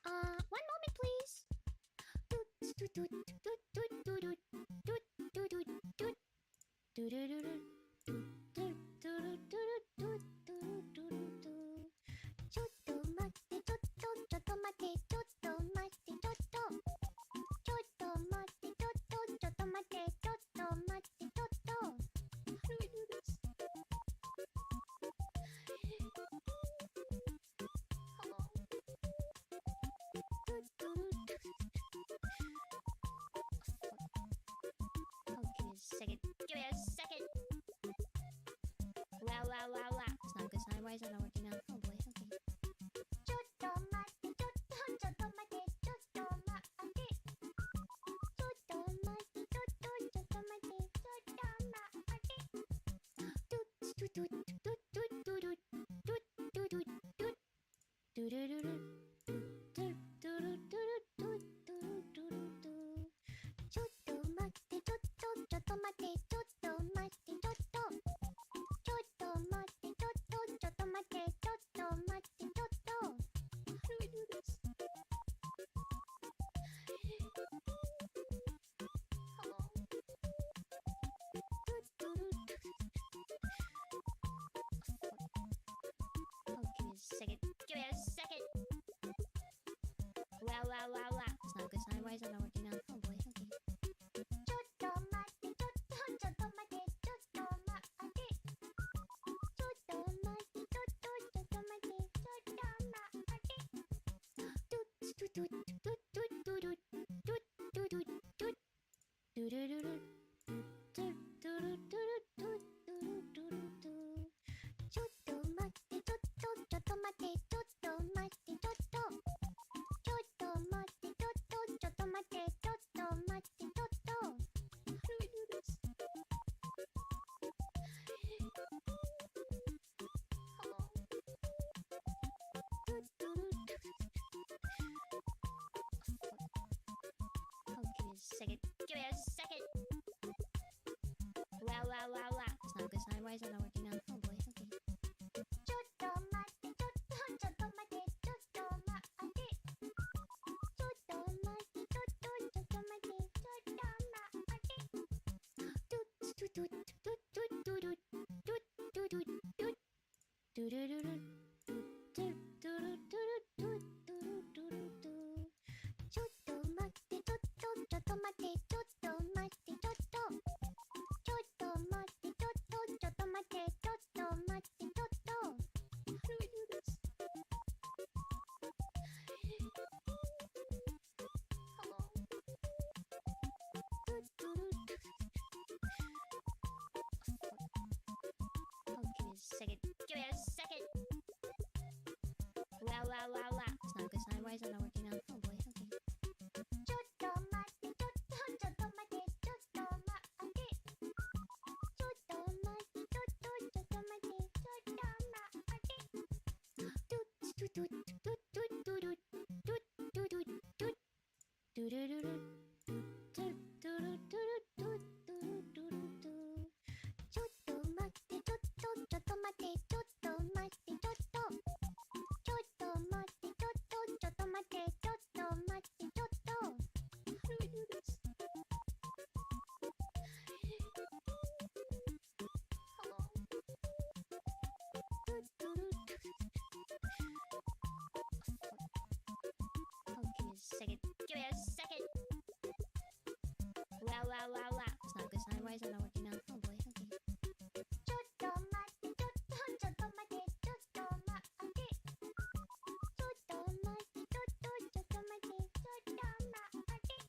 One moment, please. Doot, doot, doot, doot, doot, doot, doot, doot, doot, doot, doot. Doot, doot, doot, doot, doot, doot, doot, doot, doot, doot, doot. ちょっと待って、ちょっと、ちょっと待って、ちょっと待って、ちょっと。ちょっと待って、ちょっと、ちょっと待って、ちょっと待って、ちょっと。How do we do this? Hello? Okay, second. Give me a second. Wow, wow, wow, wow. It's not good sign. Why is that not working now? Oh boy, okay. ちょっと待って、ちょっと、ちょっと待って、ちょっと待って。ちょっと待って、ちょっと、ちょっと待って、ちょっと待って。ドゥッドゥドゥドゥドゥドゥドゥドゥドゥドゥドゥドゥルルルドゥドゥドゥルドゥルドゥドゥルドゥルドゥ。ちょっと待って、ちょっと、ちょっと待って、ちょっと待って、ちょっと。ちょっと待って、ちょっと、ちょっと待って、ちょっと待って、ちょっと。How do we do this? Hello? Okay, second. Give me a second. Wow, wow, wow, wow. It's not a good sign. Why is that not working now? Oh boy, okay. ちょっと待って、ちょっと、ちょっと待って、ちょっと待って。ちょっと待って、ちょっと、ちょっと待って、ちょっと待って。ドゥッドゥドゥドゥドゥドゥドゥドゥドゥドゥドゥドゥルルルドゥドゥドゥルドゥルドゥドゥルドゥルドゥ。ちょっと待って、ちょっと、ちょっと待って、ちょっと待って、ちょっと。ちょっと待って、ちょっと、ちょっと待って、ちょっと待って、ちょっと。How do we do this? Hello? Okay, second. Give me a second. Wow, wow, wow, wow. It's not a good sign. Why is that not working now? Oh boy, okay. ちょっと待って、ちょっと、ちょっと待って、ちょっと待って。ちょっと待って、ちょっと、ちょっと待って、ちょっと待って。ドゥッドゥドゥドゥドゥドゥドゥドゥドゥドゥドゥドゥルルルドゥドゥドゥルドゥルドゥドゥドゥルドゥ。ちょっと待って、ちょっと、ちょっと待って、ちょっと待って、ちょっと。ちょっと待って、ちょっと、ちょっと待って、ちょっと待って、ちょっと。How do we do this? Hello? Okay, second. Give me a second. Wow, wow, wow, wow. It's not a good sign. Why is that not working now? Oh boy, okay. ちょっと待って、ちょっと、ちょっと待って、ちょっと待って。ちょっと待って、ちょっと、ちょっと待って、ちょっと待って。ドゥッドゥドゥドゥドゥドゥドゥドゥドゥドゥドゥドゥルルルドゥドゥドゥルドゥルドゥドゥドゥルドゥ。ちょっと待って、ちょっと、ちょっと待って、ちょっと待って、ちょっと。ちょっと待って、ちょっと、ちょっと待って、ちょっと待って、ちょっと。How do we do this? Hello? Okay, second. Give me a second. Wow, wow, wow, wow. It's not a good sign. Why is that not working now? Oh boy, okay. ちょっと待って、ちょっと、ちょっと待って、ちょっと待って。ちょっと待って、ちょっと、ちょっと待って、ちょっと待って。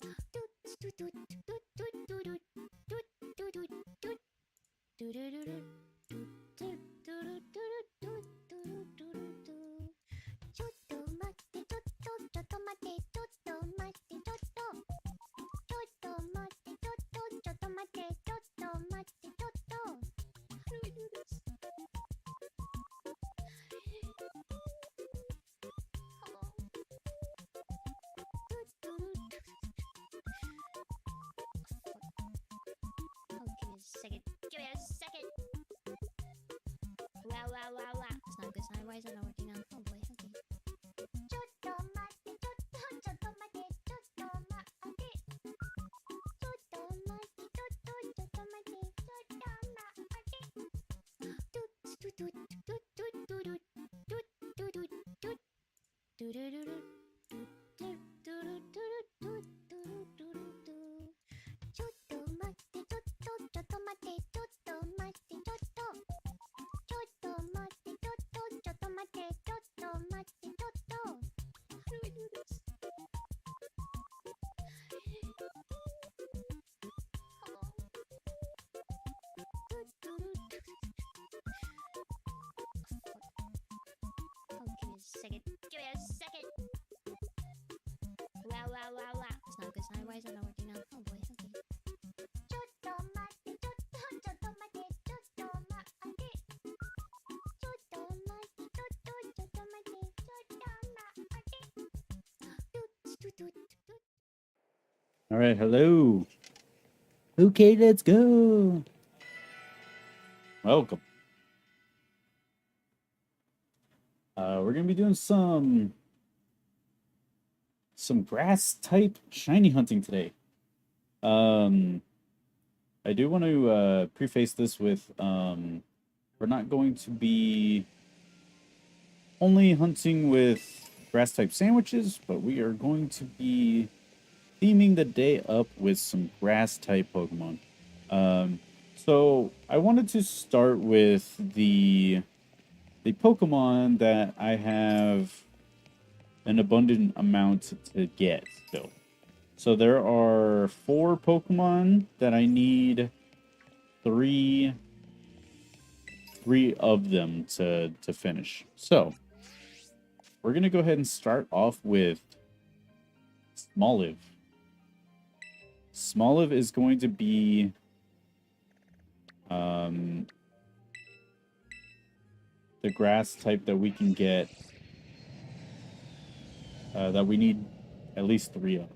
ドゥッドゥドゥドゥドゥドゥドゥドゥドゥドゥドゥドゥルルルドゥドゥドゥルドゥルドゥドゥドゥルドゥ。ちょっと待って、ちょっと、ちょっと待って、ちょっと待って、ちょっと。ちょっと待って、ちょっと、ちょっと待って、ちょっと待って、ちょっと。How do we do this? Hello? Okay, second. Give me a second. Wow, wow, wow, wow. It's not a good sign. Why is that not working now? Oh boy, okay. ちょっと待 Second. Give me a second. Wow, wow, wow, wow. It's not good sign. Why is it not working now? Oh boy, okay. All right, hello. Okay, let's go. Welcome. We're gonna be doing some grass type shiny hunting today. I do want to preface this with we're not going to be only hunting with grass type sandwiches, but we are going to be theming the day up with some grass type Pokemon. So I wanted to start with the Pokemon that I have an abundant amount to get still. So there are 4 Pokemon that I need three of them to finish. So we're gonna go ahead and start off with Smoliv. Smoliv is going to be the grass type that we can get that we need at least 3 of.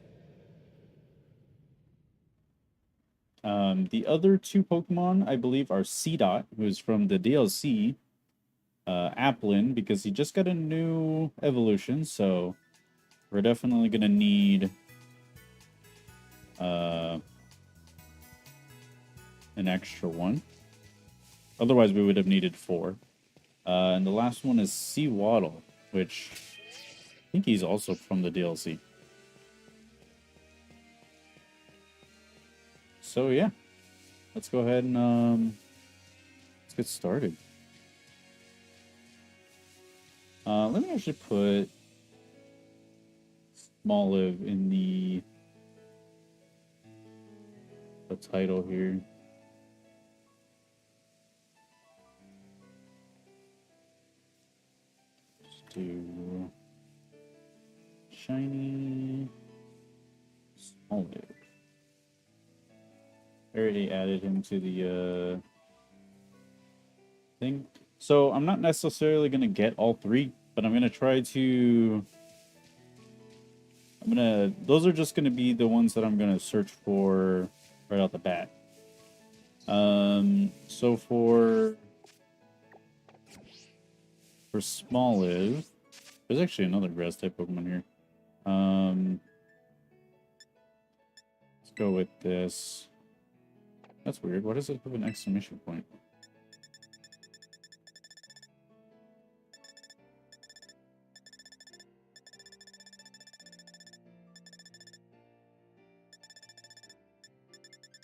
The other 2 Pokemon, I believe, are Seedot, who is from the DLC, Applin, because he just got a new evolution, so we're definitely going to need an extra one. Otherwise, we would have needed 4. And the last one is Seawaddle, which I think he's also from the DLC. So yeah, let's go ahead and let's get started. Let me actually put Smoliv in the title here. Let's do shiny Smoliv. I already added him to the thing. So I'm not necessarily going to get all 3, but I'm going to try to... Those are just going to be the ones that I'm going to search for right out the bat. So for Smoliv, there's actually another grass type Pokemon here. Let's go with this. That's weird. Why does it have an exclamation point?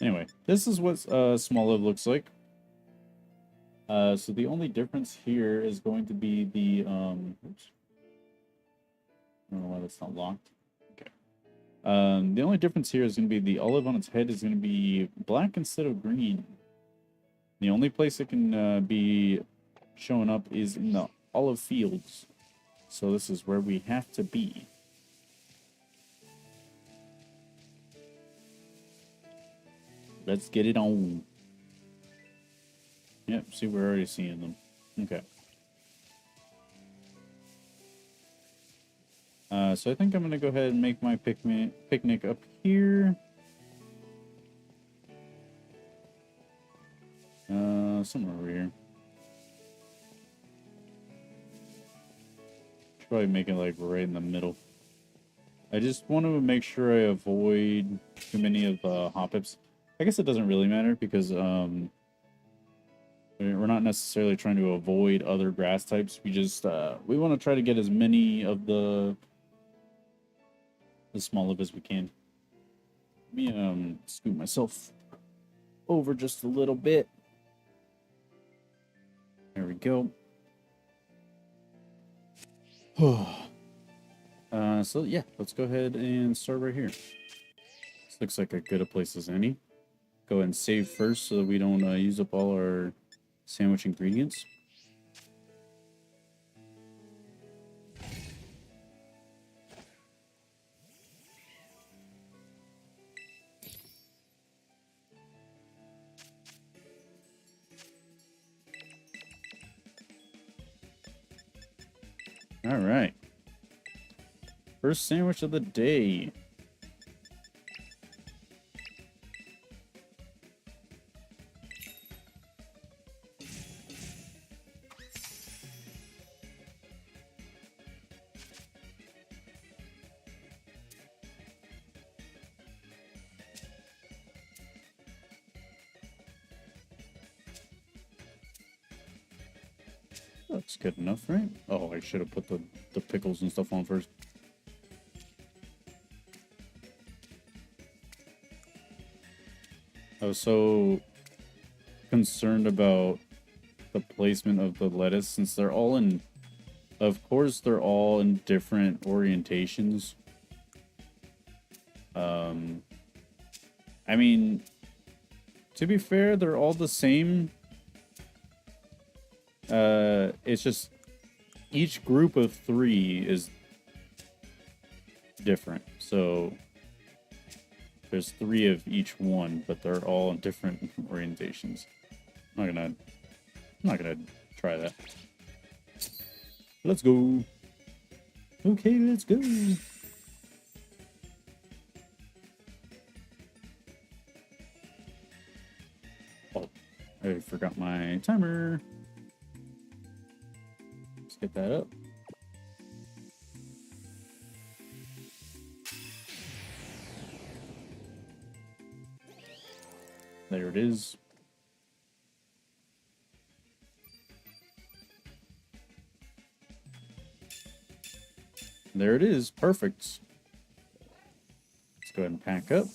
Anyway, this is what Smoliv looks like. So the only difference here is going to be the oops. I don't know why that's not locked. Okay. The only difference here is going to be the olive on its head is going to be black instead of green. The only place it can be showing up is in the olive fields. So this is where we have to be. Let's get it on. Yep, see, we're already seeing them. Okay. So I think I'm going to go ahead and make my picnic up here. Somewhere over here. Should probably make it like right in the middle. I just want to make sure I avoid too many of the Hoppips. I guess it doesn't really matter because We're not necessarily trying to avoid other grass types. We just we want to try to get as many of the small of as we can. Let me scoot myself over just a little bit. There we go. So yeah, let's go ahead and start right here. This looks like as good a place as any. Go ahead and save first so that we don't use up all our sandwich ingredients. All right. First sandwich of the day. That's good enough, right? Oh, I should have put the pickles and stuff on first. I was so concerned about the placement of the lettuce since they're all in, of course, they're all in different orientations. I mean, to be fair, they're all the same. It's just each group of 3 is different. So there's 3 of each one, but they're all in different orientations. I'm not gonna try that. Let's go. Okay, let's go. Oh, I forgot my timer. Let's get that up. There it is. There it is. Perfect. Let's go ahead and pack up.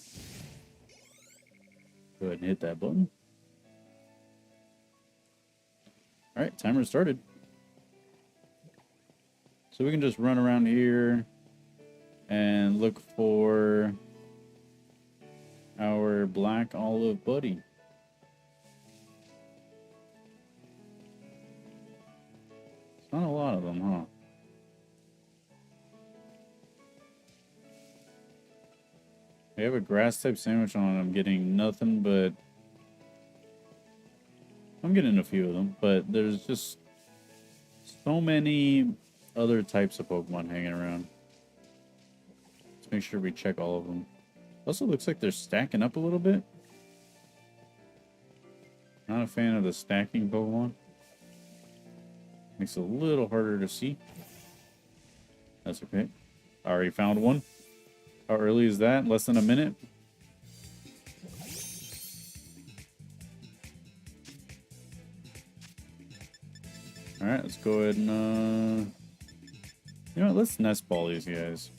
Go ahead and hit that button. All right, timer started. So we can just run around here and look for our black olive buddy. It's not a lot of them, huh? I have a grass type sandwich on. I'm getting nothing but... I'm getting a few of them, but there's just so many other types of Pokemon hanging around. Let's make sure we check all of them. Also looks like they're stacking up a little bit. Not a fan of the stacking Pokemon. Makes it a little harder to see. That's okay. I already found one. How early is that? Less than a minute? Alright, let's go ahead and, you know what, let's nest ball these guys.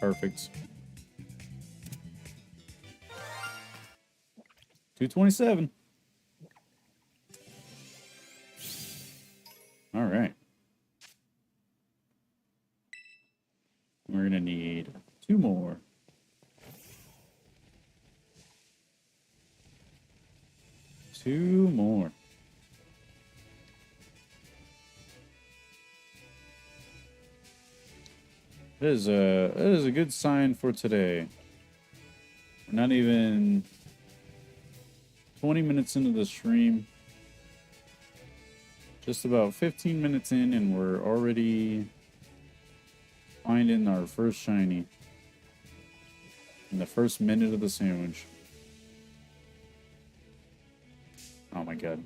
Perfect. 227. Alright. We're gonna need 2 more. Two more. That is a good sign for today. We're not even 20 minutes into the stream. Just about 15 minutes in, and we're already finding our first shiny in the first minute of the sandwich. Oh my god.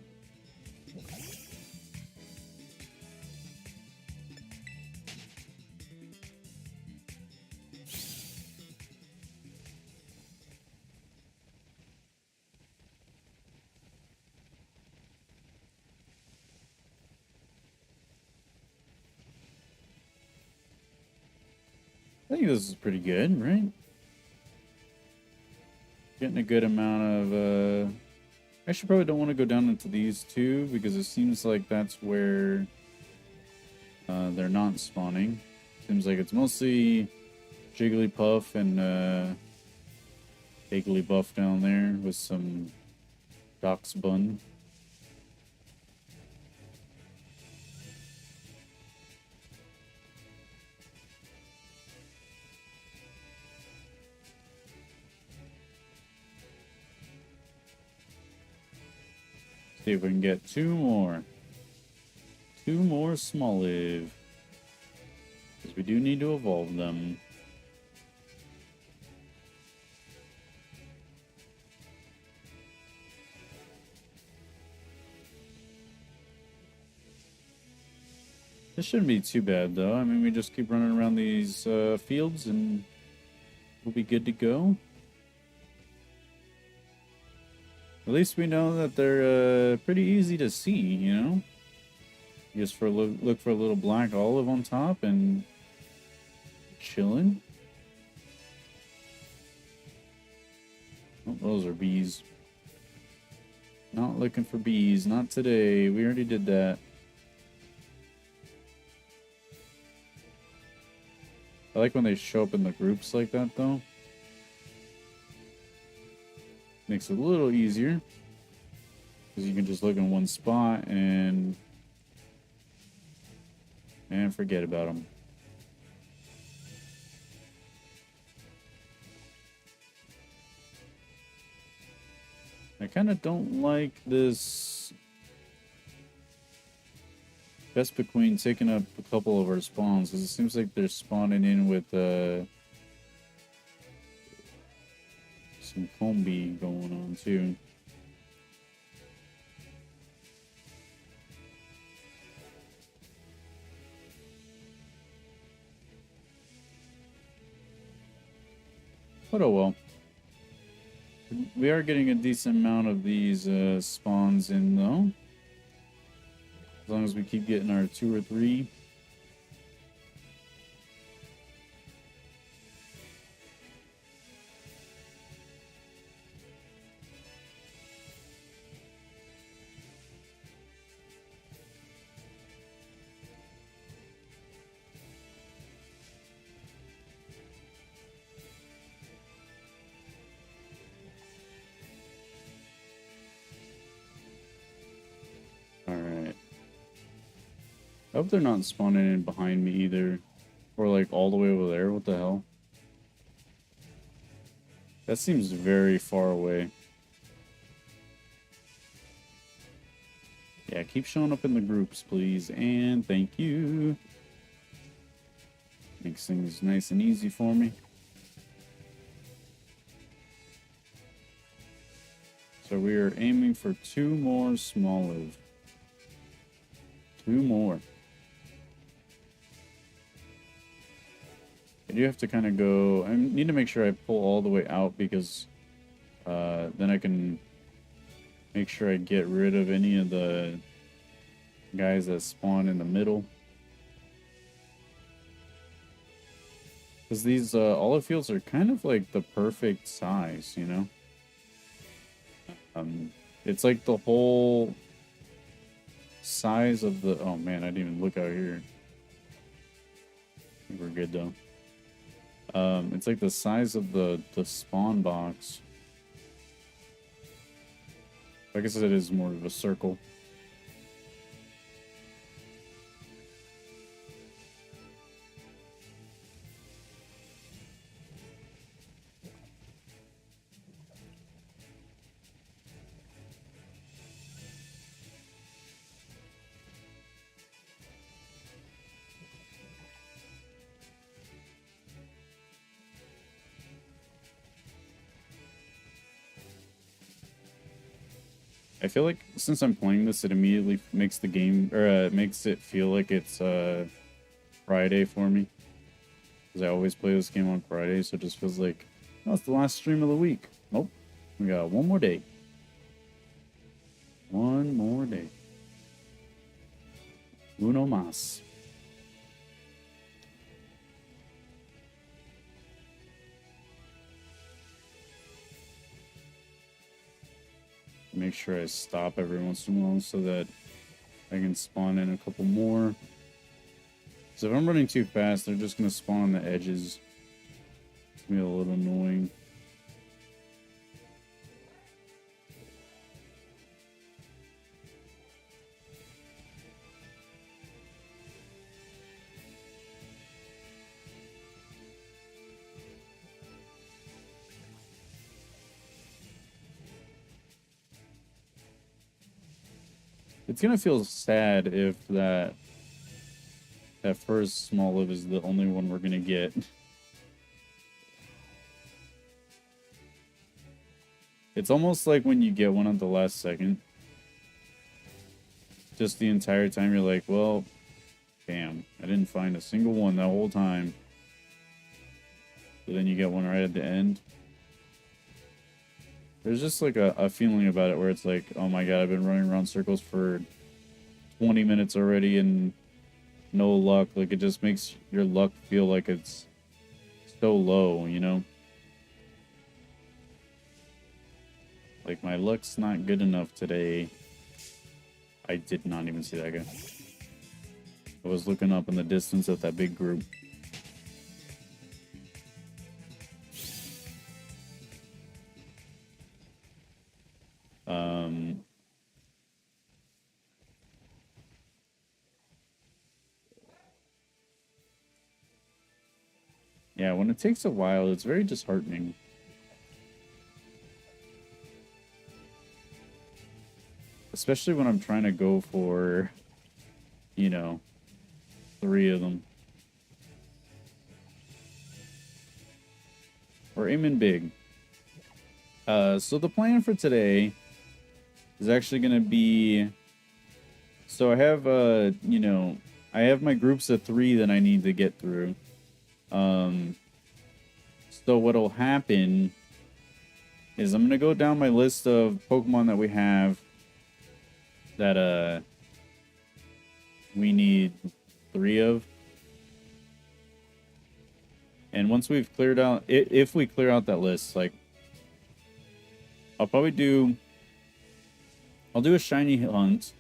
I think this is pretty good, right? Getting a good amount of, I should probably don't want to go down into these two because it seems like that's where they're not spawning. Seems like it's mostly Jigglypuff and Jigglypuff down there with some Doc's Bun. See if we can get two more. Two more Smoliv. Because we do need to evolve them. This shouldn't be too bad, though. I mean, we just keep running around these fields and we'll be good to go. At least we know that they're pretty easy to see, you know? Just for look for a little black olive on top and chilling. Oh, those are bees. Not looking for bees. Not today. We already did that. I like when they show up in the groups like that, though. Makes it a little easier. Because you can just look in one spot and forget about them. I kind of don't like this Vespiquen taking up a couple of our spawns, because it seems like they're spawning in with some combi going on too. But oh well. We are getting a decent amount of these spawns in, though. As long as we keep getting our 2 or 3. I hope they're not spawning in behind me either. Or like all the way over there. What the hell? That seems very far away. Yeah, keep showing up in the groups, please. And thank you. Makes things nice and easy for me. So we are aiming for 2 more Smoliv. 2 more. I do have to kind of go... I need to make sure I pull all the way out because then I can make sure I get rid of any of the guys that spawn in the middle. Because these olive fields are kind of like the perfect size, you know? It's like the whole size of the... Oh man, I didn't even look out here. I think we're good though. It's like the size of the spawn box. I guess it is more of a circle. I feel like since I'm playing this, it immediately makes the game, or makes it feel like it's Friday for me. Because I always play this game on Friday, so it just feels like, oh, it's the last stream of the week. Nope. We got one more day. One more day. Uno más. Make sure I stop every once in a while so that I can spawn in a couple more. So if I'm running too fast, they're just going to spawn on the edges. It's going to be a little annoying. It's gonna feel sad if that first small live is the only one we're gonna get. It's almost like when you get one at the last second. Just the entire time you're like, well, damn, I didn't find a single one that whole time. But then you get one right at the end. There's just like a feeling about it where it's like, oh my god, I've been running around circles for 20 minutes already and no luck. Like, it just makes your luck feel like it's so low, you know? Like, my luck's not good enough today. I did not even see that guy. I was looking up in the distance at that big group. Yeah, when it takes a while, it's very disheartening. Especially when I'm trying to go for, you know, 3 of them. We're aiming big. So the plan for today is actually going to be... So I have, you know, I have my groups of 3 that I need to get through. So what'll happen is I'm going to go down my list of Pokemon that we have that, we need 3 of. And once we've cleared out, if we clear out that list, like, I'll probably do a shiny hunt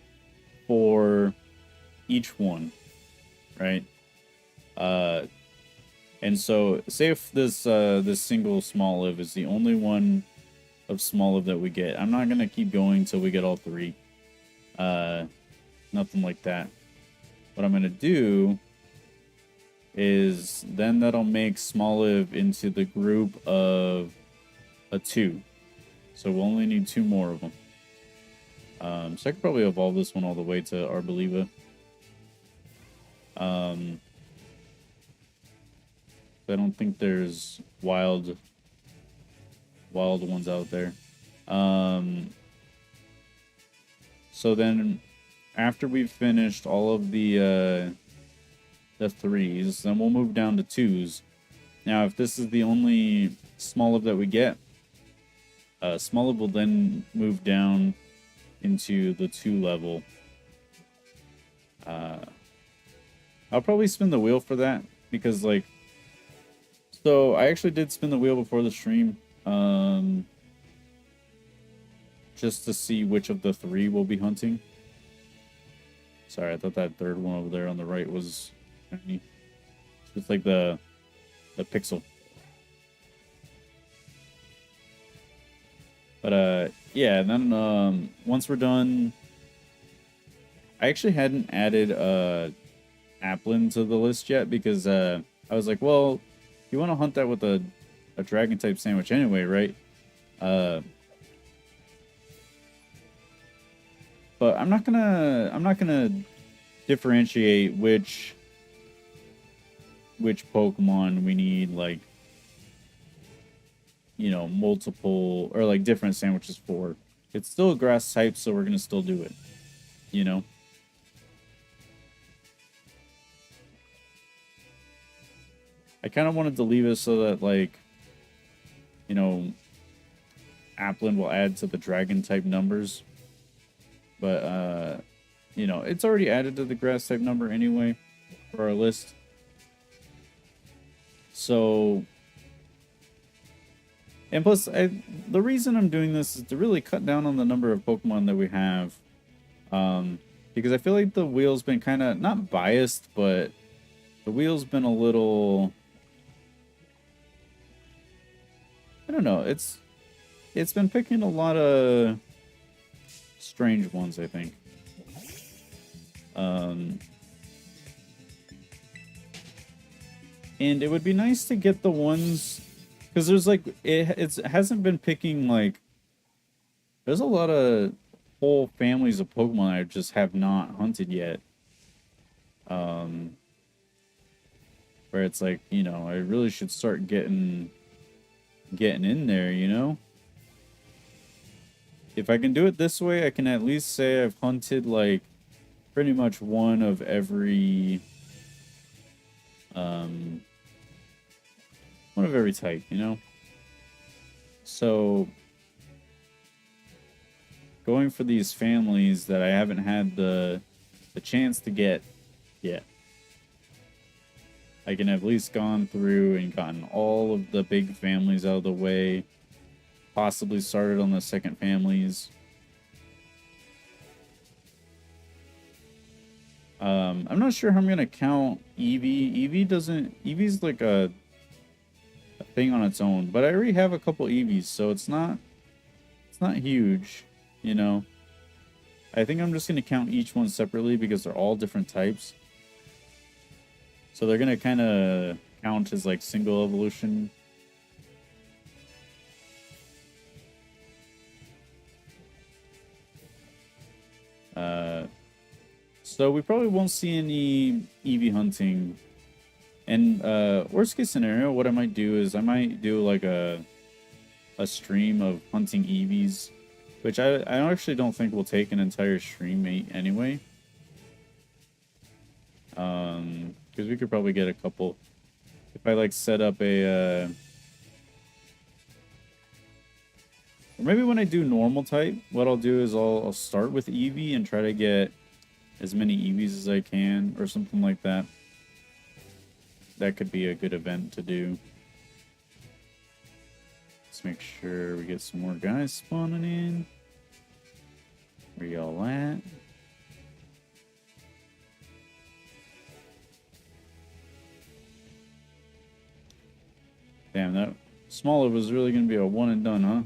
for each one, right? And so, say if this this single small live is the only one of small live that we get, I'm not gonna keep going till we get all 3. Nothing like that. What I'm gonna do is then that'll make small live into the group of a 2. So we'll only need 2 more of them. So I could probably evolve this one all the way to Arboliva. I don't think there's wild ones out there. So then, after we've finished all of the 3s, then we'll move down to 2s. Now, if this is the only small live that we get, small live will then move down into the 2 level. I'll probably spin the wheel for that because, like, so I actually did spin the wheel before the stream, just to see which of the 3 we'll be hunting. Sorry, I thought that third one over there on the right was shiny. It's like the pixel. But yeah, and then once we're done, I actually hadn't added Applin to the list yet because I was like, well, you want to hunt that with a dragon type sandwich anyway, right? But I'm not gonna differentiate which Pokemon we need, like, you know, multiple or like different sandwiches for. It's still a grass type, so we're gonna still do it, you know. I kind of wanted to leave it so that, like, you know, Applin will add to the dragon type numbers. But, you know, it's already added to the grass type number anyway for our list. So, And plus, the reason I'm doing this is to really cut down on the number of Pokemon that we have. Because I feel like the wheel's been kind of, not biased, but the wheel's been a little, I don't know, it's been picking a lot of strange ones, I think. And it would be nice to get the ones, because there's like, it hasn't been picking like, there's a lot of whole families of Pokemon I just have not hunted yet. Where it's like, you know, I really should start getting in there, you know? If I can do it this way, I can at least say I've hunted like pretty much one of every type, you know? So going for these families that I haven't had the chance to get yet. I can have at least gone through and gotten all of the big families out of the way. Possibly started on the second families. I'm not sure how I'm gonna count Eevee. Eevee's like a thing on its own, but I already have a couple Eevees, so it's not huge, you know. I think I'm just gonna count each one separately because they're all different types. So they're gonna kind of count as like single evolution. So we probably won't see any Eevee hunting. And worst case scenario, what I might do is I might do like a stream of hunting Eevees, which I actually don't think will take an entire stream anyway. Because we could probably get a couple. If I like set up a or maybe when I do normal type, what I'll do is I'll start with Eevee and try to get as many Eevees as I can or something like that. That could be a good event to do. Let's make sure we get some more guys spawning in. Where y'all at? Damn, that Smoliv was really going to be a one and done, huh?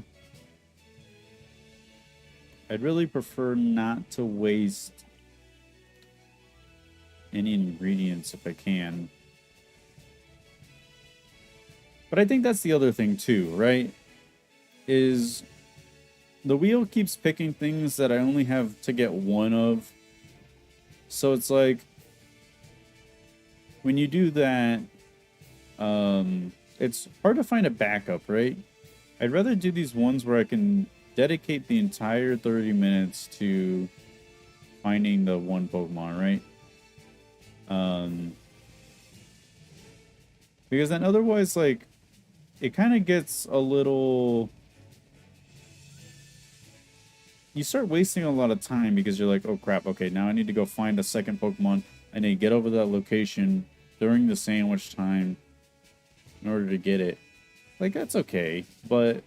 I'd really prefer not to waste any ingredients if I can. But I think that's the other thing too, right? Is the wheel keeps picking things that I only have to get one of. So it's like when you do that, it's hard to find a backup, right? I'd rather do these ones where I can dedicate the entire 30 minutes to finding the one Pokemon, right? Because then otherwise, like, it kind of gets a little... You start wasting a lot of time because you're like, oh crap, okay, now I need to go find a second Pokemon. I need to get over that location during the sandwich time in order to get it. Like, that's okay, but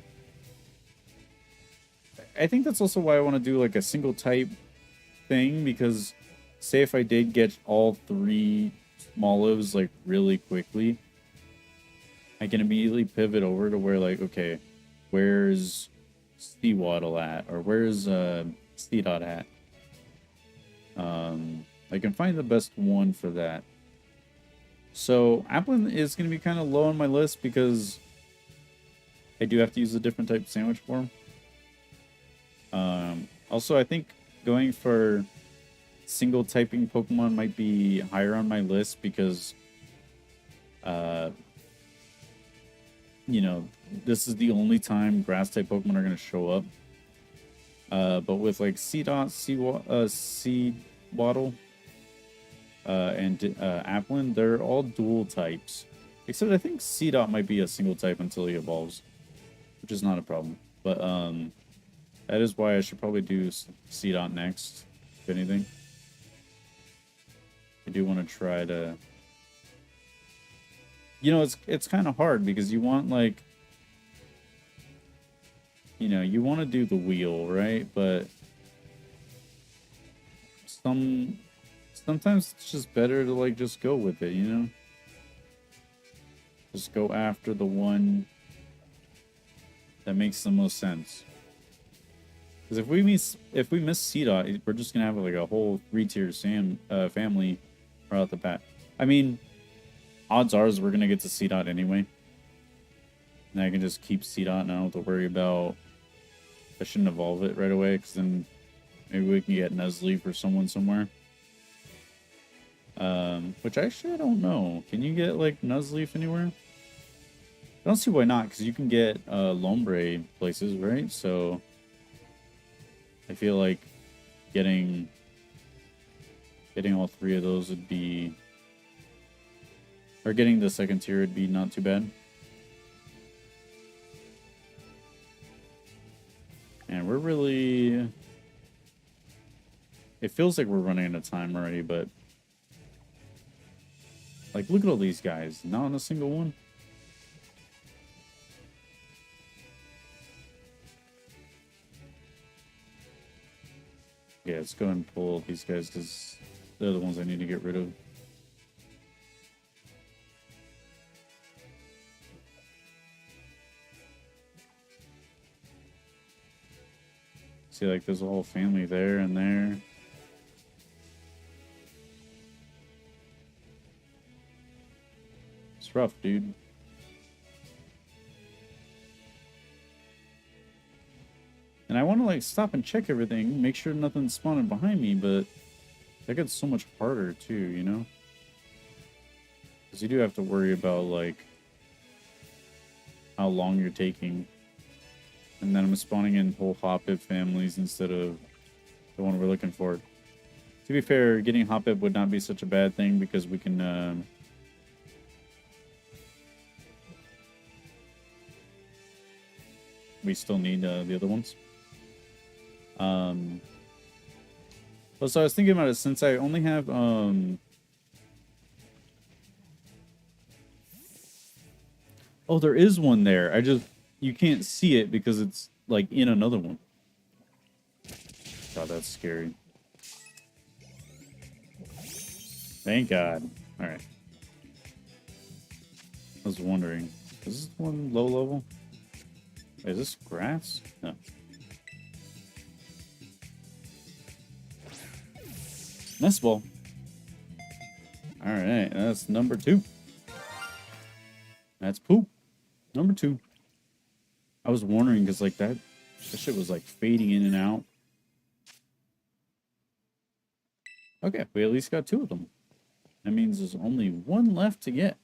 I think that's also why I want to do like a single type thing, because say if I did get all 3 Smolivs like really quickly, I can immediately pivot over to where like, okay, where's Seawaddle at, or where's Seedot at? I can find the best one for that. So Applin is going to be kind of low on my list because I do have to use a different type of sandwich form. Also, I think going for single typing Pokemon might be higher on my list because, you know, this is the only time grass type Pokemon are going to show up. But with like Seedot, Seawaddle, and Applin, they're all dual types. Except I think Seedot might be a single type until he evolves, which is not a problem. But that is why I should probably do Seedot next, if anything. I do want to try to... You know, it's kind of hard because you want, like... you know, you want to do the wheel, right? But sometimes it's just better to like just go with it, you know? Just go after the one that makes the most sense. Because if we miss CDOT, we're just gonna have like a whole 3-tier family right off the bat. I mean, odds are we're gonna get to CDOT anyway. And I can just keep CDOT and I don't have to worry about. I shouldn't evolve it right away because then maybe we can get Nuzleaf or someone somewhere. Which actually I don't know. Can you get like Nuzleaf anywhere? I don't see why not, because you can get Lombre places, right? So I feel like getting all 3 of those would be, or getting the 2nd tier would be not too bad. And we're really, it feels like we're running out of time already, but like look at all these guys, not on a single one. Yeah, let's go ahead and pull these guys because they're the ones I need to get rid of. See, like, there's a whole family there and there. It's rough, dude. And I want to, like, stop and check everything, make sure nothing's spawning behind me, but that gets so much harder, too, you know? Because you do have to worry about, like, how long you're taking. And then I'm spawning in whole Hoppip families instead of the one we're looking for. To be fair, getting Hoppip would not be such a bad thing because we can... we still need the other ones. Well, so I was thinking about it, since I only have oh, there is one there. You can't see it because it's like in another one. God, that's scary. Thank God. All right. I was wondering, is this one low level? Wait, is this grass? No. Nest ball. All right, that's number 2. That's poop. Number 2. I was wondering because like that shit was like fading in and out. Okay, we at least got 2 of them. That means there's only 1 left to get.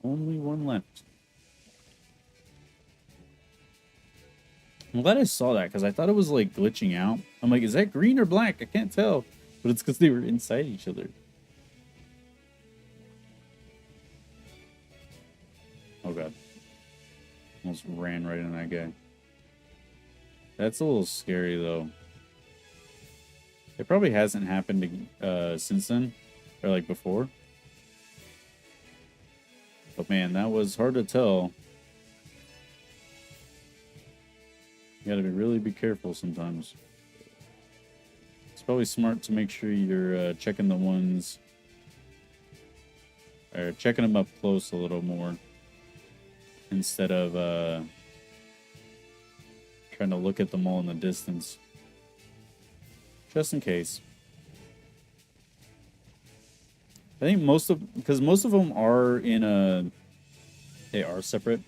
Only 1 left. I'm glad I saw that because I thought it was like glitching out. I'm like, is that green or black? I can't tell. But it's because they were inside each other. Oh god. Almost ran right into that guy. That's a little scary though. It probably hasn't happened since then. Or like before. But man, that was hard to tell. You gotta really be careful sometimes. It's probably smart to make sure you're checking the ones, or checking them up close a little more, instead of trying to look at them all in the distance. Just in case. I think because most of them are they are separate.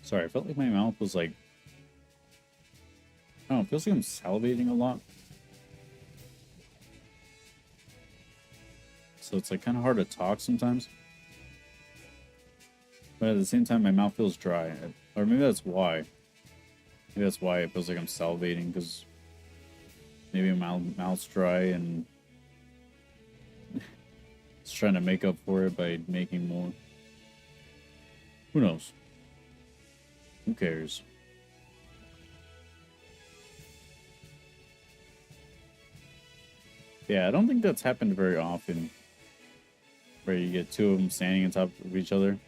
Sorry, I felt like my mouth was like, I don't know, it feels like I'm salivating a lot. So it's like kind of hard to talk sometimes. But at the same time, my mouth feels dry. Or maybe that's why. Maybe that's why it feels like I'm salivating, because maybe my mouth's dry and it's trying to make up for it by making more. Who knows? Who cares? Yeah, I don't think that's happened very often. where you get two of them standing on top of each other.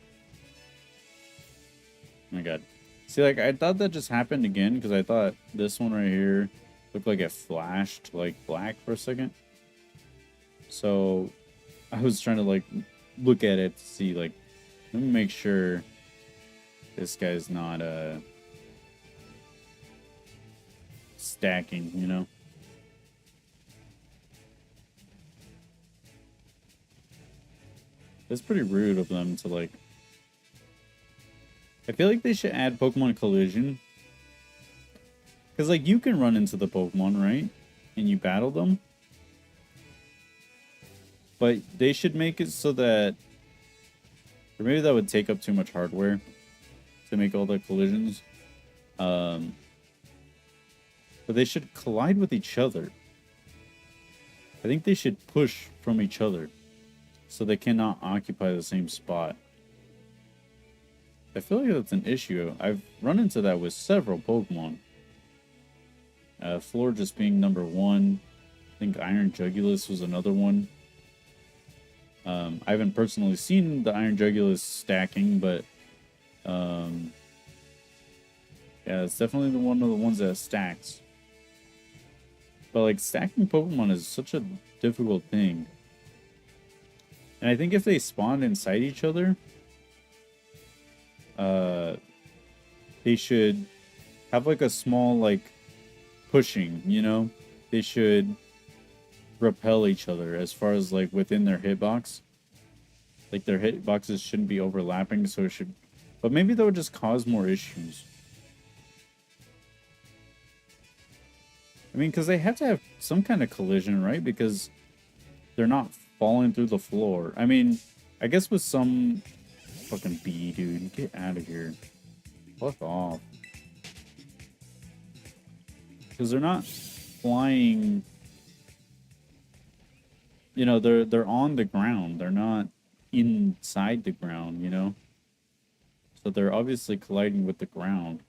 Oh my god. See, like, I thought that just happened again because I thought this one right here looked like it flashed, like, black for a second. So I was trying to, like, look at it to see, like, let me make sure this guy's not, stacking, you know? It's pretty rude of them to, like... I feel like they should add Pokemon Collision. Because, like, you can run into the Pokemon, right? And you battle them. But they should make it so that... Or maybe that would take up too much hardware to make all the collisions. But they should collide with each other. I think they should push from each other. So they cannot occupy the same spot. I feel like that's an issue. I've run into that with several Pokemon. Floor just being number 1. I think Iron Jugulus was another one. I haven't personally seen the Iron Jugulus stacking, but yeah, it's definitely one of the ones that stacks. But like stacking Pokemon is such a difficult thing. And I think if they spawn inside each other, they should have like a small like pushing, you know? They should repel each other as far as like within their hitbox. Like their hitboxes shouldn't be overlapping, so it should... But maybe that would just cause more issues. I mean, because they have to have some kind of collision, right? Because they're not falling through the floor. I mean, I guess with some... Fucking bee, dude. Get out of here. Fuck off. Because they're not flying... You know, they're on the ground. They're not inside the ground, you know? So they're obviously colliding with the ground.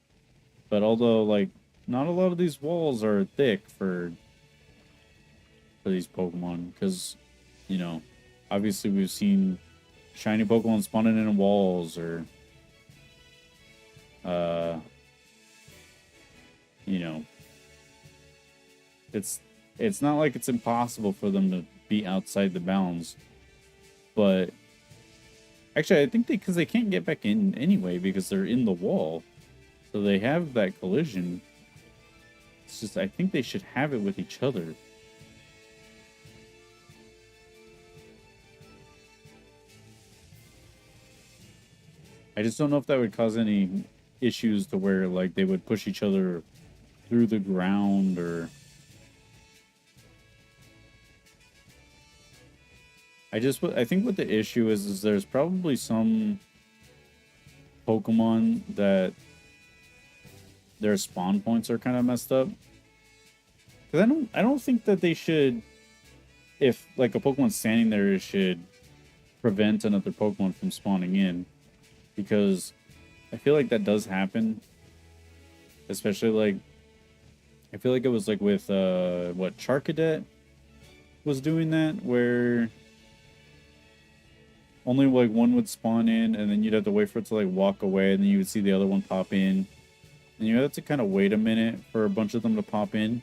But although, like, not a lot of these walls are thick for these Pokemon. Because, you know, obviously we've seen shiny Pokemon spawning in walls or... you know... It's not like it's impossible for them to be outside the bounds. But... Actually, I think because they can't get back in anyway because they're in the wall. So they have that collision. It's just, I think they should have it with each other. I just don't know if that would cause any issues to where, like, they would push each other through the ground or... I think what the issue is there's probably some Pokemon that their spawn points are kind of messed up. Because I don't think that they should, if like a Pokemon standing there, it should prevent another Pokemon from spawning in. Because I feel like that does happen. Especially like, I feel like it was like with, what, Charcadet was doing that, where... Only like one would spawn in, and then you'd have to wait for it to like walk away, and then you would see the other one pop in. And you have to kind of wait a minute for a bunch of them to pop in.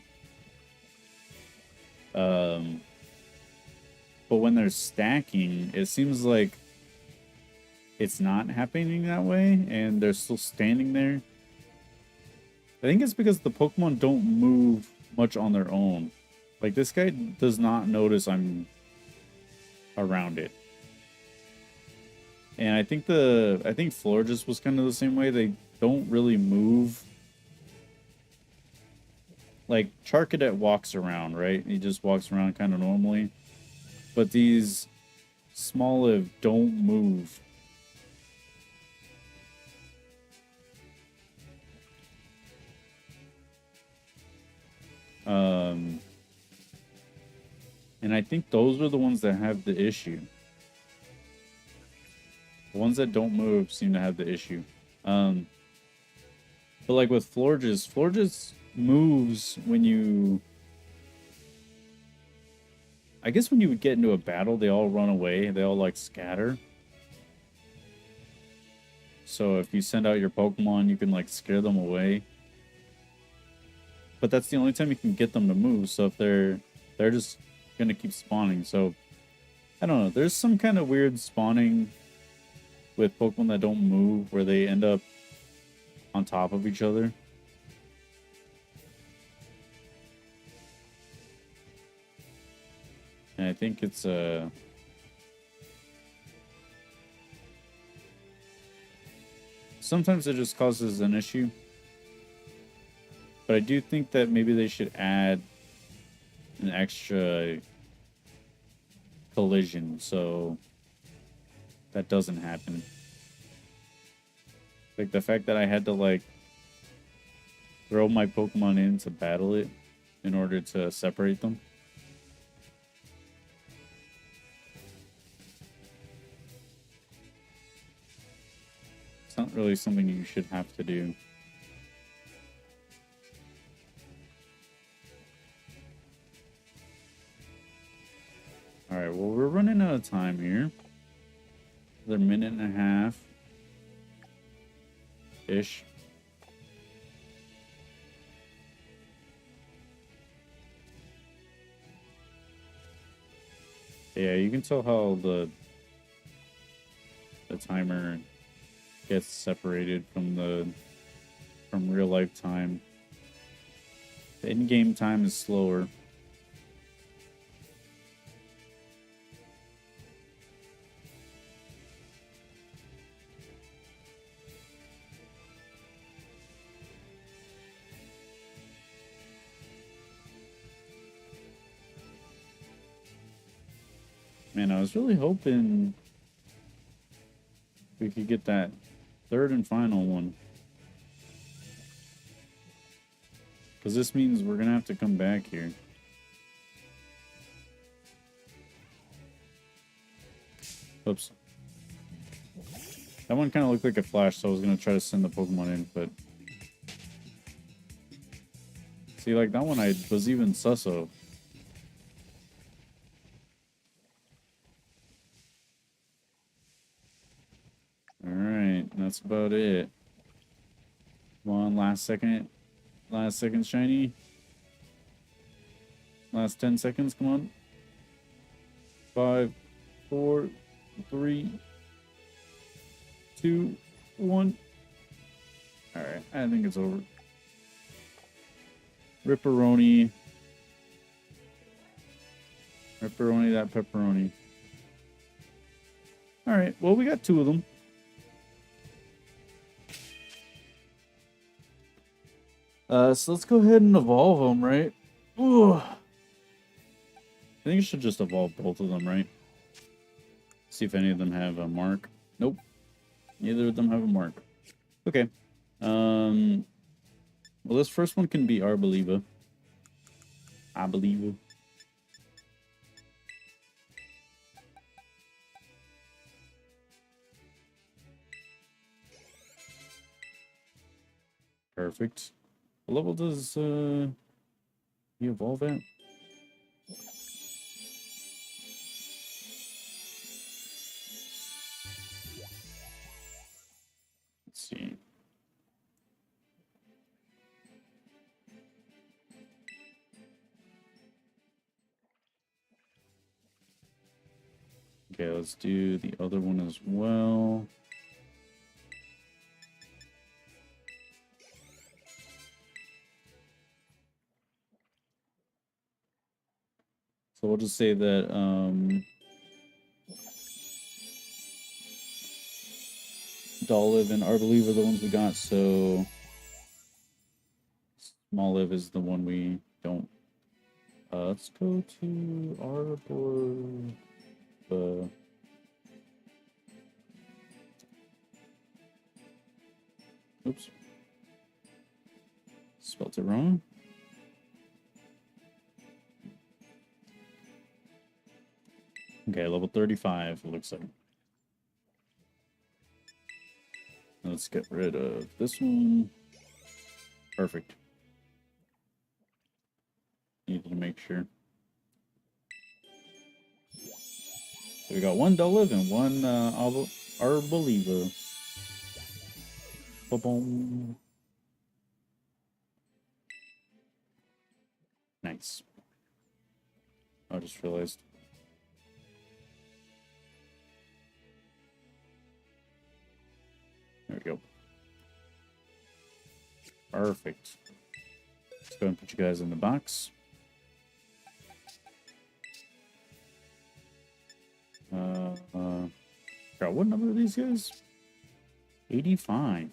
But when they're stacking, it seems like it's not happening that way, and they're still standing there. I think it's because the Pokemon don't move much on their own. Like, this guy does not notice I'm around it. And I think Florges was kind of the same way. They don't really move. Like, Charcadet walks around, right? He just walks around kind of normally. But these Smoliv don't move. And I think those are the ones that have the issue. The ones that don't move seem to have the issue. But like with Florges moves when you... I guess when you would get into a battle, they all run away. They all like scatter. So if you send out your Pokemon, you can like scare them away. But that's the only time you can get them to move. So if they're just gonna keep spawning. So I don't know. There's some kind of weird spawning with Pokemon that don't move, where they end up on top of each other. And I think it's sometimes it just causes an issue. But I do think that maybe they should add an extra collision so that doesn't happen. Like the fact that I had to like throw my Pokemon in to battle it in order to separate them. It's not really something you should have to do. Alright, well, we're running out of time here. Another minute and a half. Ish. Yeah, you can tell how the timer gets separated from real life time. The in-game time is slower. Man, I was really hoping we could get that third and final one. Because this means we're going to have to come back here. Oops. That one kind of looked like a flash, so I was going to try to send the Pokemon in, but... See, like, that one I was even sus of. Alright, that's about it. Come on, last second. Last second shiny. Last 10 seconds, come on. 5, 4, 3, 2, 1. Alright, I think it's over. Ripperoni. Ripperoni, that pepperoni. Alright, well, we got 2 of them. So let's go ahead and evolve them, right? Ooh. I think you should just evolve both of them, right? See if any of them have a mark. Nope. Neither of them have a mark. Okay. Well, this first one can be Arboliva. Arboliva. Perfect. What level does he evolve at? Let's see. Okay, let's do the other one as well. So we'll just say that Dolliv and Arbolive are the ones we got, so Smalliv is the one we don't. Let's go to Arbor. Oops. Spelled it wrong. Okay, level 35, it looks like. Let's get rid of this one. Perfect. Needed to make sure. So we got one Dullif and one Arboliva. Ba-boom. Nice. I just realized. There we go. Perfect. Let's go and put you guys in the box. God, what number are these guys? 85.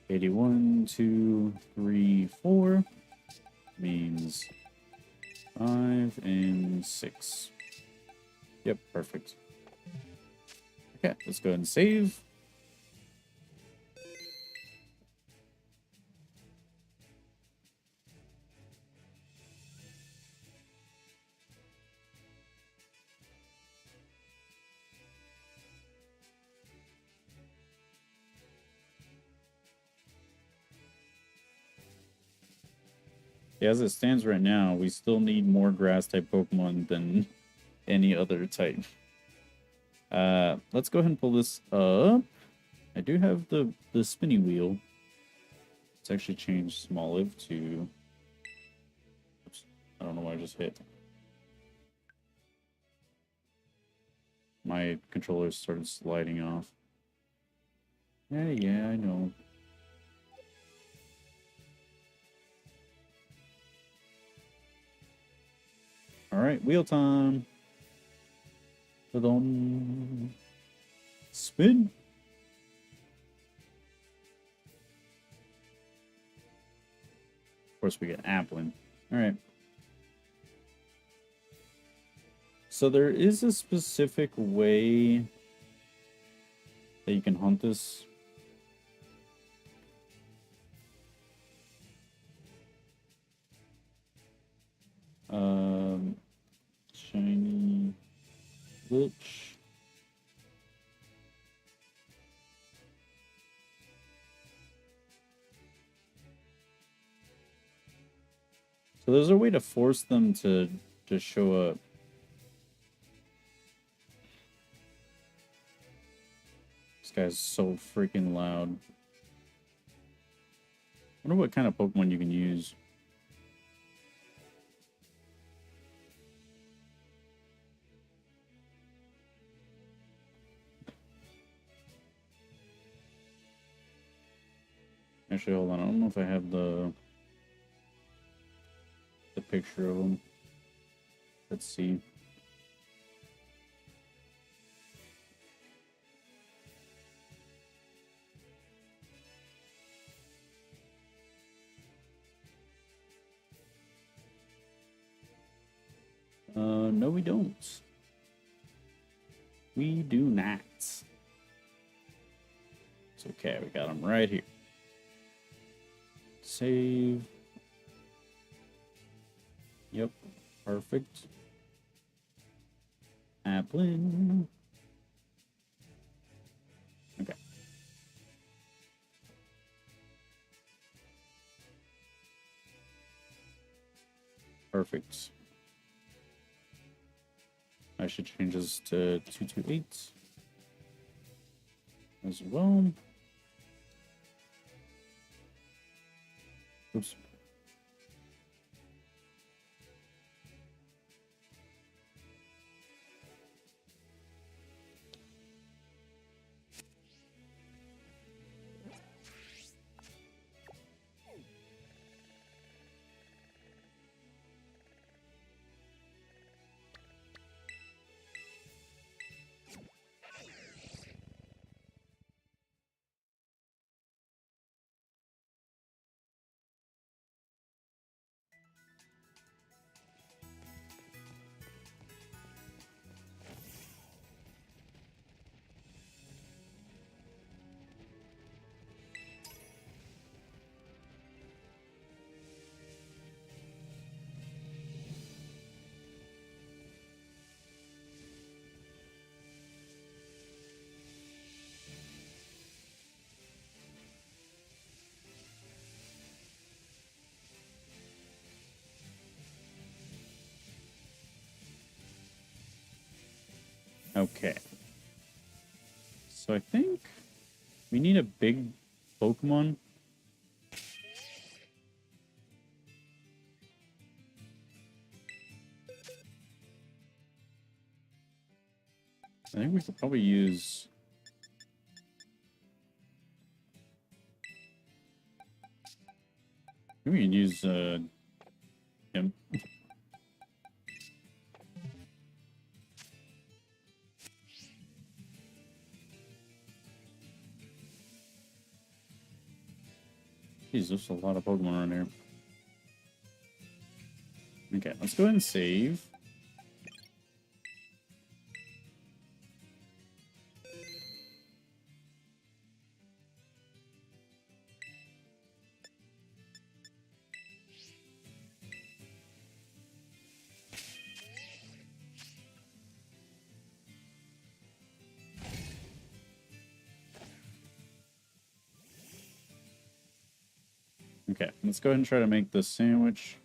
81, 2, 3, 4 means 5 and 6. Yep, perfect. Okay, let's go ahead and save. Yeah, as it stands right now, we still need more grass type Pokemon than any other type. Let's go ahead and pull this up. I do have the spinny wheel. Let's actually change Smoliv to... Oops, I don't know why I just hit. My controller started sliding off. Yeah, I know. Alright, wheel time. Ta-dum. Spin. Of course, we get Applin. Alright. So there is a specific way that you can hunt this. Shiny glitch. So there's a way to force them to show up. This guy's so freaking loud. I wonder what kind of Pokemon you can use. Actually, hold on. I don't know if I have the picture of him. Let's see. No, we don't. We do not. It's okay. We got him right here. Save. Yep. Perfect. Applin. Okay. Perfect. I should change this to 228 as well. Oops. Okay. So I think we need a big Pokemon. I think we could probably use... we can use him. Jeez, there's a lot of Pokemon around here. Okay, let's go ahead and save. Okay, let's go ahead and try to make this sandwich.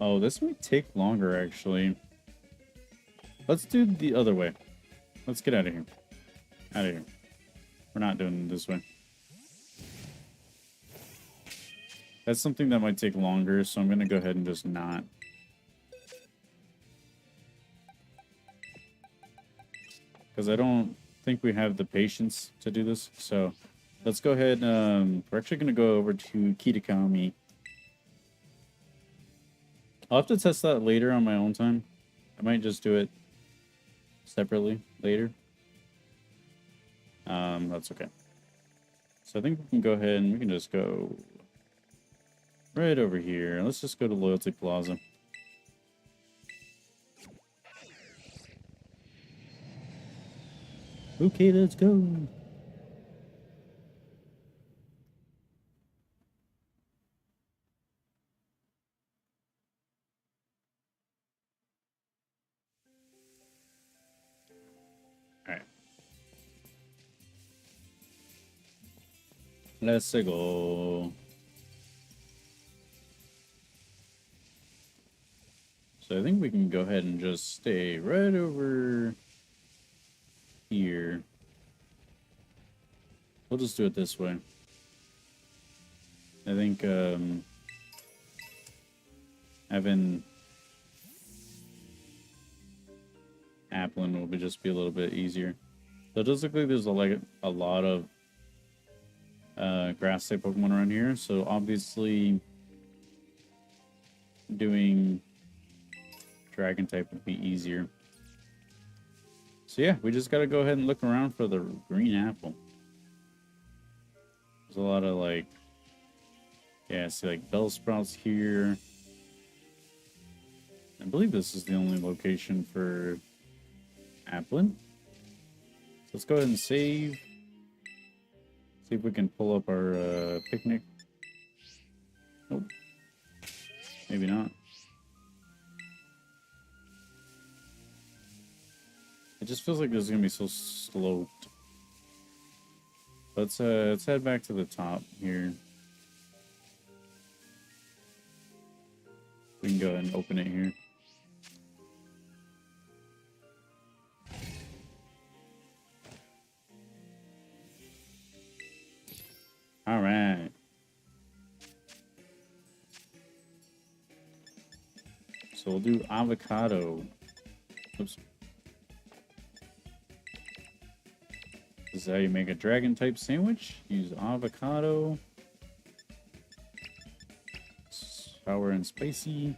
Oh, this might take longer, actually. Let's do the other way. Let's get out of here. Out of here. We're not doing it this way. That's something that might take longer, so I'm going to go ahead and just not. Because I don't think we have the patience to do this. So let's go ahead. We're actually going to go over to Kitakami. I'll have to test that later on my own time. I might just do it separately later. That's okay. So I think we can go ahead and we can just go right over here. Let's just go to Loyalty Plaza. Okay, let's go. All right. Let's go. So I think we can go ahead and just stay right over here. We'll just do it this way. I think having Applin will just be a little bit easier. So it does look like there's a lot of grass type Pokemon around here. So obviously doing dragon type would be easier. So yeah, we just gotta go ahead and look around for the green apple. There's a lot of like, yeah, see like bell sprouts here. I believe this is the only location for Applin. So let's go ahead and save. See if we can pull up our picnic. Nope. Maybe not. It just feels like this is gonna be so sloped. Let's head back to the top here. We can go ahead and open it here. All right. So we'll do avocado. Oops. This is how you make a dragon type sandwich. Use avocado. Sour and spicy.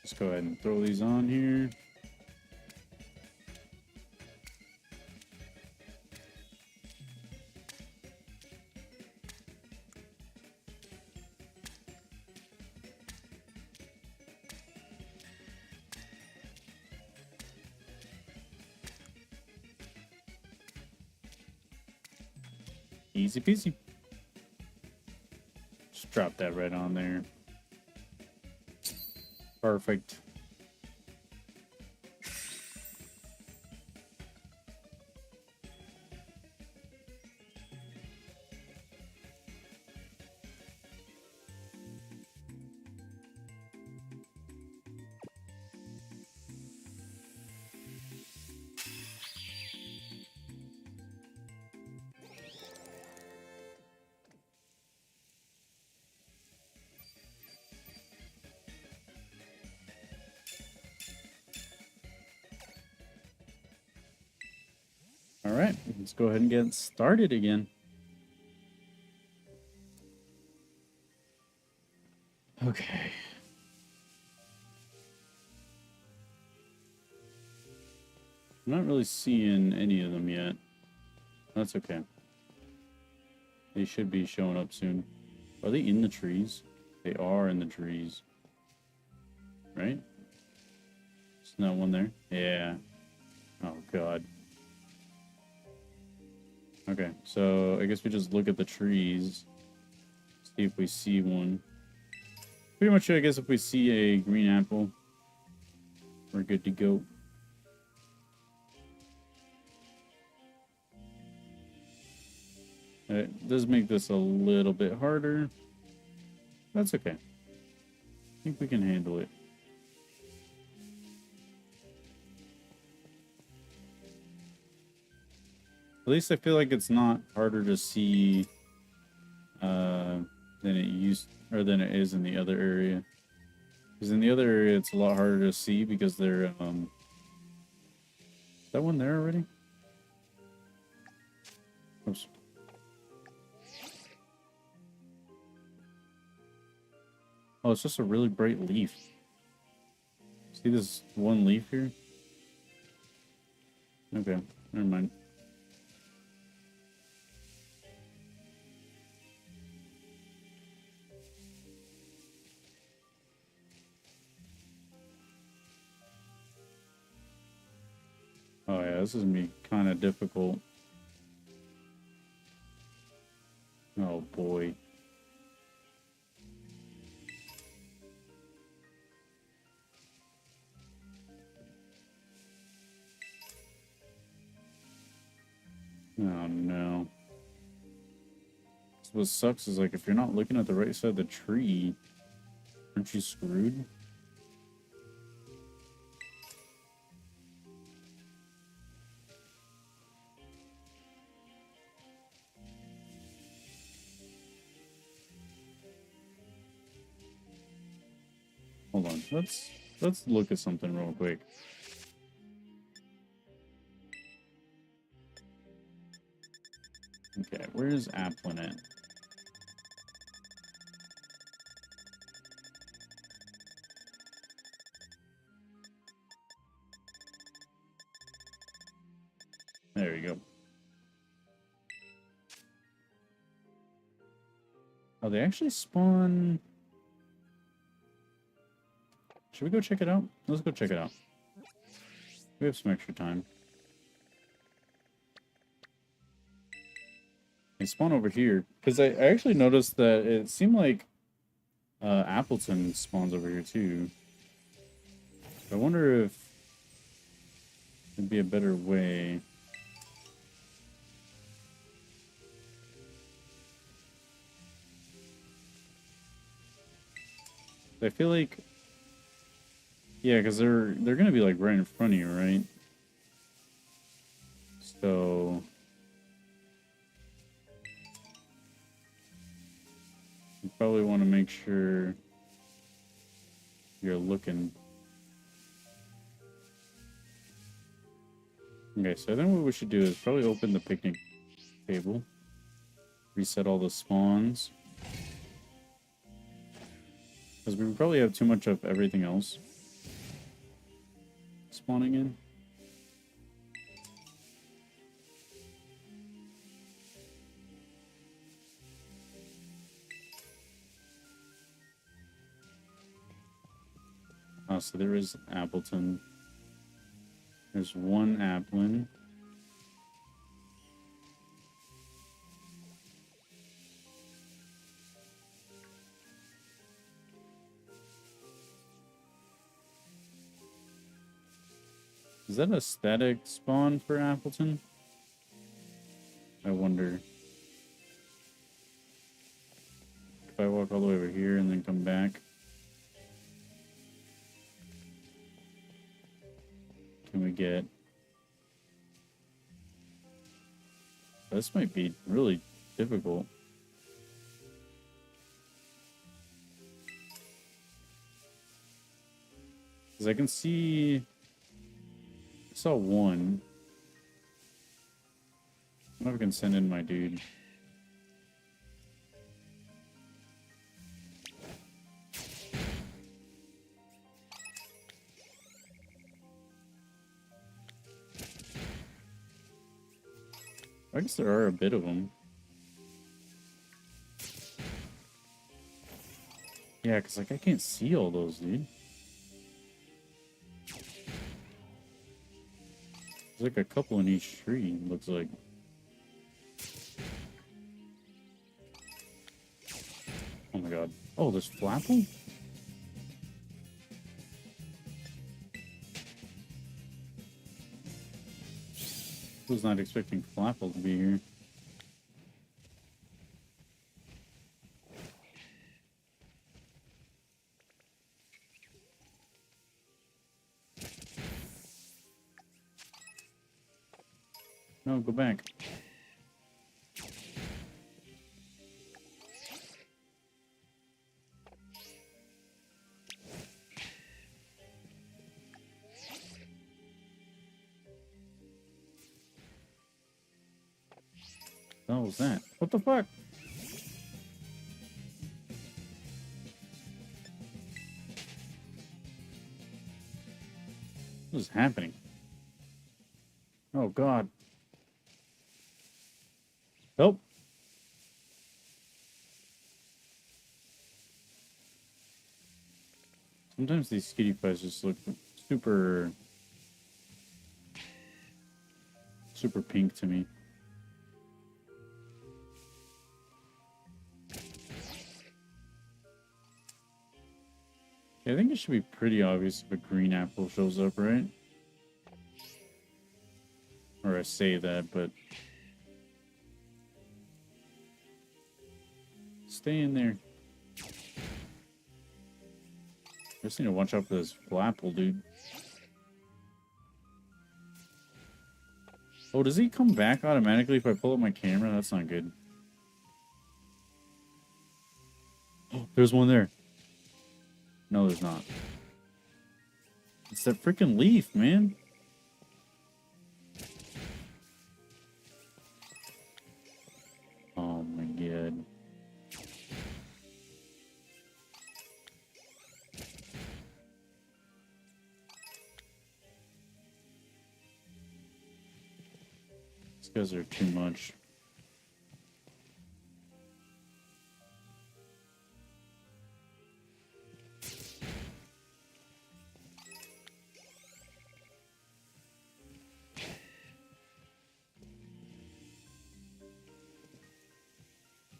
Let's go ahead and throw these on here. Easy peasy. Just drop that right on there. Perfect. All right, let's go ahead and get started again. Okay. I'm not really seeing any of them yet. That's okay. They should be showing up soon. Are they in the trees? They are in the trees. Right? Isn't that one there? Yeah. Oh, God. Okay, so I guess we just look at the trees. See if we see one. Pretty much, I guess if we see a green apple, we're good to go. It does make this a little bit harder. That's okay. I think we can handle it. At least I feel like it's not harder to see than it is in the other area. Because in the other area, it's a lot harder to see because they're is that one there already? Oops. Oh, it's just a really bright leaf. See this one leaf here? Okay, never mind. Oh yeah, this is gonna be kind of difficult. Oh boy. Oh no. What sucks is like if you're not looking at the right side of the tree, aren't you screwed? Hold on, let's look at something real quick. Okay, where's Applin at? There we go. Oh, they actually spawn. Should we go check it out? Let's go check it out. We have some extra time. They spawn over here. Because I actually noticed that it seemed like Appleton spawns over here too. I wonder if there'd be a better way. I feel like, yeah, because they're gonna be like right in front of you, right? So you probably want to make sure you're looking. Okay, so I think what we should do is probably open the picnic table, reset all the spawns. Because we probably have too much of everything else spawning in. Oh, so there is Appleton. There's one Applin. Is that a static spawn for Appleton? I wonder. If I walk all the way over here and then come back. Can we get... This might be really difficult. Because I can see... I saw one. I don't know if I can send in my dude. I guess there are a bit of them. Yeah, because like I can't see all those, dude. There's like a couple in each tree, looks like. Oh my god. Oh, there's Flapple? Was not expecting Flapple to be here. No, go back. What the hell was that? What the fuck? What is happening? Oh god. Help! Sometimes these skitty pies just look super pink to me. Yeah, I think it should be pretty obvious if a green apple shows up, right? Or I say that, but... Stay in there. I just need to watch out for this Flapple, dude. Oh, does he come back automatically if I pull up my camera? That's not good. Oh, there's one there. No, there's not. It's that freaking leaf, man. Oh my god. These guys are too much.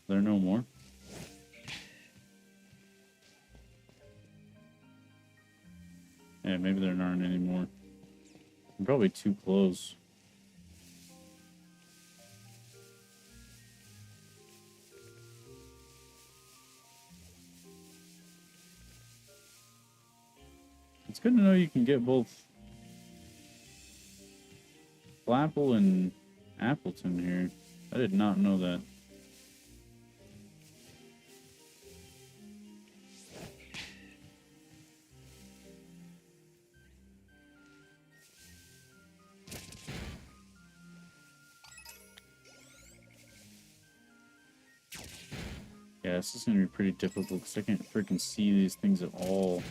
There are no more. Yeah, maybe there aren't anymore. I'm probably too close. It's good to know you can get both Flapple and Appleton here. I did not know that. Yeah, this is going to be pretty difficult because I can't freaking see these things at all.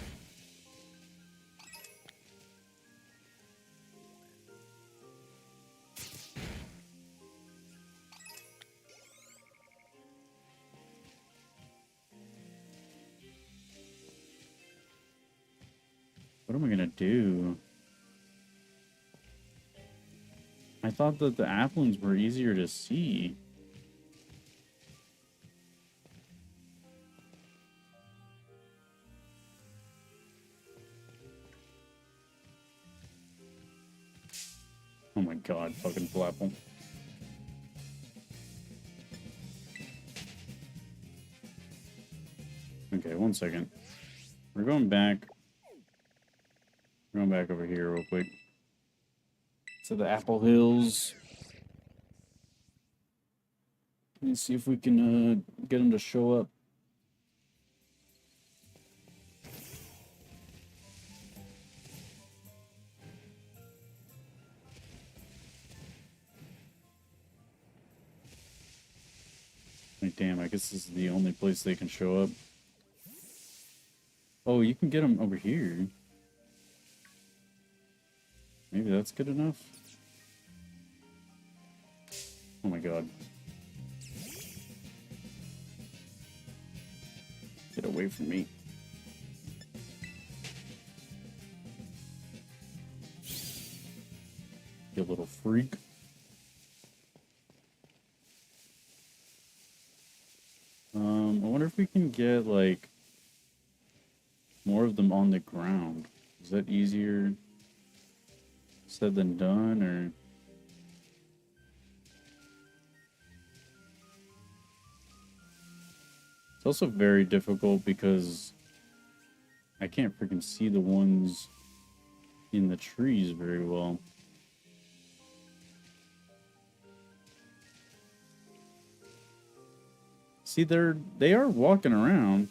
What am I going to do? I thought that the applins were easier to see. Oh my god, fucking Flapple. Okay, 1 second. We're going back. We're going back over here real quick. To the Apple Hills. Let's see if we can get them to show up. Like, damn, I guess this is the only place they can show up. Oh, you can get them over here. Maybe that's good enough. Oh my god. Get away from me. You little freak. I wonder if we can get, like, more of them on the ground. Is that easier said than done, or... It's also very difficult because I can't freaking see the ones in the trees very well. See, they are walking around.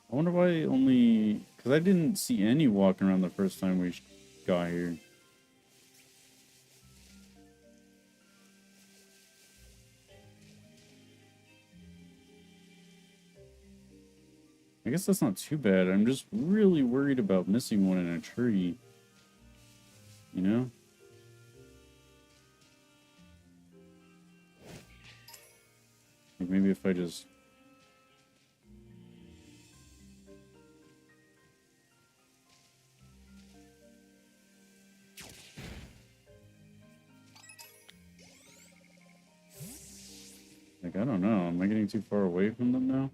I wonder why only... Because I didn't see any walking around the first time we got here. I guess that's not too bad. I'm just really worried about missing one in a tree. You know? Like maybe if I just... Like, I don't know. Am I getting too far away from them now?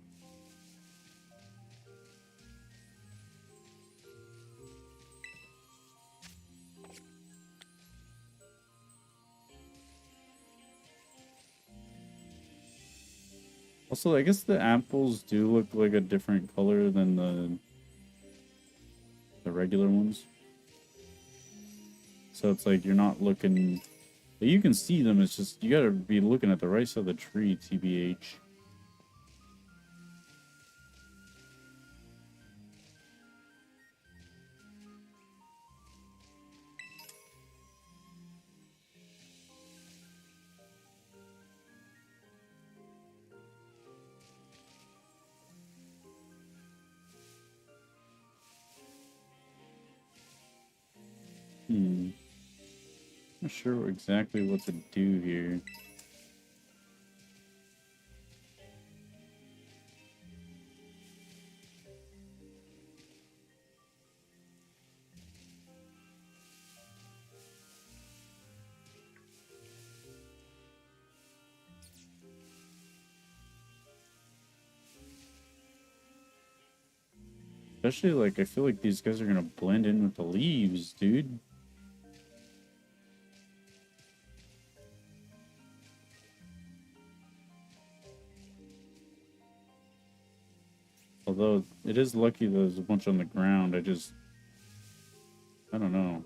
Also, I guess the apples do look like a different color than the regular ones. So it's like you're not looking... You can see them, it's just you gotta be looking at the right side of the tree, TBH. Not sure exactly what to do here. Especially, like, I feel like these guys are gonna blend in with the leaves, dude. Although, it is lucky there's a bunch on the ground, I don't know.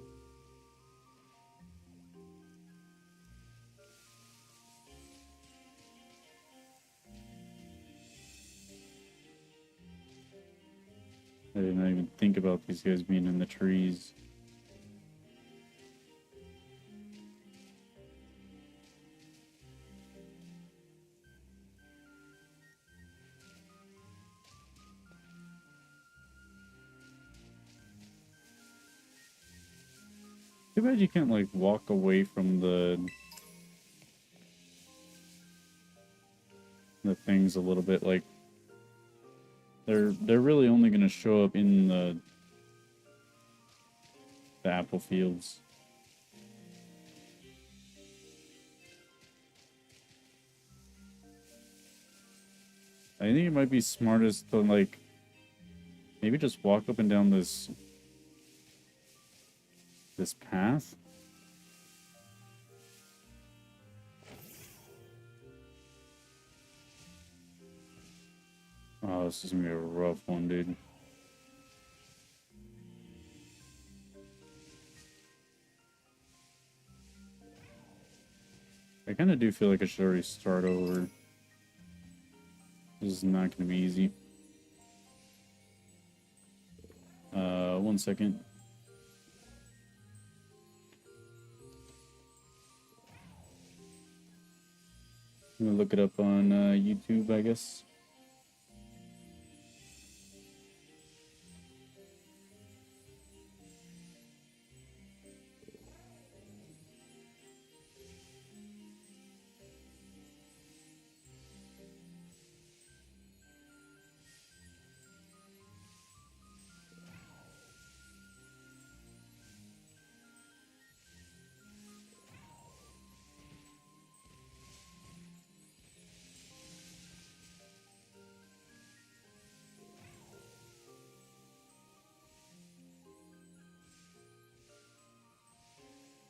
I didn't even think about these guys being in the trees. Too bad you can't, like, walk away from the things a little bit. Like, they're really only gonna show up in the apple fields. I think it might be smartest to, like, maybe just walk up and down this path. Oh, this is gonna be a rough one, dude. I kind of do feel like I should already start over. This is not gonna be easy. 1 second. I'm gonna look it up on YouTube, I guess.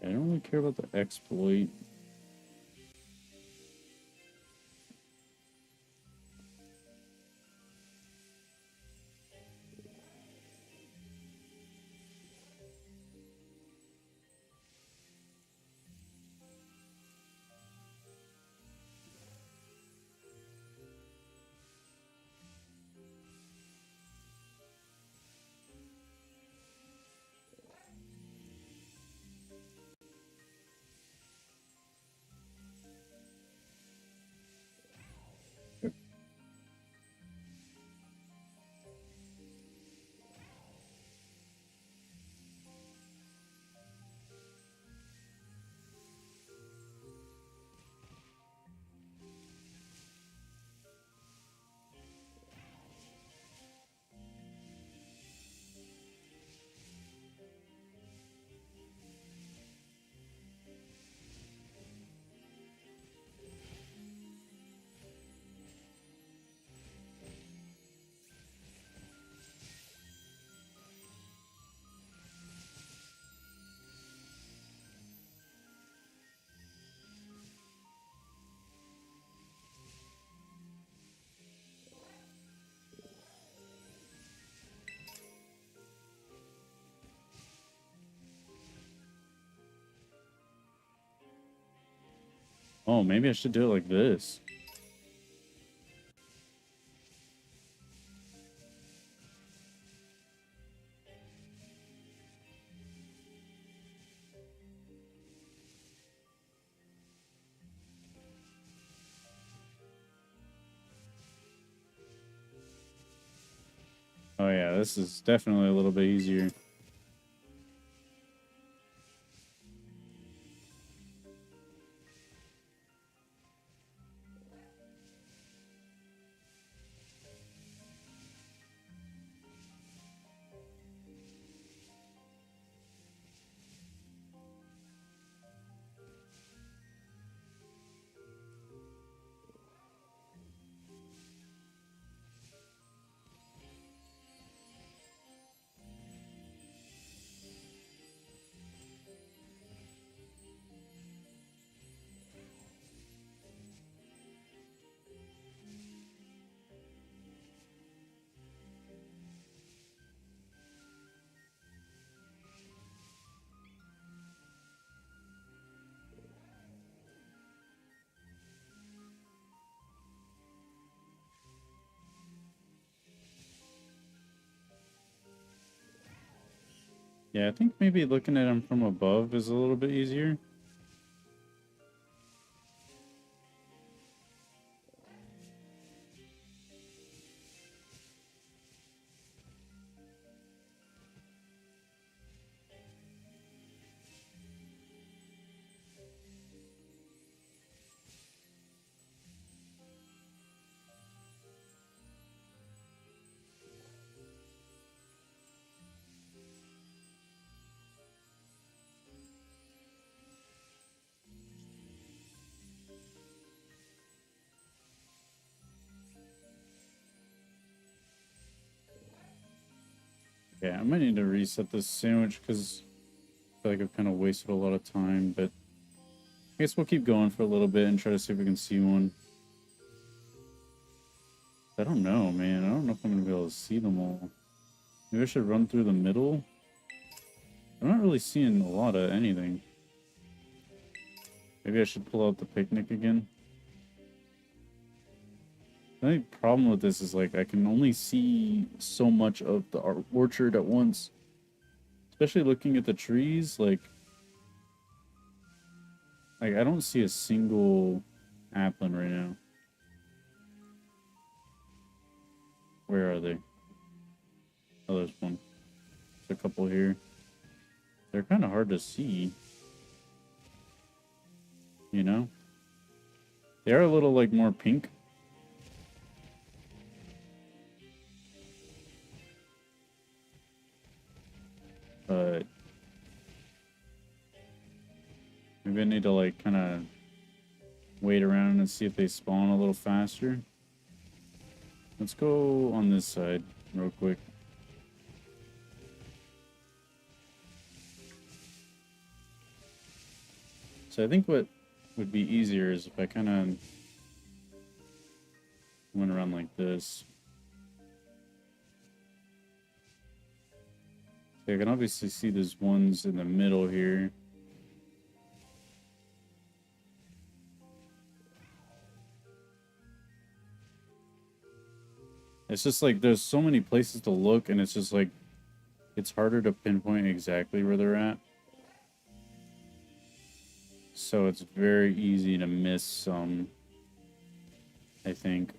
I don't really care about the exploit. Oh, maybe I should do it like this. Oh yeah, this is definitely a little bit easier. Yeah, I think maybe looking at them from above is a little bit easier. Yeah, I might need to reset this sandwich because I feel like I've kind of wasted a lot of time, but I guess we'll keep going for a little bit and try to see if we can see one. I don't know, man. I don't know if I'm gonna be able to see them all. Maybe I should run through the middle. I'm not really seeing a lot of anything. Maybe I should pull out the picnic again. The only problem with this is, like, I can only see so much of the orchard at once. Especially looking at the trees, like I don't see a single applin right now. Where are they? Oh, there's one. There's a couple here. They're kind of hard to see. You know? They are a little, like, more pink. But maybe I need to, like, kind of wait around and see if they spawn a little faster. Let's go on this side real quick. So I think what would be easier is if I kind of went around like this. So I can obviously see there's ones in the middle here. It's just like there's so many places to look, and it's just like it's harder to pinpoint exactly where they're at. So it's very easy to miss some, I think.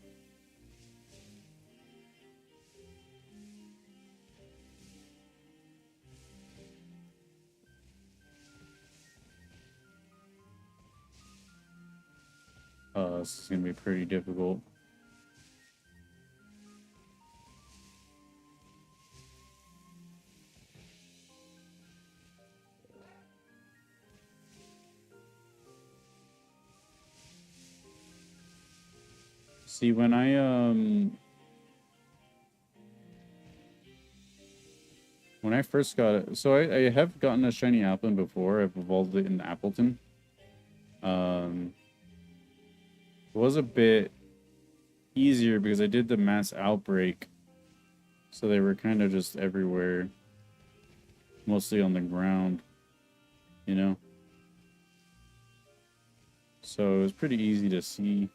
This is gonna be pretty difficult. See, when I first got it, so I have gotten a shiny applin before. I've evolved it in Appleton. It was a bit easier because I did the mass outbreak, so they were kind of just everywhere, mostly on the ground, you know. So it was pretty easy to see.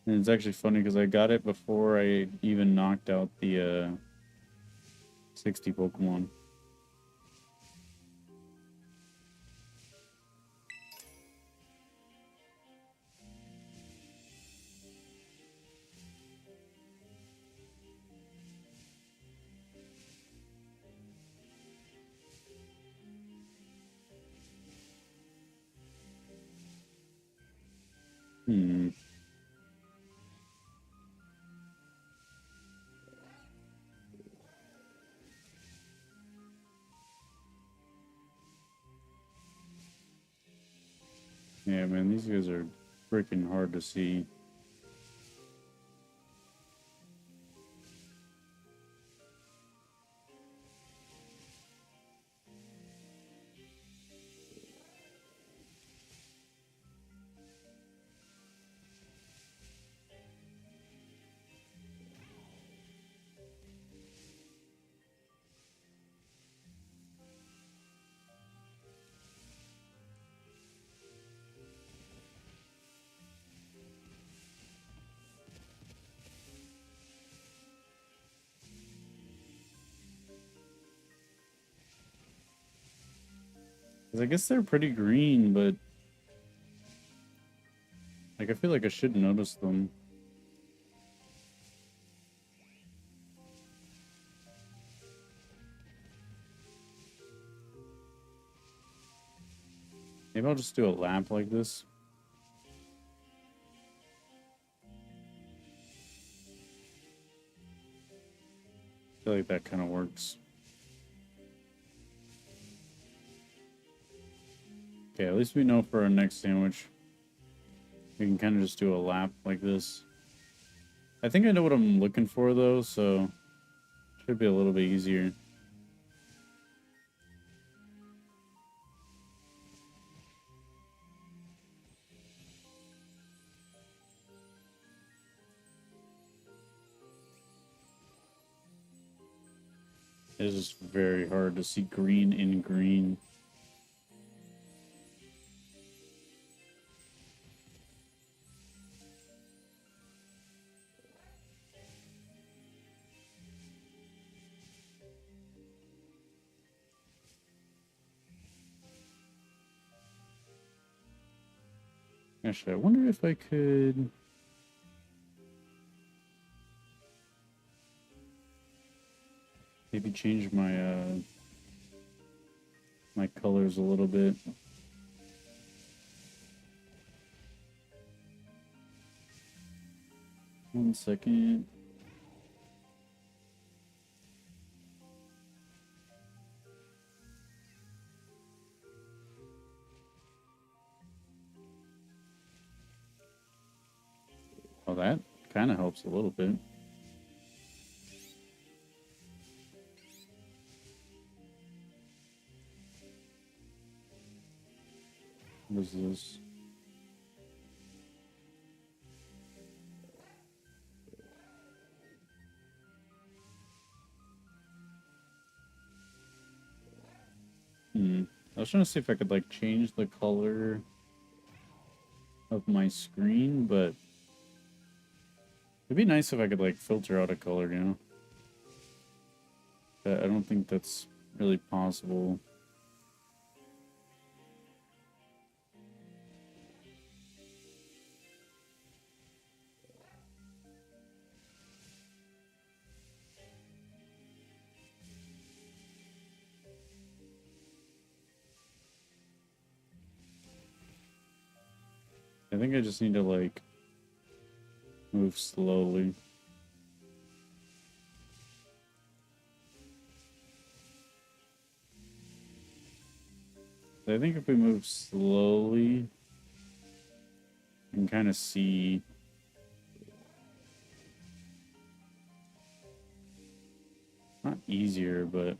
And it's actually funny because I got it before I even knocked out the 60 Pokemon. Hmm. Yeah, man, these guys are freaking hard to see. Because I guess they're pretty green, but like I feel like I should notice them. Maybe I'll just do a lap like this. I feel like that kind of works. Okay, at least we know for our next sandwich. We can kind of just do a lap like this. I think I know what I'm looking for, though, so Should be a little bit easier. It's just very hard to see green in green. Actually, I wonder if I could... maybe change my my colors a little bit. One second. Oh, that kind of helps a little bit. What is this? I was trying to see if I could like change the color of my screen, but it'd be nice if I could like filter out a color, you know? But I don't think that's really possible. I think I just need to like move slowly. I think if we move slowly, you can kind of see not easier, but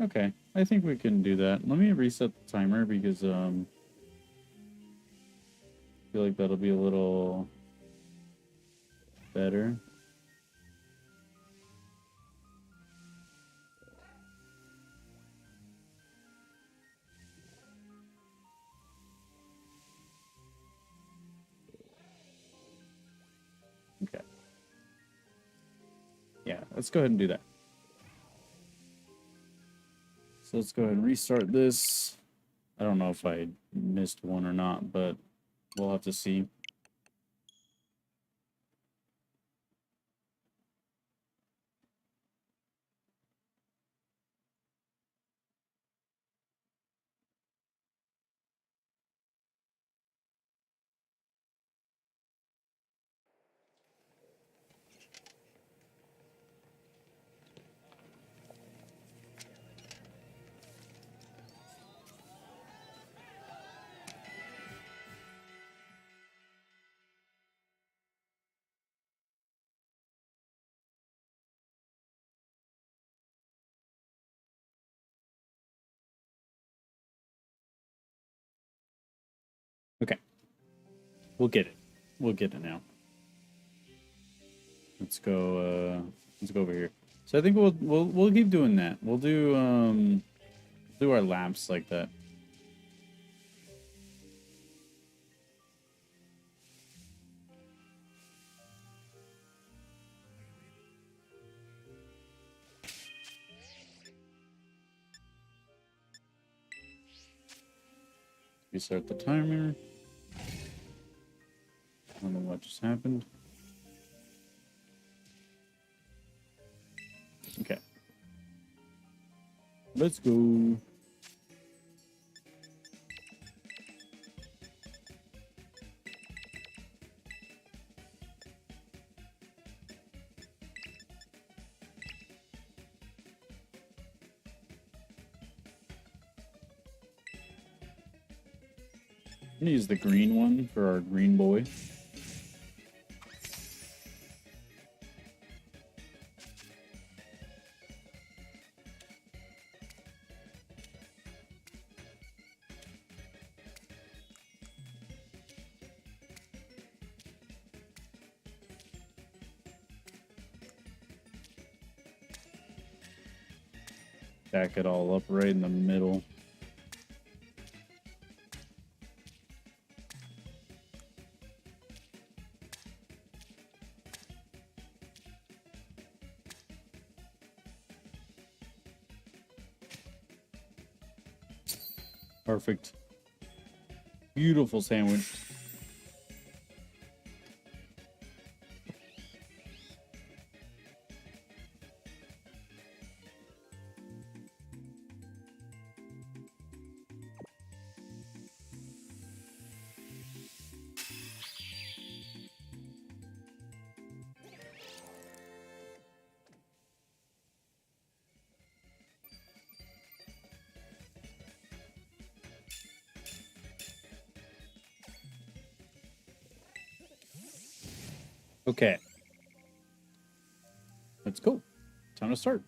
okay. I think we can do that. Let me reset the timer because I feel like that'll be a little better. Okay. Yeah, let's go ahead and do that. So let's go ahead and restart this. I don't know if I missed one or not, but we'll have to see. Okay. We'll get it. We'll get it now. Let's go over here. So I think we'll keep doing that. We'll do our laps like that. Restart the timer. I don't know what just happened. Okay. Let's go. I'm gonna use the green one for our green boy. Stack it all up right in the middle. Perfect. Beautiful sandwich. Okay. Let's go. Time to start.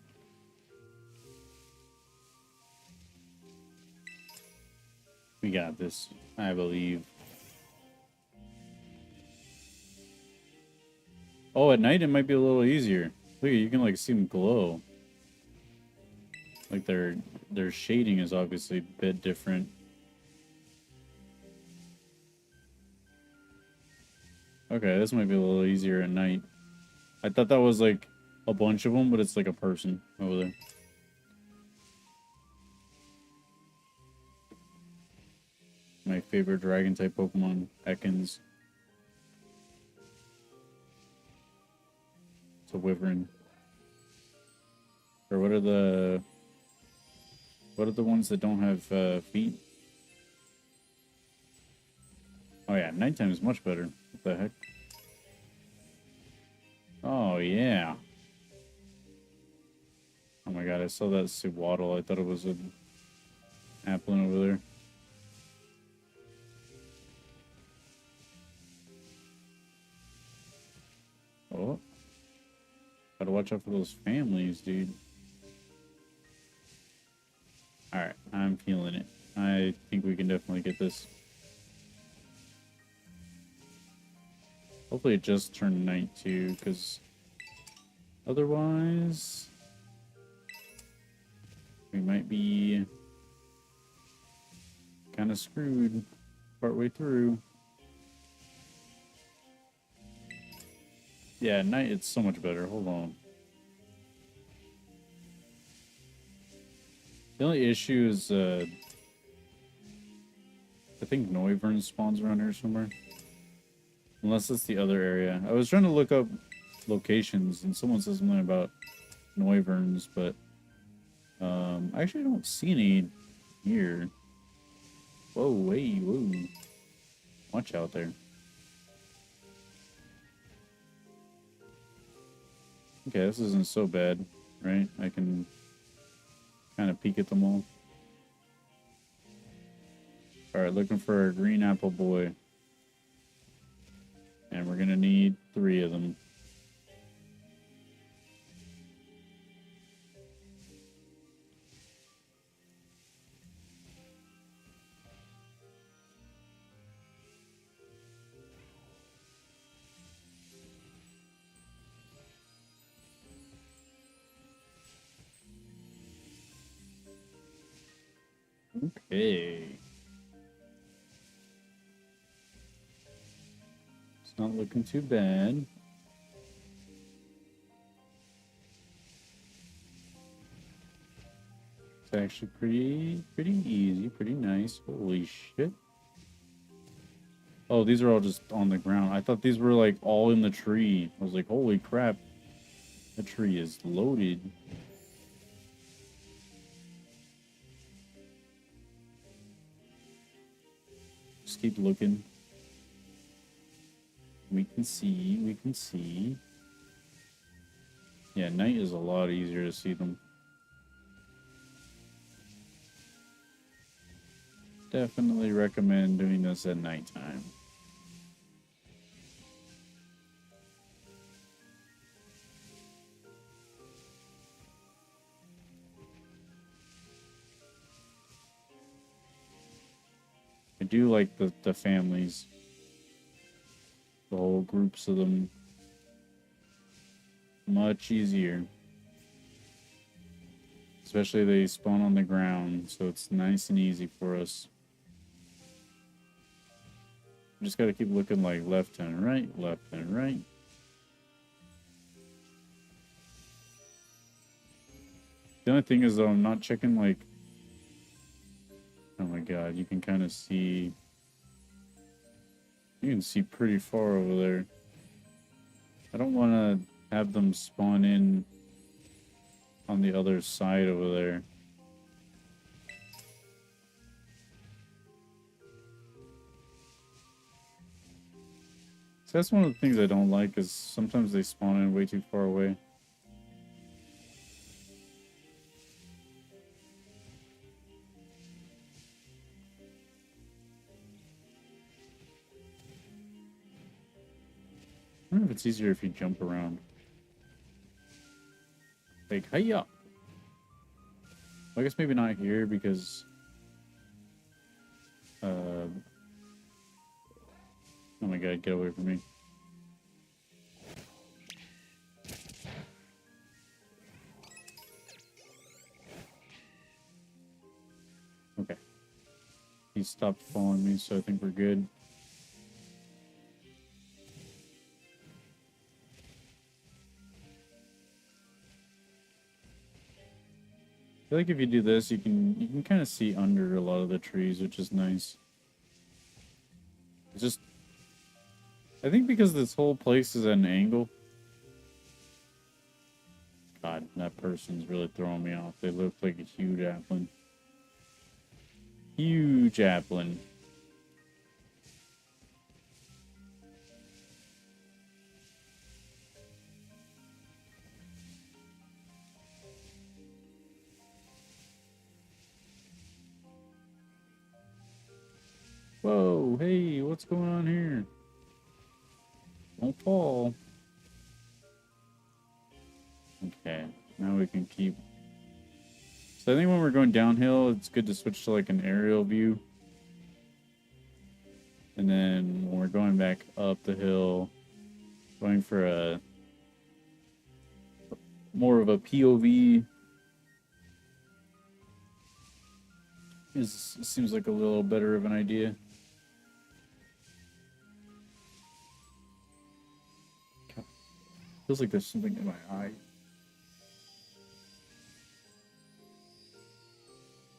We got this, I believe. Oh, at night it might be a little easier. Look, you can like see them glow. Like their shading is obviously a bit different. Okay, this might be a little easier at night. I thought that was like a bunch of them, but it's like a person over there. My favorite dragon type Pokemon, Ekans. It's a wyvern. Or what are the ones that don't have feet? Oh yeah, nighttime is much better. What the heck? Oh yeah. Oh my god, I saw that Sewaddle. I thought it was an Applin over there. Oh. Gotta watch out for those families, dude. Alright, I'm feeling it. I think we can definitely get this. Hopefully it just turned night too, because otherwise we might be kind of screwed partway through. Yeah, at night it's so much better. Hold on. The only issue is, I think Noivern spawns around here somewhere. Unless it's the other area. I was trying to look up locations, and someone says something about Noiverns, but I actually don't see any here. Whoa, hey, whoa. Watch out there. Okay, this isn't so bad, right? I can kind of peek at them all. Alright, looking for a green apple boy. And we're gonna need 3 of them. Okay. It's not looking too bad. It's actually pretty easy, pretty nice. Holy shit. Oh, these are all just on the ground. I thought these were like all in the tree. I was like, holy crap. The tree is loaded. Just keep looking. We can see, we can see. Yeah, night is a lot easier to see them. definitely recommend doing this at nighttime. I do like the families, the whole groups of them. Much easier. Especially they spawn on the ground, so it's nice and easy for us. Just gotta keep looking like left and right, left and right. The only thing is though, I'm not checking like, oh my god, you can kind of see, you can see pretty far over there. I don't want to have them spawn in on the other side over there. So that's one of the things I don't like, is sometimes they spawn in way too far away. I wonder if it's easier if you jump around. Like, hiya! Well, I guess maybe not here because... oh my god, get away from me. Okay. He stopped following me, so I think we're good. I feel like if you do this, you can kind of see under a lot of the trees, which is nice. It's just, I think because this whole place is at an angle. God, that person's really throwing me off. They look like a huge applin. Huge applin. Whoa, hey, what's going on here? Don't fall. Okay, now we can keep... So I think when we're going downhill, it's good to switch to like an aerial view. And then when we're going back up the hill, going for a more of a POV seems like a little better of an idea. Feels like there's something in my eye.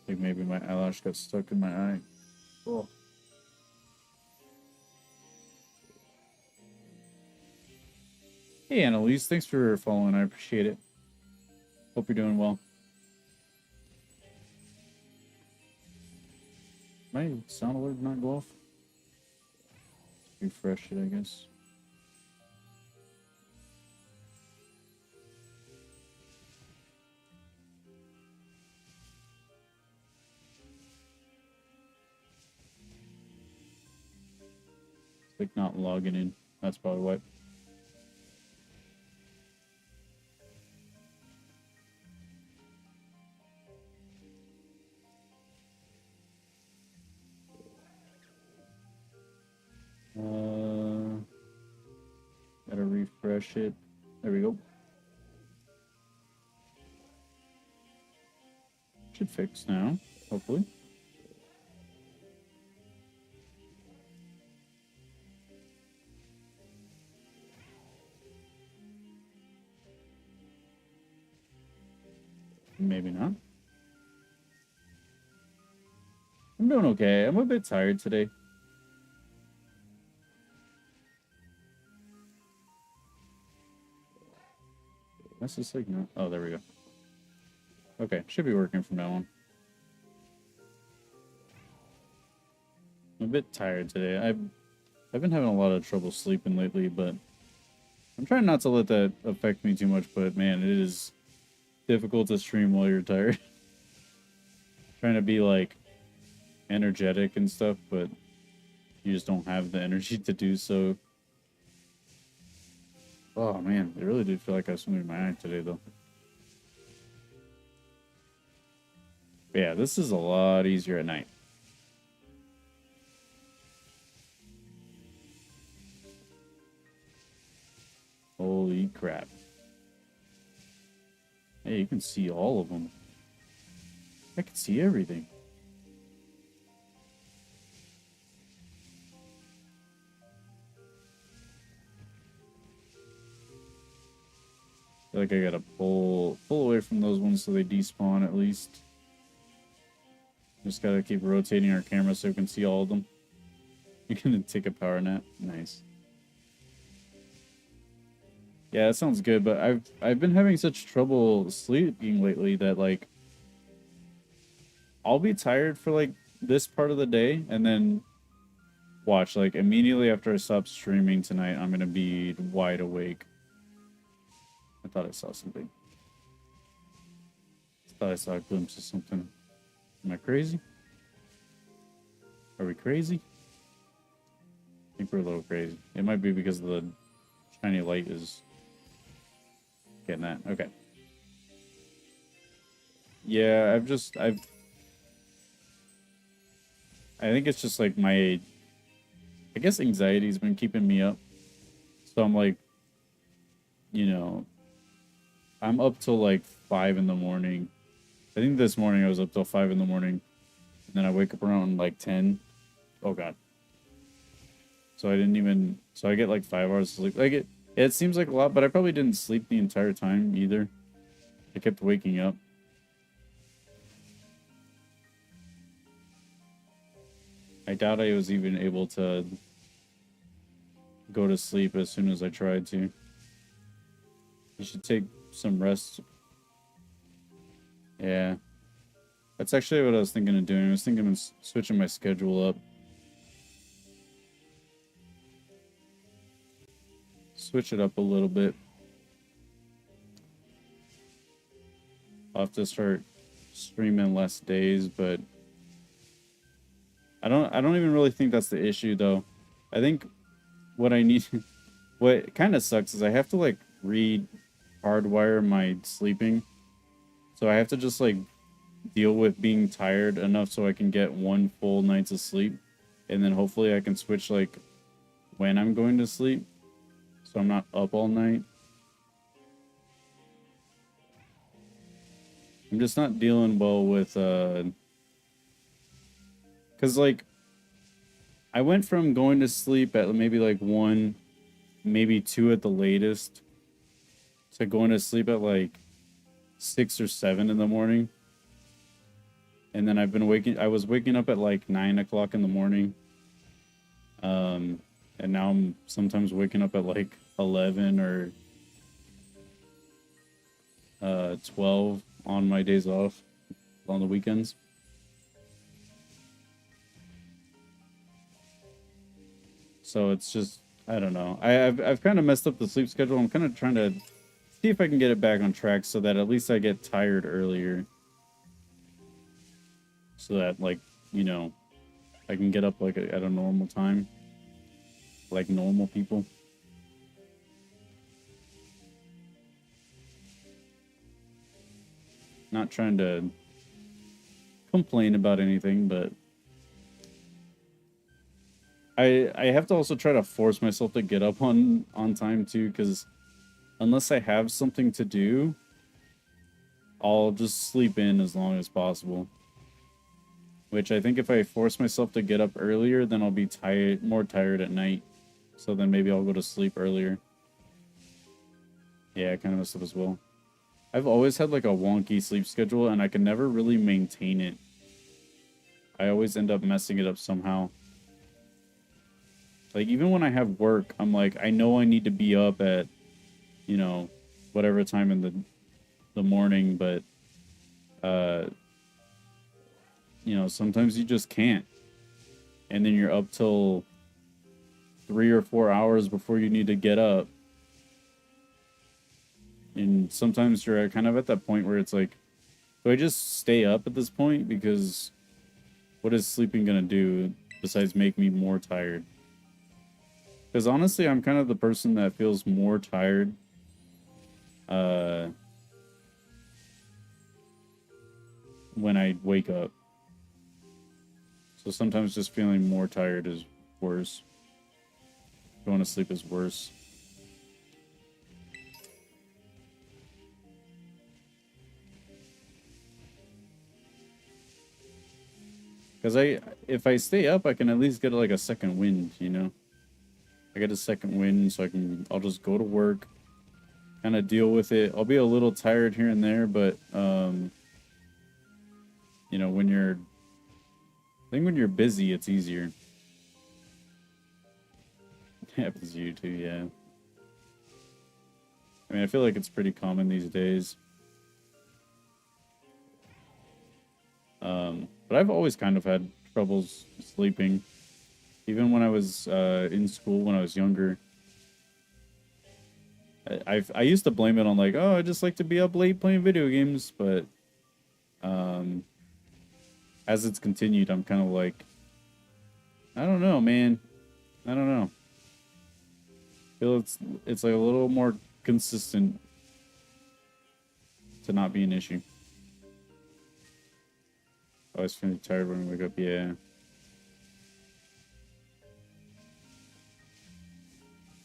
I think maybe my eyelash got stuck in my eye. Oh. Hey, Annalise. Thanks for following. I appreciate it. Hope you're doing well. My sound alert not go off? Refresh it, I guess. It's like not logging in. That's probably why. Gotta refresh it. There we go. Should fix now, hopefully. Maybe not. I'm doing okay. I'm a bit tired today. That's just like not. Oh, there we go. Okay, should be working from now on. I'm a bit tired today. I've been having a lot of trouble sleeping lately, but I'm trying not to let that affect me too much. But man, it is difficult to stream while you're tired. Trying to be like energetic and stuff, but you just don't have the energy to do so. Oh man, I really did feel like I was swimming in my eye today though. But yeah, this is a lot easier at night. Holy crap. Hey, you can see all of them. I can see everything. I feel like I gotta pull away from those ones so they despawn at least. Just gotta keep rotating our camera so we can see all of them. You're gonna take a power nap? Nice. Yeah, that sounds good, but I've been having such trouble sleeping lately that like I'll be tired for like this part of the day and then watch like immediately after I stop streaming tonight, I'm gonna be wide awake. I thought I saw something. I thought I saw a glimpse of something. Am I crazy? Are we crazy? I think we're a little crazy. It might be because the shiny light is getting that. Okay. Yeah, I think it's just like my, I guess anxiety's been keeping me up. So I'm like, you know, I'm up till like 5 in the morning. I think this morning I was up till 5 in the morning. And then I wake up around like 10. Oh god. So so I get like 5 hours of sleep. Like it seems like a lot, but I probably didn't sleep the entire time either. I kept waking up. I doubt I was even able to go to sleep as soon as I tried to. You should take some rest. Yeah. That's actually what I was thinking of doing. I was thinking of switching my schedule up. Switch it up a little bit. I'll have to start streaming less days, but I don't even really think that's the issue though. I think what I need what kind of sucks is I have to like hardwire my sleeping. So I have to just like deal with being tired enough so I can get one full night's of sleep, and then hopefully I can switch like when I'm going to sleep so I'm not up all night. I'm just not dealing well with cuz like I went from going to sleep at maybe like 1, maybe 2 at the latest to going to sleep at like 6 or 7 in the morning. And then I was waking up at like 9 o'clock in the morning. And now I'm sometimes waking up at like 11 or 12 on my days off on the weekends. So it's just, I don't know. I've kind of messed up the sleep schedule. I'm kind of trying to see if I can get it back on track so that at least I get tired earlier. So that, like, you know, I can get up like at a normal time. Like normal people. Not trying to complain about anything, but I have to also try to force myself to get up on time too, because unless I have something to do, I'll just sleep in as long as possible. Which I think if I force myself to get up earlier, then I'll be more tired at night. So then maybe I'll go to sleep earlier. Yeah, I kind of messed up as well. I've always had like a wonky sleep schedule and I can never really maintain it. I always end up messing it up somehow. Like even when I have work, I'm like, I know I need to be up at, you know, whatever time in the morning, but you know, sometimes you just can't. And then you're up till 3 or 4 hours before you need to get up. And sometimes you're kind of at that point where it's like, do I just stay up at this point? Because what is sleeping gonna do besides make me more tired? Because honestly, I'm kind of the person that feels more tired when I wake up. So sometimes just feeling more tired is worse. Going to sleep is worse. Because if I stay up, I can at least get like a second wind, you know? I get a second wind, so I'll just go to work, kind of deal with it. I'll be a little tired here and there, but, you know, I think when you're busy, it's easier. It happens to you too, yeah. I mean, I feel like it's pretty common these days. But I've always kind of had troubles sleeping. Even when I was in school, when I was younger. I used to blame it on like, oh, I just like to be up late playing video games, but as it's continued, I'm kind of like, I don't know, man. I don't know. I feel it's like a little more consistent to not be an issue. I always feel tired when I wake up, yeah.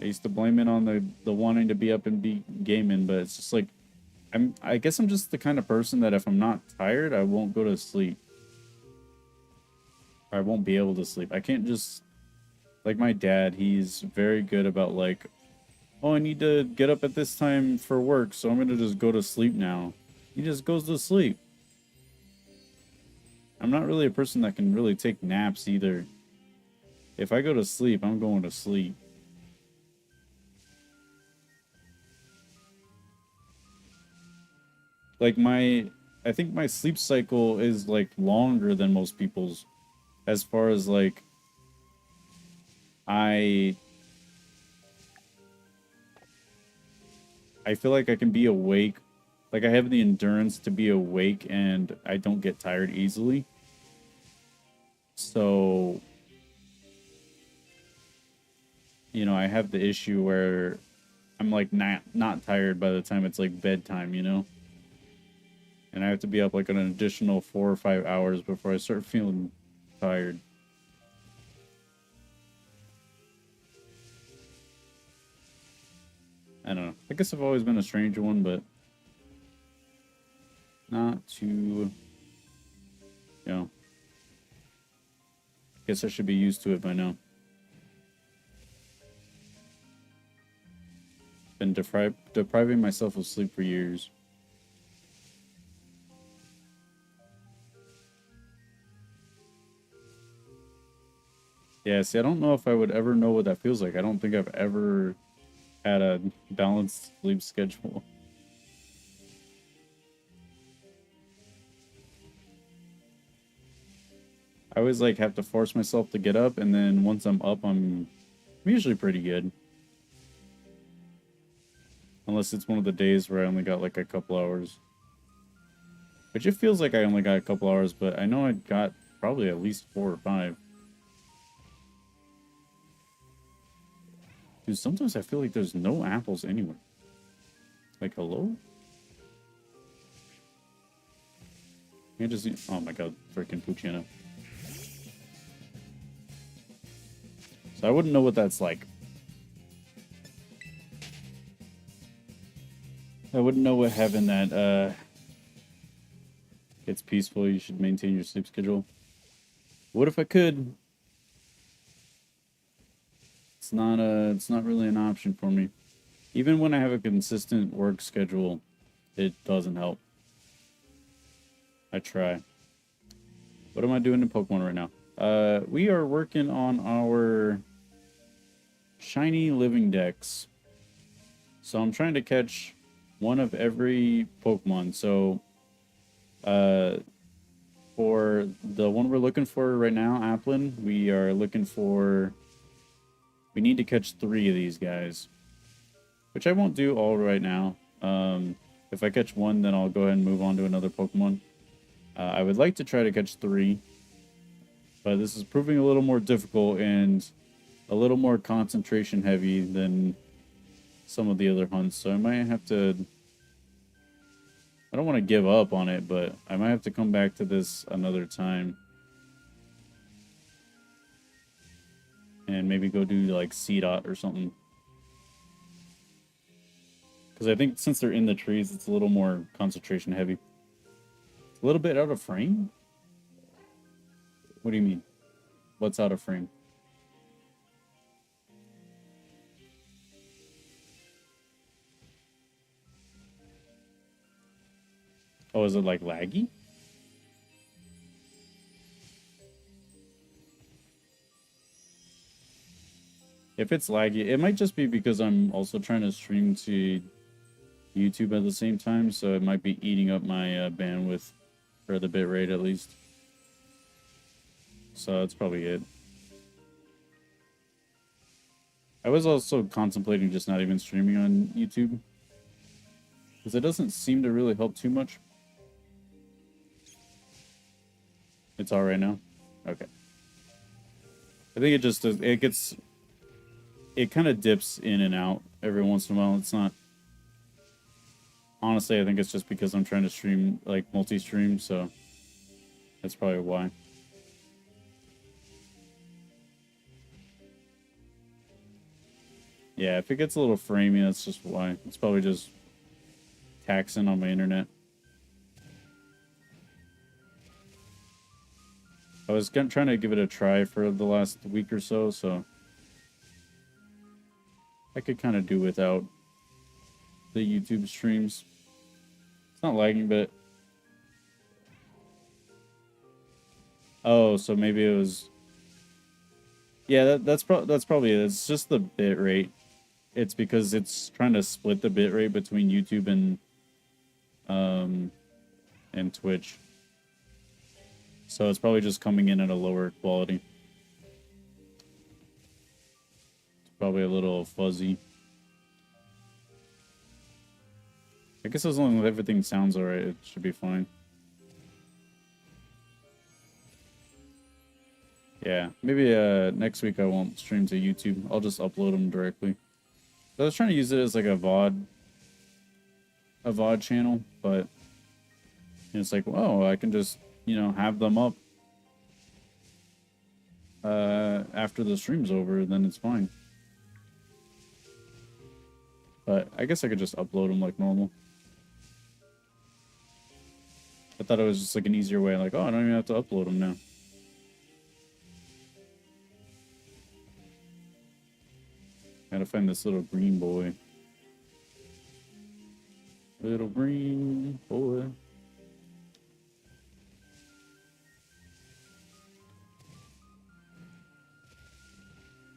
I used to blame it on the wanting to be up and be gaming, but it's just like I guess I'm just the kind of person that if I'm not tired, I won't go to sleep. Or I won't be able to sleep. I can't just like my dad, he's very good about like, oh, I need to get up at this time for work, so I'm gonna just go to sleep now. He just goes to sleep. I'm not really a person that can really take naps either. If I go to sleep, I'm going to sleep. Like I think my sleep cycle is like longer than most people's, as far as like I feel like I can be awake. Like I have the endurance to be awake and I don't get tired easily. So, you know, I have the issue where I'm like not tired by the time it's like bedtime, you know? And I have to be up like an additional 4 or 5 hours before I start feeling tired. I don't know. I guess I've always been a strange one, but not too, you know. I guess I should be used to it by now. Been depriving myself of sleep for years. Yeah, see, I don't know if I would ever know what that feels like. I don't think I've ever had a balanced sleep schedule. I always like have to force myself to get up, and then once I'm up, I'm usually pretty good. Unless it's one of the days where I only got like a couple hours. Which it feels like I only got a couple hours, but I know I got probably at least 4 or 5. Dude, sometimes I feel like there's no apples anywhere. Like, hello? I just eat... Oh my god, freaking Puccino. So I wouldn't know what that's like. I wouldn't know what having that, it's peaceful, you should maintain your sleep schedule. What if I could? It's not really an option for me. Even when I have a consistent work schedule, it doesn't help. I try. What am I doing in Pokemon right now? We are working on our shiny living dex. So I'm trying to catch one of every Pokemon. So, for the one we're looking for right now, Applin, we are looking for... We need to catch 3 of these guys. Which I won't do all right now. If I catch 1, then I'll go ahead and move on to another Pokemon. I would like to try to catch 3. But this is proving a little more difficult and a little more concentration heavy than some of the other hunts. So I might have to... I don't want to give up on it, but I might have to come back to this another time. And maybe go do like CDOT or something. Because I think since they're in the trees, it's a little more concentration heavy. It's a little bit out of frame? What do you mean? What's out of frame? Oh, is it like laggy? If it's laggy, it might just be because I'm also trying to stream to YouTube at the same time, so it might be eating up my bandwidth, or the bitrate at least. So that's probably it. I was also contemplating just not even streaming on YouTube, because it doesn't seem to really help too much. It's all right now? Okay. I think it just does, it kind of dips in and out every once in a while. It's not... Honestly, I think it's just because I'm trying to stream, like, multi-stream, so that's probably why. Yeah, if it gets a little framey, that's just why. It's probably just taxing on my internet. I was trying to give it a try for the last week or so, so I could kind of do without the YouTube streams. It's not lagging, but... Oh, so maybe it was... Yeah, that's probably it. It's just the bit rate. It's because it's trying to split the bit rate between YouTube and Twitch. So it's probably just coming in at a lower quality. It's probably a little fuzzy. I guess as long as everything sounds alright, it should be fine. Yeah, maybe next week I won't stream to YouTube. I'll just upload them directly. I was trying to use it as like a VOD channel, but it's like, oh, I can just, you know, have them up after the stream's over, then it's fine. But I guess I could just upload them like normal. I thought it was just like an easier way, like, oh, I don't even have to upload them now. Gotta find this little green boy. Little green boy.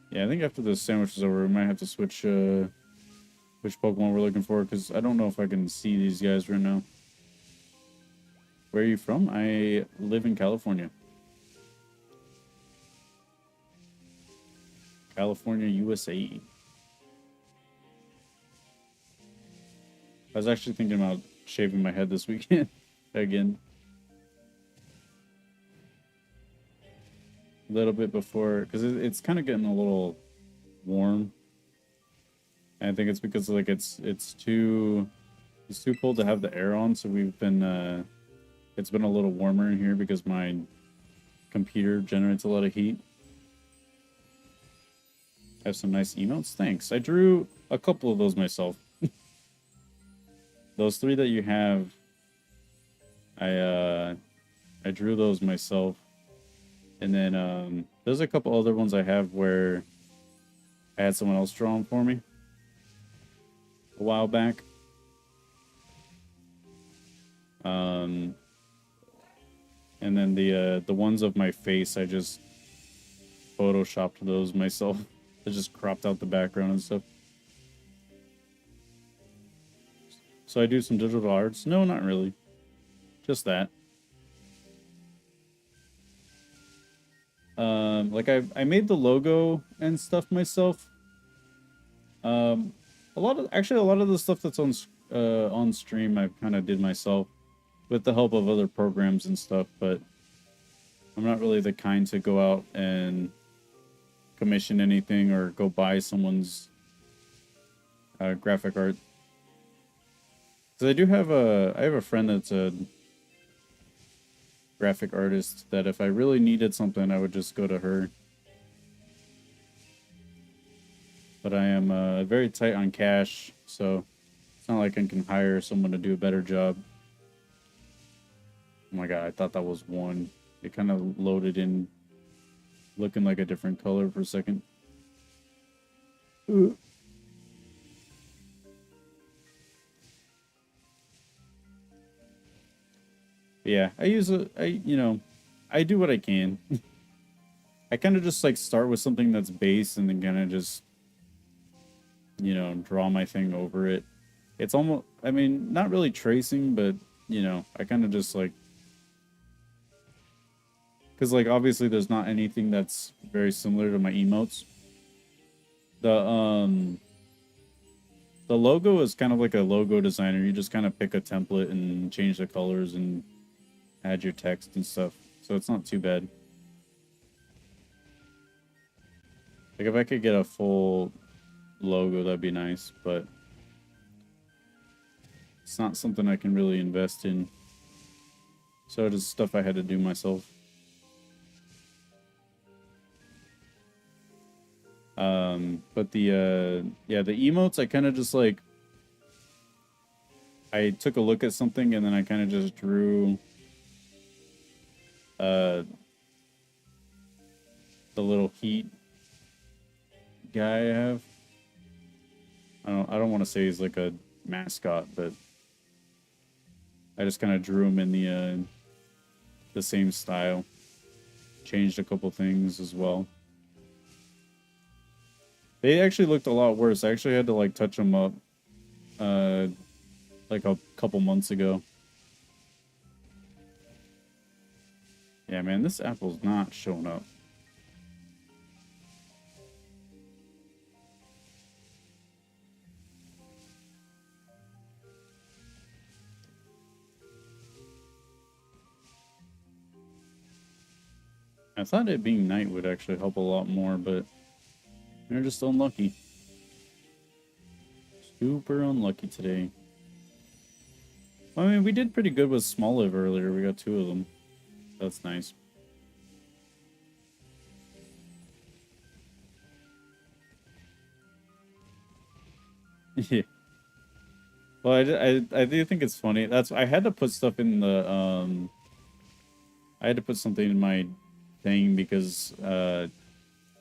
Yeah, I think after the sandwich is over, we might have to switch which Pokemon we're looking for, because I don't know if I can see these guys right now. Where are you from? I live in California. California, USA. I was actually thinking about shaving my head this weekend again. A little bit before, because it's kind of getting a little warm. And I think it's because like it's too cold to have the air on, so we've been it's been a little warmer in here because my computer generates a lot of heat. I have some nice emotes. Thanks. I drew a couple of those myself. Those 3 that you have, I drew those myself. And then there's a couple other ones I have where I had someone else draw them for me a while back. And then the ones of my face, I just photoshopped those myself. I just cropped out the background and stuff. So I do some digital arts? No, not really. Just that. Like I made the logo and stuff myself. A lot of the stuff that's on stream I kind of did myself with the help of other programs and stuff, but I'm not really the kind to go out and commission anything or go buy someone's graphic art. Because I have a friend that's a graphic artist that if I really needed something, I would just go to her. But I am very tight on cash, so it's not like I can hire someone to do a better job. Oh my god, I thought that was one. It kind of loaded in looking like a different color for a second. Ooh. Yeah, I do what I can. I kind of just like start with something that's base and then kind of just, draw my thing over it. It's almost, I mean, not really tracing, but, I kind of just like, because like obviously there's not anything that's very similar to my emotes. The the logo is kind of like a logo designer. You just kind of pick a template and change the colors and add your text and stuff. So it's not too bad. Like if I could get a full logo, that'd be nice, but it's not something I can really invest in. So it is stuff I had to do myself. But the emotes, I kind of just like, I took a look at something and then I kind of just drew the little heat guy I have. I don't want to say he's like a mascot, but I just kind of drew him in the same style. Changed a couple things as well. They actually looked a lot worse. I actually had to like touch them up like a couple months ago. Yeah, man, this apple's not showing up. I thought it being night would actually help a lot more, but they're just unlucky. Super unlucky today. Well, I mean, we did pretty good with Small Live earlier. We got 2 of them. That's nice. Yeah. Well, I do think it's funny. I had to put stuff in the I had to put something in my thing because there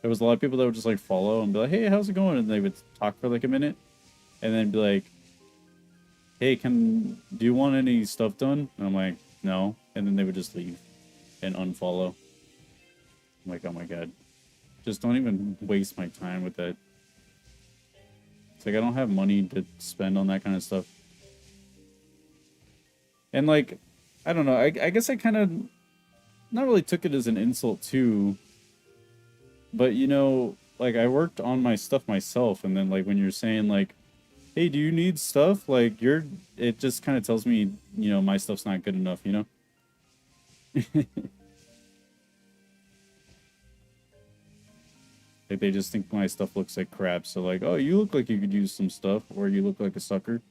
was a lot of people that would just like follow and be like, "Hey, how's it going?" And they would talk for like a minute, and then be like, "Hey, do you want any stuff done?" And I'm like, "No," and then they would just leave and unfollow. I'm like, "Oh my god, just don't even waste my time with that." It's like I don't have money to spend on that kind of stuff. And like, I don't know. I guess I kind of not really took it as an insult too. But like I worked on my stuff myself, and then like when you're saying like, "Hey, do you need stuff?" Like it just kind of tells me, my stuff's not good enough, Like they just think my stuff looks like crap. So like, "Oh, you look like you could use some stuff," or "You look like a sucker."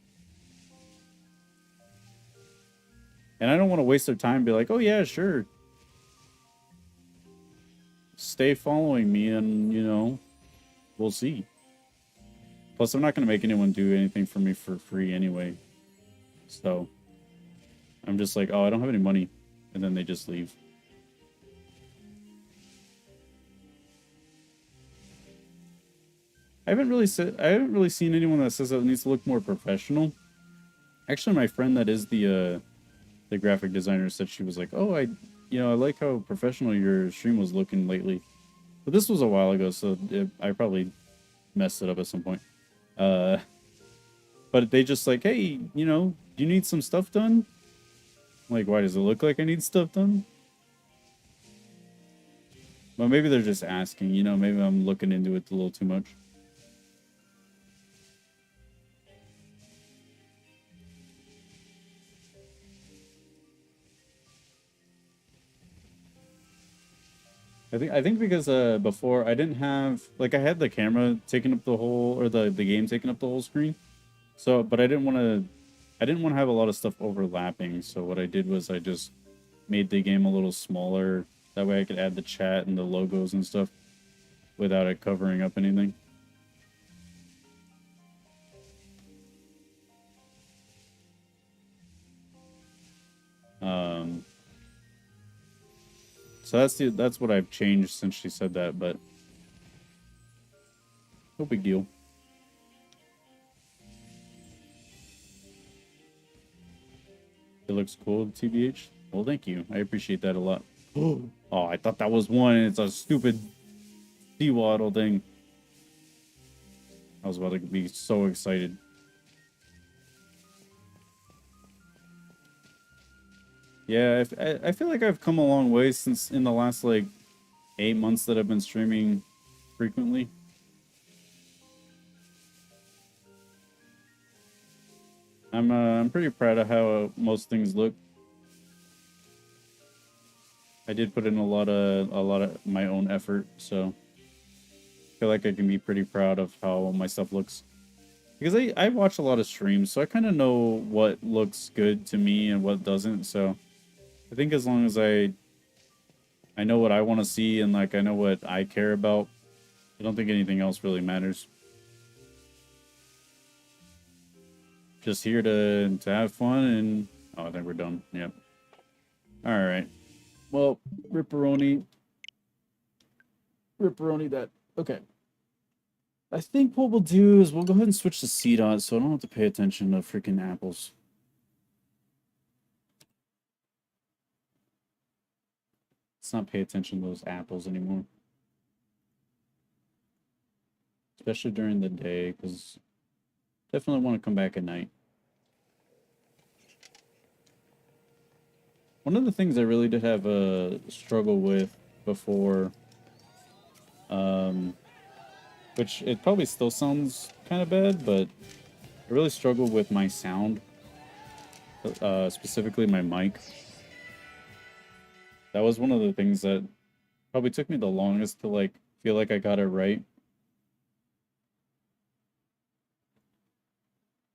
And I don't want to waste their time and be like, "Oh yeah, sure. Stay following me and, we'll see." Plus, I'm not going to make anyone do anything for me for free anyway. So I'm just like, "Oh, I don't have any money." And then they just leave. I haven't really seen anyone that says that it needs to look more professional. Actually, my friend that is the graphic designer said she was like, "Oh, I like how professional your stream was looking lately." But this was a while ago, so I probably messed it up at some point. Uh, but they just like, "Hey, do you need some stuff done?" I'm like, why does it look like I need stuff done? Well, maybe they're just asking, maybe I'm looking into it a little too much. I think because before I didn't have like I had the camera taking up the whole or the game taking up the whole screen. So, but I didn't want to have a lot of stuff overlapping. So what I did was I just made the game a little smaller. That way I could add the chat and the logos and stuff without it covering up anything. Um, so that's what I've changed since she said that, but no big deal. It looks cool, TBH. Well, thank you. I appreciate that a lot. Oh, I thought that was one. It's a stupid Seawaddle thing. I was about to be so excited. Yeah, I feel like I've come a long way since in the last like 8 months that I've been streaming frequently. I'm pretty proud of how most things look. I did put in a lot of my own effort, so I feel like I can be pretty proud of how my stuff looks. Because I watch a lot of streams, so I kind of know what looks good to me and what doesn't. So I think as long as I know what I want to see and like I know what I care about, I don't think anything else really matters. Just here to have fun and oh, I think we're done. Yep. All right. Well, Ripperoni that. Okay. I think what we'll do is we'll go ahead and switch to CDOT so I don't have to pay attention to freaking apples. Let's not pay attention to those apples anymore. Especially during the day, because definitely want to come back at night. One of the things I really did have a struggle with before, which it probably still sounds kind of bad, but I really struggled with my sound, specifically my mic. That was one of the things that probably took me the longest to like feel like I got it right.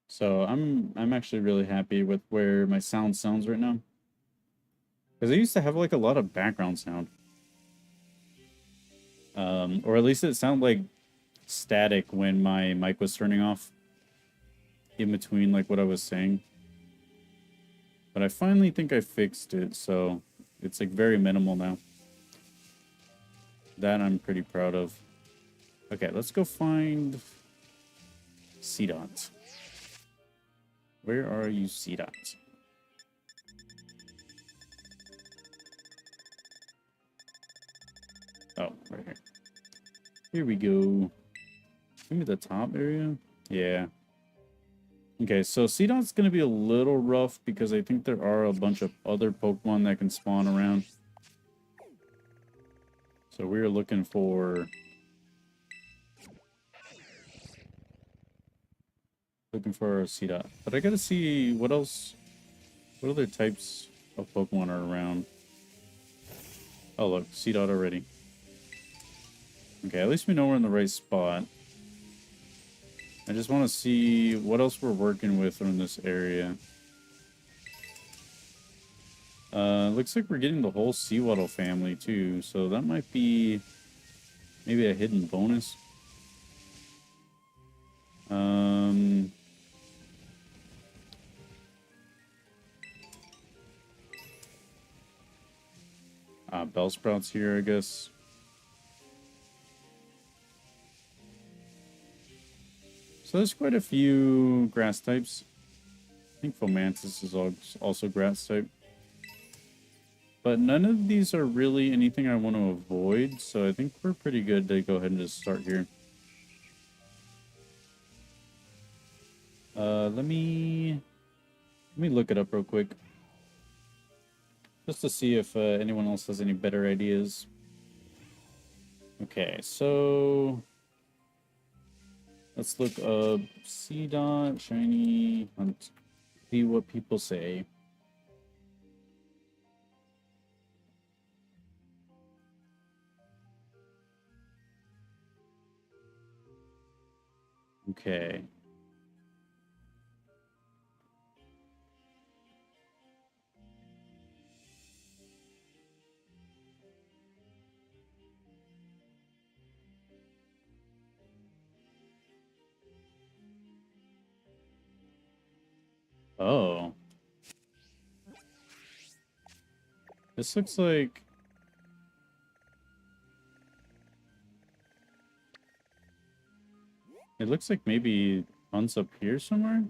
So I'm actually really happy with where my sound sounds right now. Because I used to have like a lot of background sound. Or at least it sounded like static when my mic was turning off in between like what I was saying. But I finally think I fixed it, so it's like very minimal now. That I'm pretty proud of. Okay, let's go find CDOT. Where are you, CDOT? Oh, right here. Here we go. Give me the top area. Yeah. Okay, so CDOT's going to be a little rough because I think there are a bunch of other Pokemon that can spawn around. So we're looking for... Looking for a CDOT. But I gotta see what else... What other types of Pokemon are around? Oh, look. CDOT already. Okay, at least we know we're in the right spot. I just want to see what else we're working with in this area. Looks like we're getting the whole Seawaddle family too, so that might be maybe a hidden bonus. Bellsprout's here, I guess. So there's quite a few grass types. I think Fomantis is also grass type. But none of these are really anything I want to avoid, so I think we're pretty good to go ahead and just start here. Let me look it up real quick. Just to see if anyone else has any better ideas. Okay, so... Let's look up CDOT, shiny, hunt. See what people say. Okay. Oh. This looks like... It looks like maybe Hunt's up here somewhere?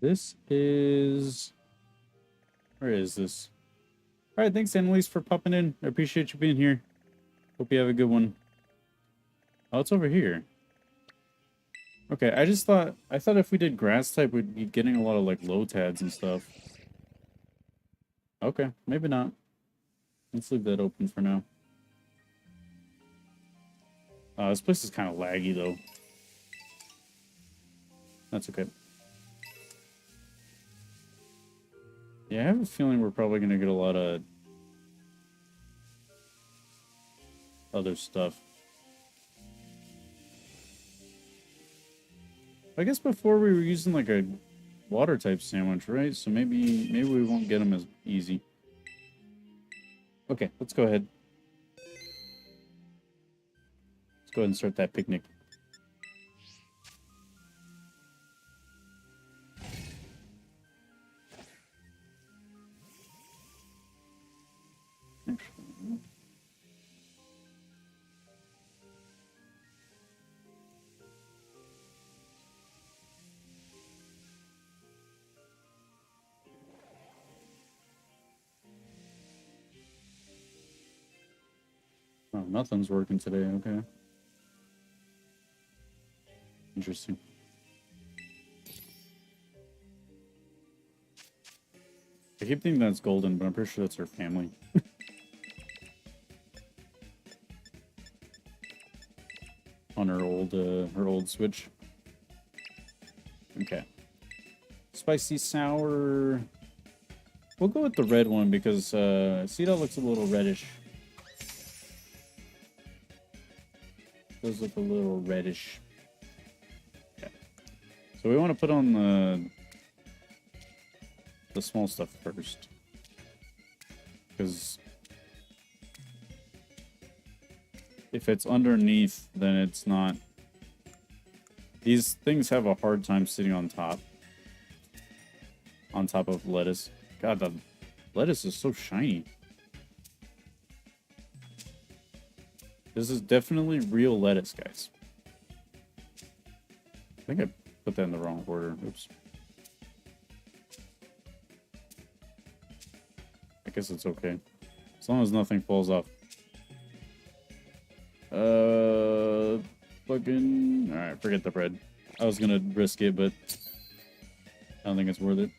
This is... Where is this? Alright, thanks, Annalise, for popping in. I appreciate you being here. Hope you have a good one. Oh, it's over here. Okay, I thought if we did grass type, we'd be getting a lot of, like, Lotads and stuff. Okay, maybe not. Let's leave that open for now. This place is kind of laggy, though. That's okay. Yeah, I have a feeling we're probably going to get a lot of other stuff. I guess before we were using like a water type sandwich, right? So maybe we won't get them as easy. Okay, let's go ahead. Let's go ahead and start that picnic. Oh, nothing's working today, okay. Interesting. I keep thinking that's Golden, but I'm pretty sure that's her family. On her old Switch. Okay. Spicy sour. We'll go with the red one because see, that looks a little reddish. Those look a little reddish. Okay. So we want to put on the small stuff first. Because if it's underneath, then it's not... These things have a hard time sitting on top. On top of lettuce. God, the lettuce is so shiny. This is definitely real lettuce, guys. I think I put that in the wrong order. Oops. I guess it's okay. As long as nothing falls off. Fucking... Alright, forget the bread. I was gonna risk it, but I don't think it's worth it.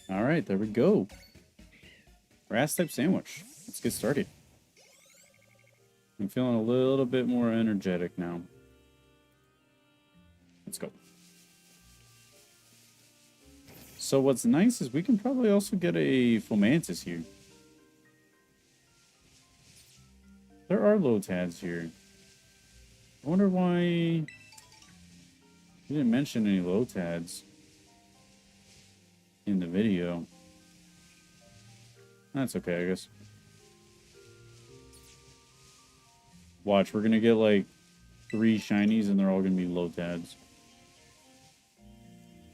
All right, there we go. Grass type sandwich. Let's get started. I'm feeling a little bit more energetic now. Let's go. So what's nice is we can probably also get a Fomantis here. There are Lotads here. I wonder why you didn't mention any Lotads in the video. That's okay, I guess. Watch, we're gonna get like 3 shinies and they're all gonna be low tads.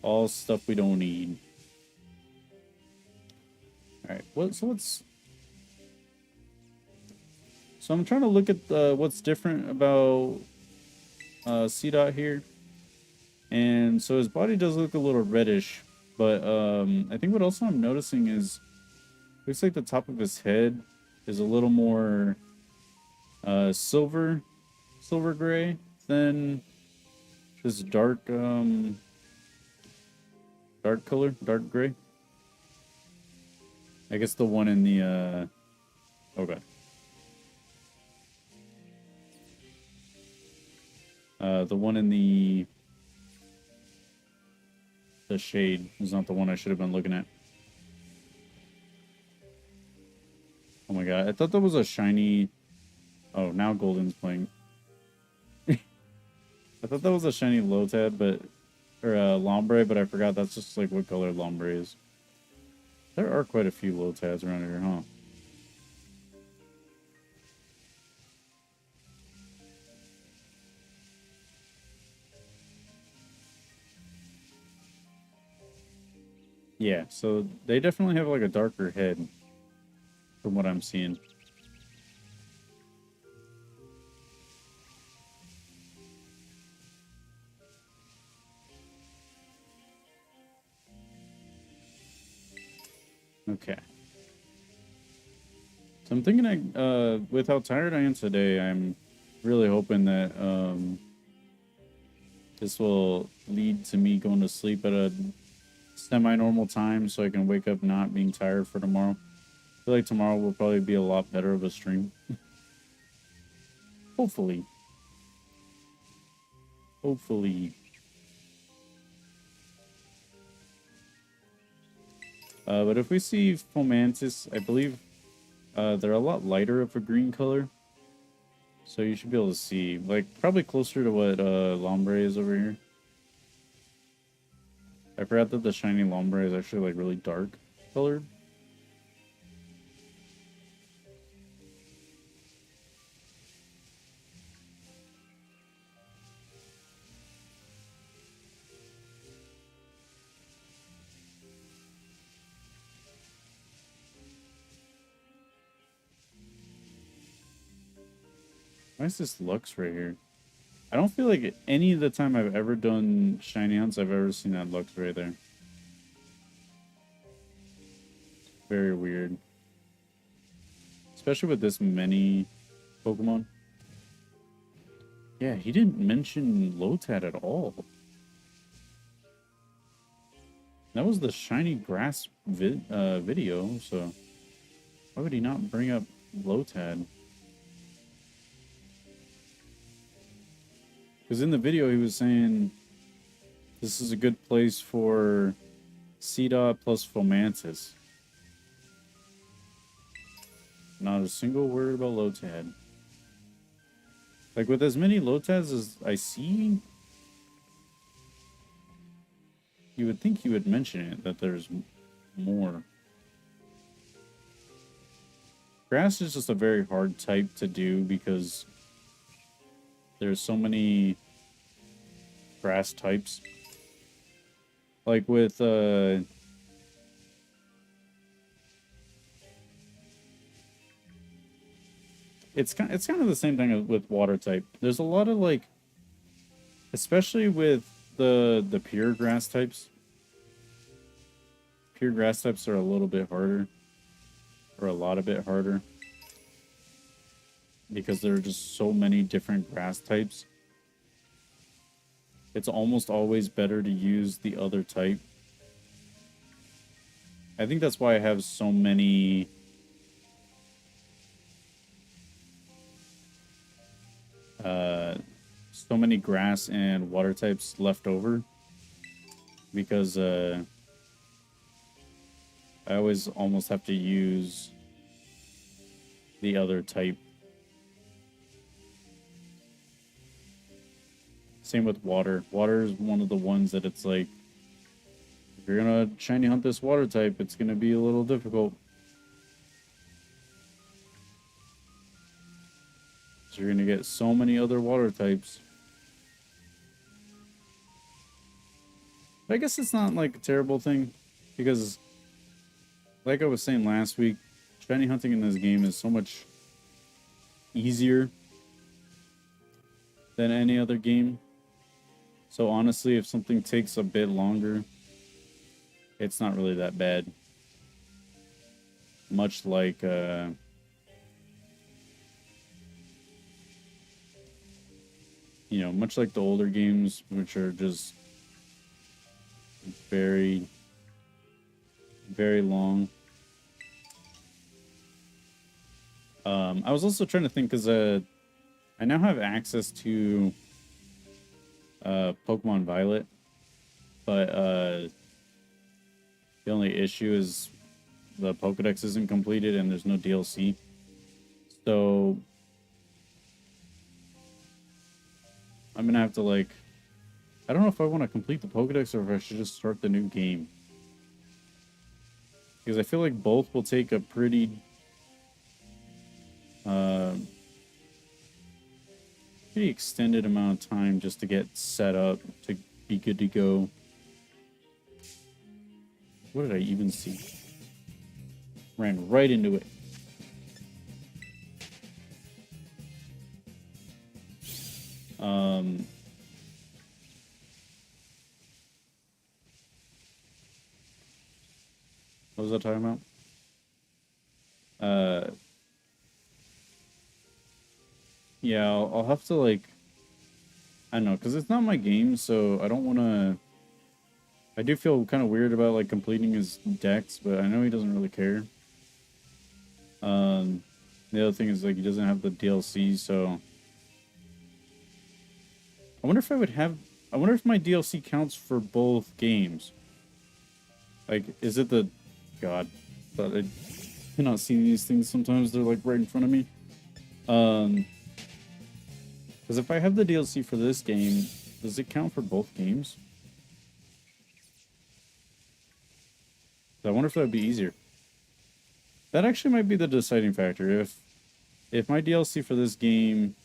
All stuff we don't need. Alright, so I'm trying to look at what's different about C-Dot here. And so his body does look a little reddish, but I think what also I'm noticing is looks like the top of his head is a little more silver gray than this dark color, dark gray. I guess the one in the okay. The one in the shade is not the one I should have been looking at. Oh my god, I thought that was a shiny... Oh, now Golden's playing. I thought that was a shiny Lotad, but... Or Lombre, but I forgot that's just like what color Lombre is. There are quite a few Lotads around here, huh? Yeah, so they definitely have like a darker head from what I'm seeing. Okay. So I'm thinking with how tired I am today, I'm really hoping that this will lead to me going to sleep at a semi-normal time so I can wake up not being tired for tomorrow. I feel like tomorrow will probably be a lot better of a stream. Hopefully. Hopefully. But if we see Fomantis, I believe they're a lot lighter of a green color. So you should be able to see. Like, probably closer to what Lombre is over here. I forgot that the shiny Lombre is actually, like, really dark colored. Why is this Lux right here? I don't feel like any of the time I've ever done shiny hunts, I've ever seen that Lux right there. Very weird. Especially with this many Pokemon. Yeah, he didn't mention Lotad at all. That was the shiny grass video, so why would he not bring up Lotad? Because in the video he was saying this is a good place for C-Dot plus Fomantis. Not a single word about Lotad. Like, with as many Lotads as I see, you would think you would mention it, that there's more. Grass is just a very hard type to do because there's so many grass types. Like with it's kind of the same thing with water type. There's a lot of, like, especially with the pure grass types. Pure grass types are a little bit harder, or a lot a bit harder, because there are just so many different grass types. It's almost always better to use the other type. I think that's why I have so many grass and water types left over, because I always almost have to use the other type. Same with water. Water is one of the ones that it's like, if you're gonna shiny hunt this water type, it's gonna be a little difficult. You're gonna get so many other water types. But I guess it's not like a terrible thing, because like I was saying last week, shiny hunting in this game is so much easier than any other game. So honestly, if something takes a bit longer, it's not really that bad. Much like much like the older games, which are just very, very long. I was also trying to think, because I now have access to Pokemon Violet, but the only issue is the Pokedex isn't completed and there's no DLC. So I'm gonna have to I don't know if I want to complete the Pokedex or if I should just start the new game. Because I feel like both will take a pretty extended amount of time just to get set up to be good to go. What did I even see? Ran right into it. What was I talking about? Yeah, I'll have to I don't know, because it's not my game, so I don't want to. I do feel kind of weird about completing his dex, but I know he doesn't really care. The other thing is he doesn't have the DLC, so I wonder if I would have. I wonder if my DLC counts for both games. Is it the God? But I cannot see these things sometimes. They're right in front of me. Because if I have the DLC for this game, does it count for both games? I wonder if that would be easier. That actually might be the deciding factor. If my DLC for this game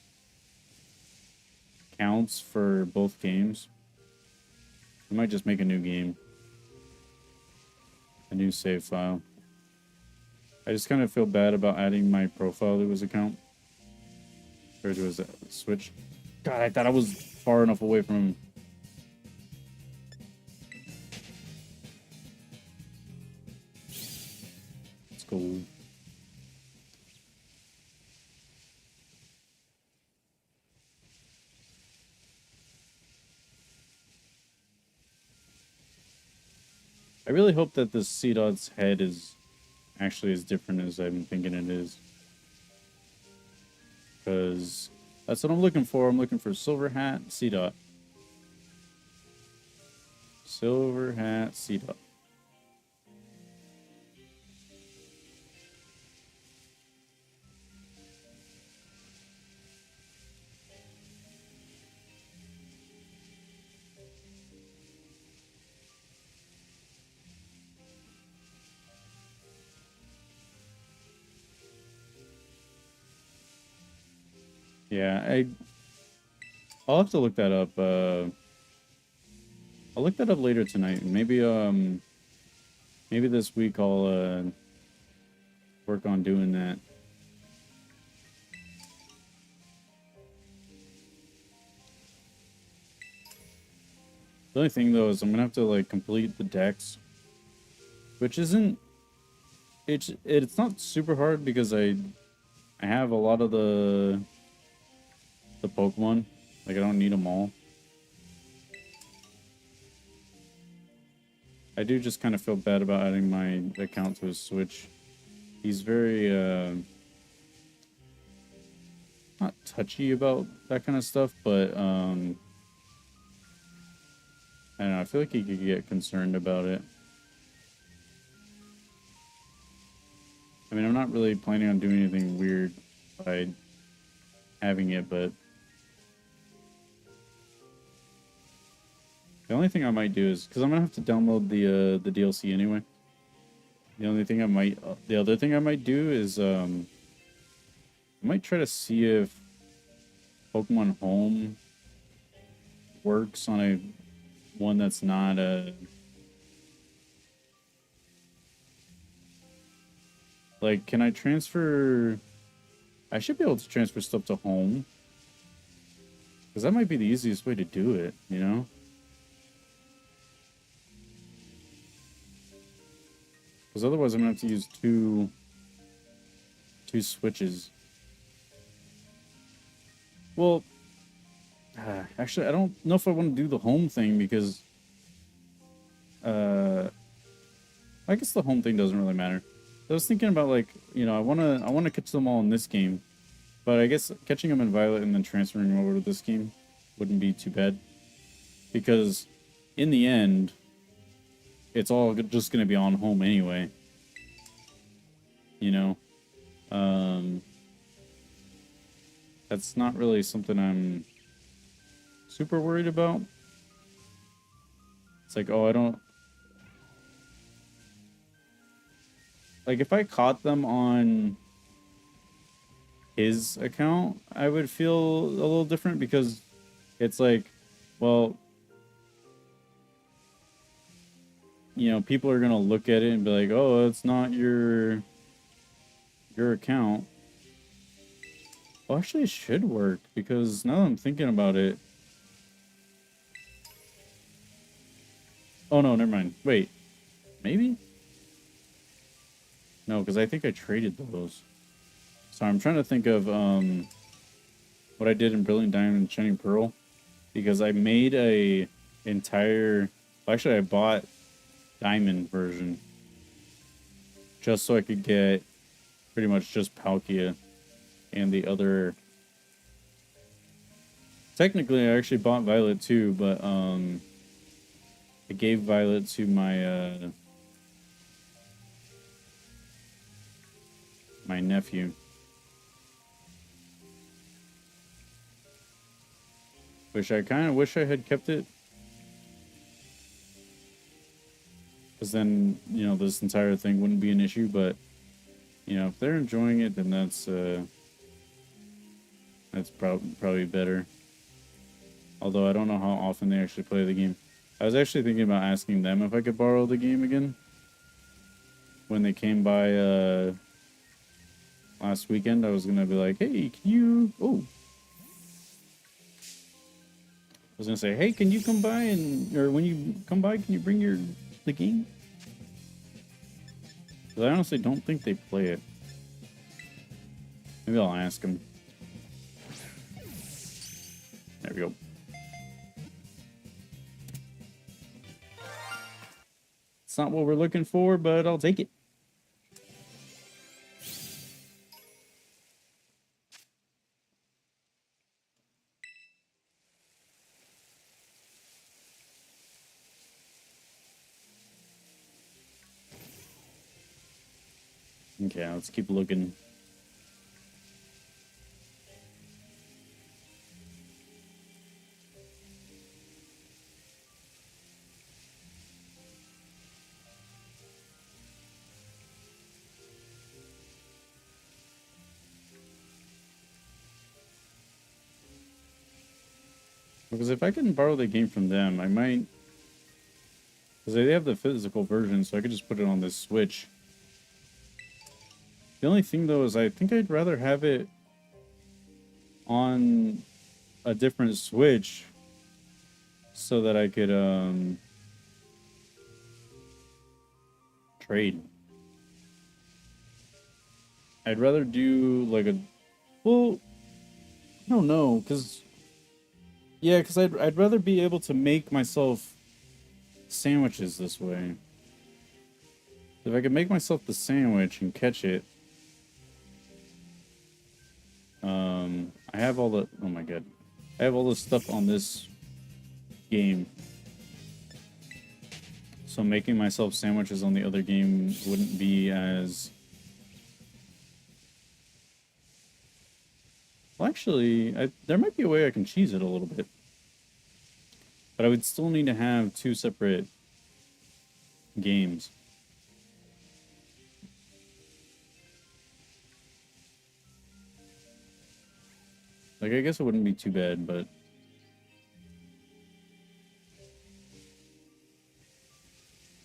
counts for both games, I might just make a new game. A new save file. I just kind of feel bad about adding my profile to his account. Or to his Switch. God, I thought I was far enough away from him. Let's go. I really hope that this C-Dot's head is actually as different as I'm thinking it is. Because that's what I'm looking for. I'm looking for Silver Hat, C-Dot. Silver Hat, C-Dot. Yeah, I'll have to look that up. I'll look that up later tonight. Maybe maybe this week I'll work on doing that. The only thing though is I'm gonna have to complete the dex, which isn't. It's not super hard because I have a lot of the Pokemon. I don't need them all. I do just kind of feel bad about adding my account to his Switch. He's very not touchy about that kind of stuff, but I don't know, I feel like he could get concerned about it. I mean, I'm not really planning on doing anything weird by having it, but the only thing I might do is, because I'm gonna have to download the DLC anyway. The other thing I might do is I might try to see if Pokemon Home works on a one that's not a like, can I transfer? I should be able to transfer stuff to home. Because that might be the easiest way to do it, you know? Because otherwise I'm going to have to use two switches. Well, actually, I don't know if I want to do the home thing because... I guess the home thing doesn't really matter. I was thinking about, like, you know, I want to catch them all in this game. But I guess catching them in Violet and then transferring them over to this game wouldn't be too bad. Because in the end, it's all just going to be on home anyway. You know? That's not really something I'm super worried about. It's like, oh, I don't... Like, if I caught them on his account, I would feel a little different because it's like, well, you know, people are gonna look at it and be like, oh, it's not your account. Well, actually, it should work because now that I'm thinking about it. Oh no, never mind. Wait, maybe? No, because I think I traded those. So I'm trying to think of what I did in Brilliant Diamond and Shining Pearl, because I made a entire... Actually, I bought Diamond version just so I could get pretty much just Palkia and the other... Technically, I actually bought Violet too, but I gave Violet to my my nephew. Which I kind of wish I had kept it. Because then, you know, this entire thing wouldn't be an issue, but, you know, if they're enjoying it, then that's probably better. Although I don't know how often they actually play the game. I was actually thinking about asking them if I could borrow the game again. When they came by last weekend, I was going to be like, hey, can you... Oh. I was going to say, hey, can you come by and... Or when you come by, can you bring the game? Because I honestly don't think they play it. Maybe I'll ask them. There we go. It's not what we're looking for, but I'll take it. Okay, let's keep looking. Because if I can borrow the game from them, I might... Because they have the physical version, so I could just put it on this Switch. The only thing, though, is I think I'd rather have it on a different Switch so that I could, trade. I'd rather do, like, a... Well, I don't know, because... Yeah, because I'd rather be able to make myself sandwiches this way. If I could make myself the sandwich and catch it... I have all the... Oh my god. I have all the stuff on this game. So making myself sandwiches on the other game wouldn't be as... Well, actually, there might be a way I can cheese it a little bit. But I would still need to have two separate games. Like, I guess it wouldn't be too bad, but...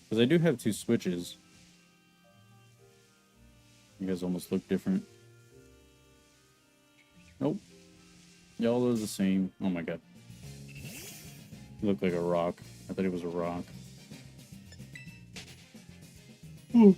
Because I do have 2 switches. You guys almost look different. Nope. Y'all are the same. Oh my god. You look like a rock. I thought it was a rock. Ooh.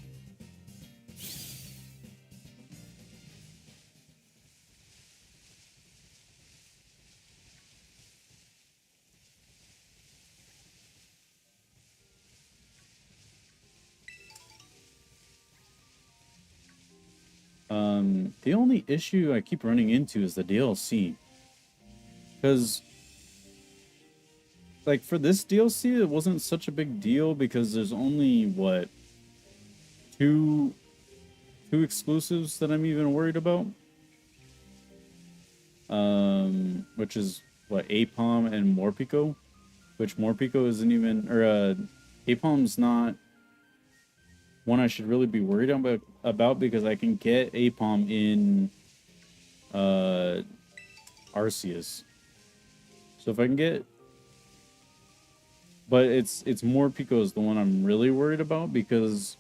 The only issue I keep running into is the DLC. Because, like, for this DLC, it wasn't such a big deal because there's only, what, two exclusives that I'm even worried about? Which is, what, Apom and Morpeko? Which Morpeko isn't even, or, Apom's not one I should really be worried about because I can get Apom in Arceus. So if I can get, but it's Morpeko is the one I'm really worried about because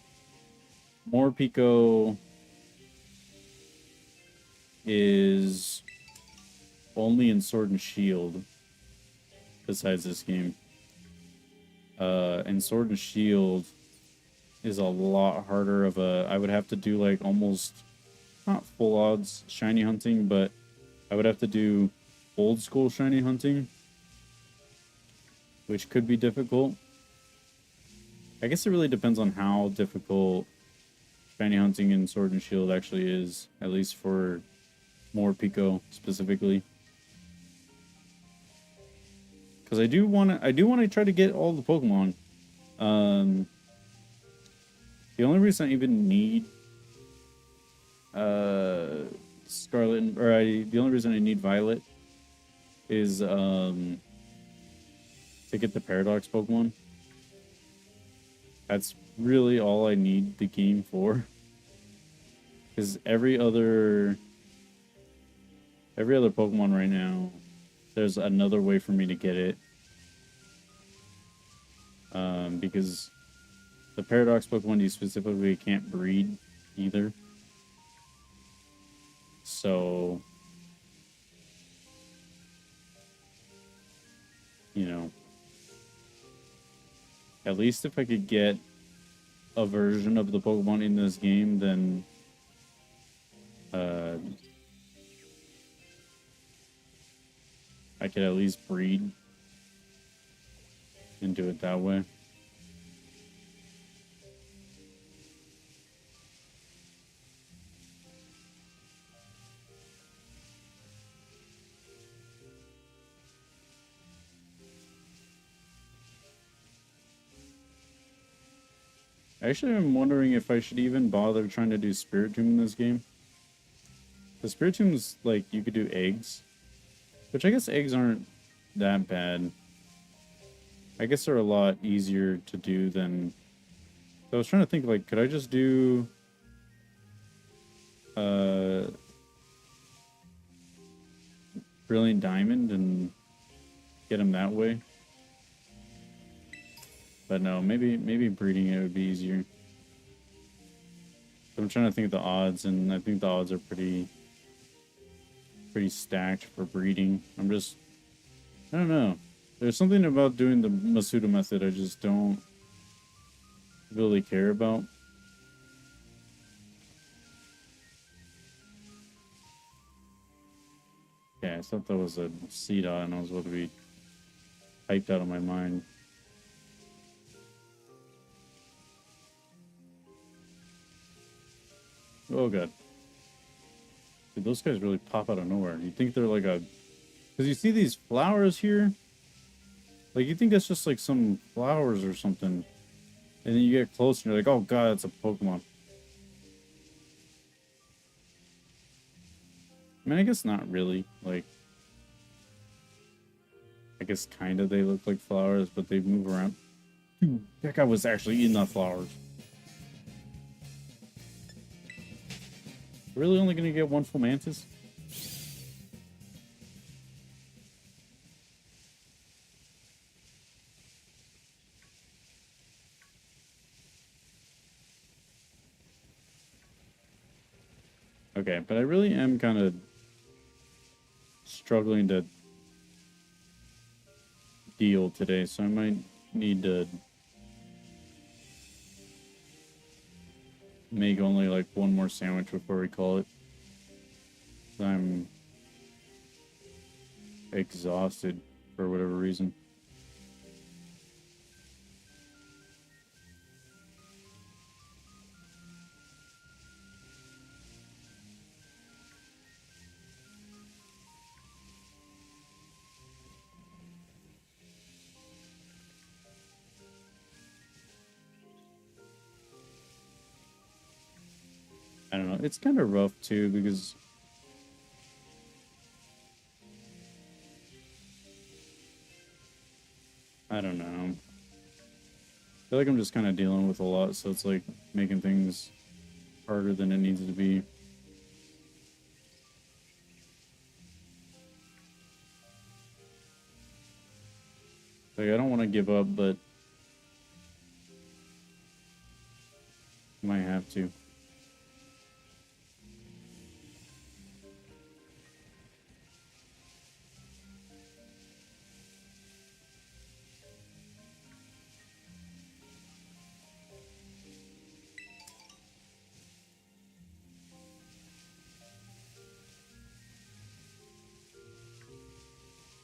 Morpeko is only in Sword and Shield besides this game. And Sword and Shield is a lot harder of a... I would have to do, like, almost... Not full odds shiny hunting, but I would have to do old school shiny hunting. Which could be difficult. I guess it really depends on how difficult shiny hunting in Sword and Shield actually is. At least for Morpeko specifically. Because I do want to try to get all the Pokemon. The only reason I even need Scarlet, the only reason I need Violet is to get the Paradox Pokemon. That's really all I need the game for. Because every other Pokemon right now, there's another way for me to get it. Because the Paradox Pokemon you specifically can't breed either. So, you know, at least if I could get a version of the Pokemon in this game, then I could at least breed and do it that way. Actually, I'm wondering if I should even bother trying to do Spirit Tomb in this game. The Spirit Tomb's, like, you could do eggs. Which I guess eggs aren't that bad. I guess they're a lot easier to do than... So I was trying to think, like, could I just do... Brilliant Diamond and get him that way? But no, maybe breeding it would be easier. I'm trying to think of the odds, and I think the odds are pretty stacked for breeding. I don't know. There's something about doing the Masuda method I just don't really care about. Yeah, I thought that was a C-Dot and I was about to be hyped out of my mind. Oh god. Dude, those guys really pop out of nowhere. You think they're like a... Because you see these flowers here? Like, you think that's just like some flowers or something. And then you get close and you're like, oh god, it's a Pokemon. I mean, I guess not really. Like, I guess kind of they look like flowers, but they move around. Dude, that guy was actually in the flowers. Really only gonna get one full Mantis? Okay, but I really am kind of struggling to deal today, so I might need to make only like one more sandwich before we call it. I'm exhausted for whatever reason. I don't know. It's kind of rough too because I don't know. I feel like I'm just kind of dealing with a lot, so it's like making things harder than it needs to be. Like, I don't want to give up, but I might have to.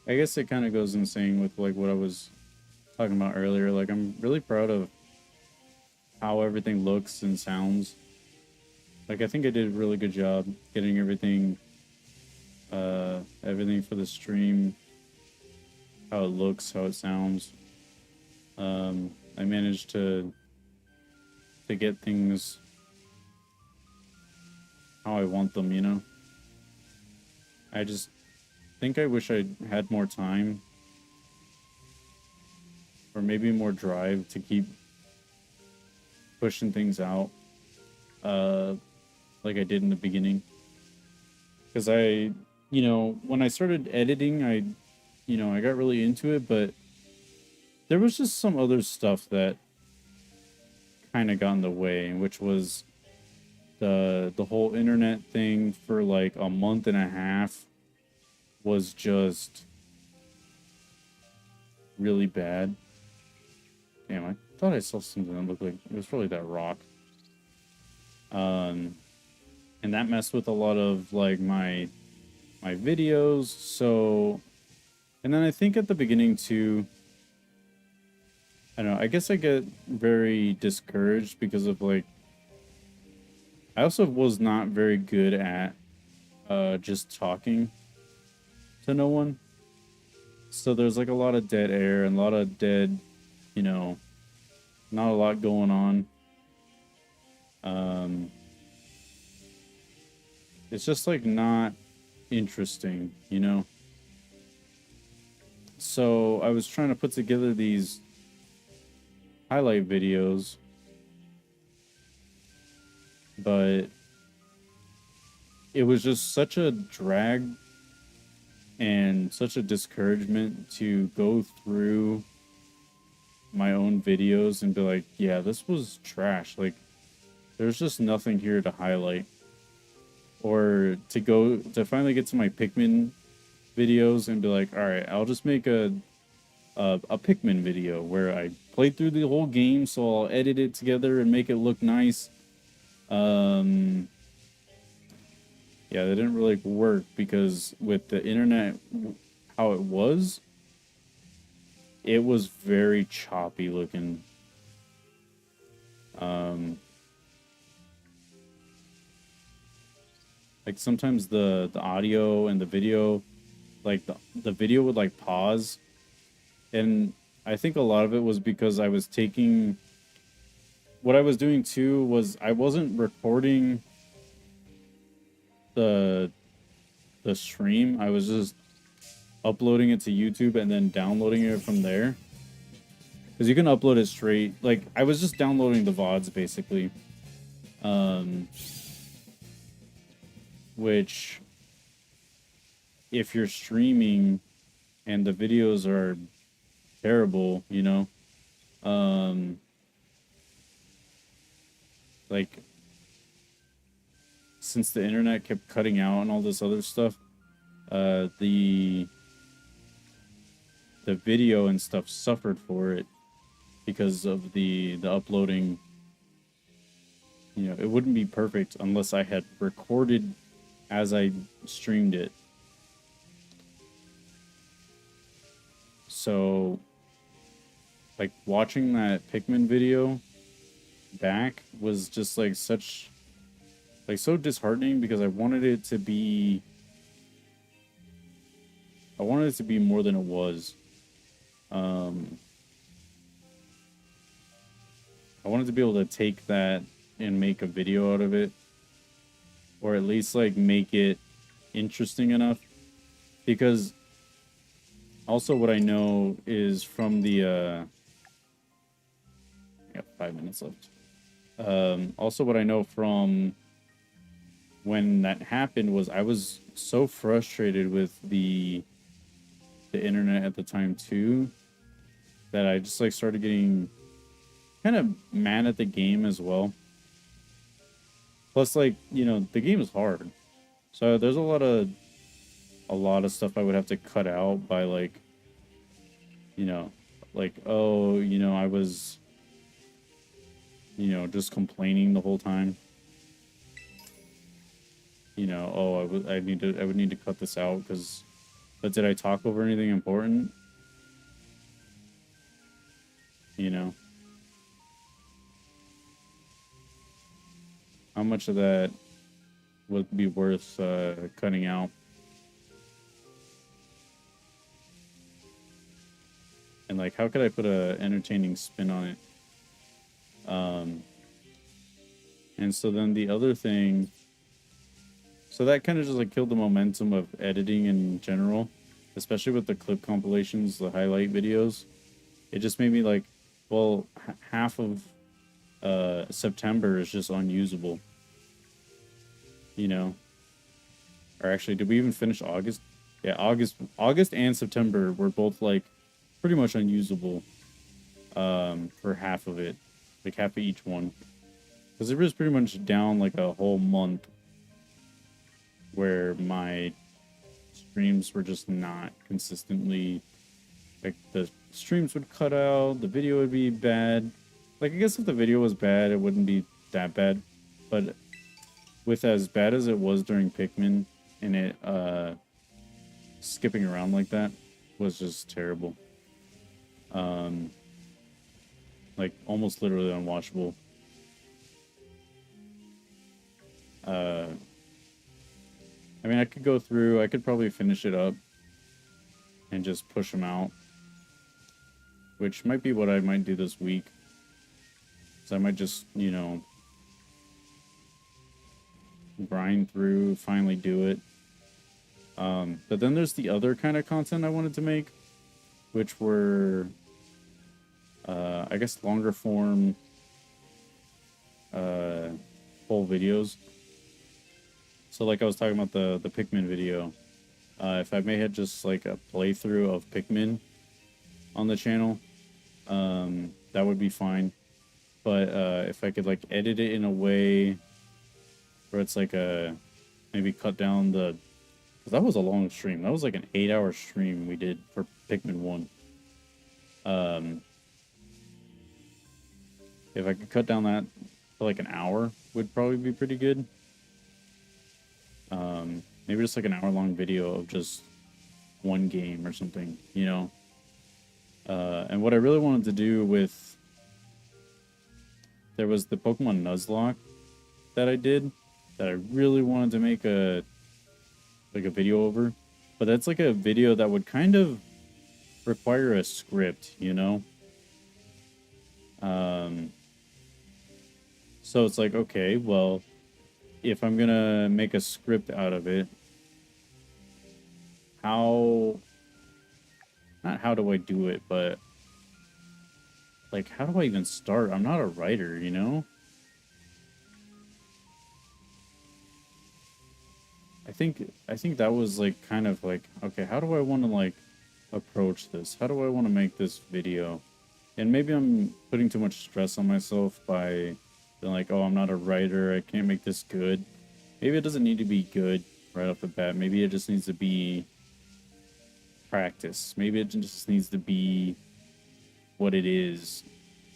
I guess it kind of goes in sync with like what I was talking about earlier. Like, I'm really proud of how everything looks and sounds. Like, I think I did a really good job getting everything for the stream, how it looks, how it sounds. I managed to get things how I want them, you know? I just think I wish I had more time or maybe more drive to keep pushing things out like I did in the beginning. Because when I started editing, I got really into it, but there was just some other stuff that kind of got in the way, which was the whole internet thing for like a month and a half was just really bad. Damn, I thought I saw something that looked like it was probably that rock. And that messed with a lot of like my videos. So, and then I think at the beginning too, I don't know, I guess I get very discouraged because of like I also was not very good at just talking to no one. So there's like a lot of dead air and a lot of dead, not a lot going on. It's just like not interesting, you know? So I was trying to put together these highlight videos, but it was just such a drag and such a discouragement to go through my own videos and be like, yeah, this was trash. Like, there's just nothing here to highlight. Or to finally get to my Pikmin videos and be like, all right, I'll just make a Pikmin video where I played through the whole game, so I'll edit it together and make it look nice. Yeah, that didn't really work because with the internet, how it was very choppy looking. Like sometimes the audio and the video, like the video would like pause, and I think a lot of it was because I was taking. What I was doing too was I wasn't recording the stream. I was just uploading it to YouTube and then downloading it from there. Because you can upload it straight. Like, I was just downloading the VODs, basically. Which, if you're streaming and the videos are terrible, like, since the internet kept cutting out and all this other stuff, the video and stuff suffered for it because of the uploading. You know, it wouldn't be perfect unless I had recorded as I streamed it. So, like, watching that Pikmin video back was just like such, like, so disheartening because I wanted it to be more than it was. I wanted to be able to take that and make a video out of it, or at least like make it interesting enough, because also what I know is from the I got 5 minutes left. Also what I know from when that happened was I was so frustrated with the internet at the time too, that I just like started getting kind of mad at the game as well. Plus, like, you know, the game is hard, so there's a lot of stuff I would have to cut out by, like, you know, like, oh, you know, I was, you know, just complaining the whole time. You know, oh, I would need to cut this out because, but did I talk over anything important? You know, how much of that would be worth cutting out? And like, how could I put a entertaining spin on it? And so then the other thing, so that kind of just like killed the momentum of editing in general, especially with the clip compilations, the highlight videos. It just made me like, well, half of September is just unusable, you know. Or actually, did we even finish August? Yeah, August and September were both like pretty much unusable for half of it, like half of each one, because it was pretty much down like a whole month where my streams were just not consistently, like, the streams would cut out, the video would be bad. Like, I guess if the video was bad, it wouldn't be that bad, but with as bad as it was during Pikmin, and it skipping around like that was just terrible. Like, almost literally unwatchable. I mean, I could go through, I could probably finish it up and just push them out, which might be what I might do this week. So I might just, you know, grind through, finally do it. But then there's the other kind of content I wanted to make, which were, I guess, longer form full videos. So like I was talking about the Pikmin video, if I may have just like a playthrough of Pikmin on the channel, that would be fine. But if I could like edit it in a way where it's like a, maybe cut down the, because that was a long stream. That was like an 8-hour stream we did for Pikmin 1. If I could cut down that to like an hour, would probably be pretty good. Maybe just like an hour-long video of just one game or something, you know? And what I really wanted to do with, there was the Pokemon Nuzlocke that I did, that I really wanted to make a video over, but that's like a video that would kind of require a script, you know? So it's like, okay, well, if I'm gonna make a script out of it, not how do I do it, but like, how do I even start? I'm not a writer, you know? I think that was like kind of like, okay, how do I want to like approach this? How do I want to make this video? And maybe I'm putting too much stress on myself by being like, oh, I'm not a writer, I can't make this good. Maybe it doesn't need to be good right off the bat. Maybe it just needs to be practice. Maybe it just needs to be what it is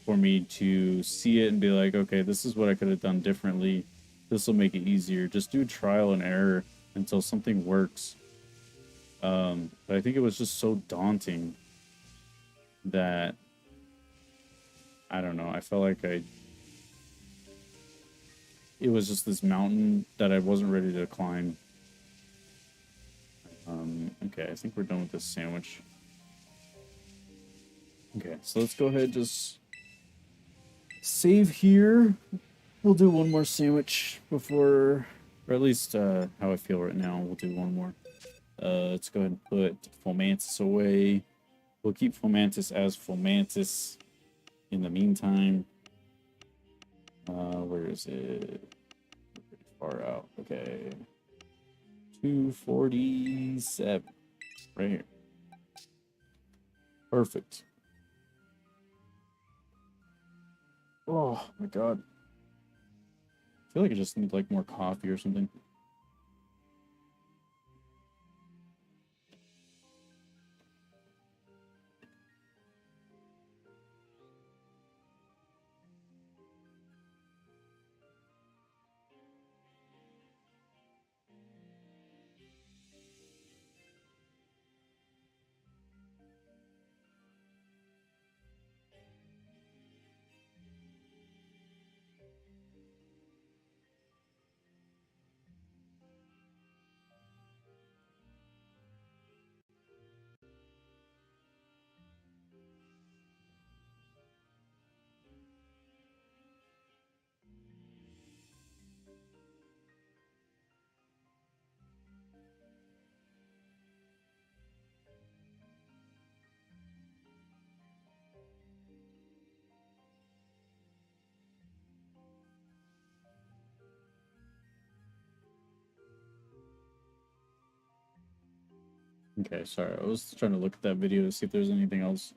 for me to see it and be like, okay, this is what I could have done differently. This will make it easier. Just do trial and error until something works. But I think it was just so daunting that I don't know. I felt like it was just this mountain that I wasn't ready to climb. Okay, I think we're done with this sandwich. Okay, so let's go ahead, just save here. We'll do one more sandwich before, or at least how I feel right now. We'll do one more. Let's go ahead and put Fomantis away. We'll keep Fomantis as Fomantis in the meantime. Where is it? Far out. Okay. 247. Right here. Perfect. Oh my god. I feel like I just need like more coffee or something. Okay, sorry. I was trying to look at that video to see if there's anything else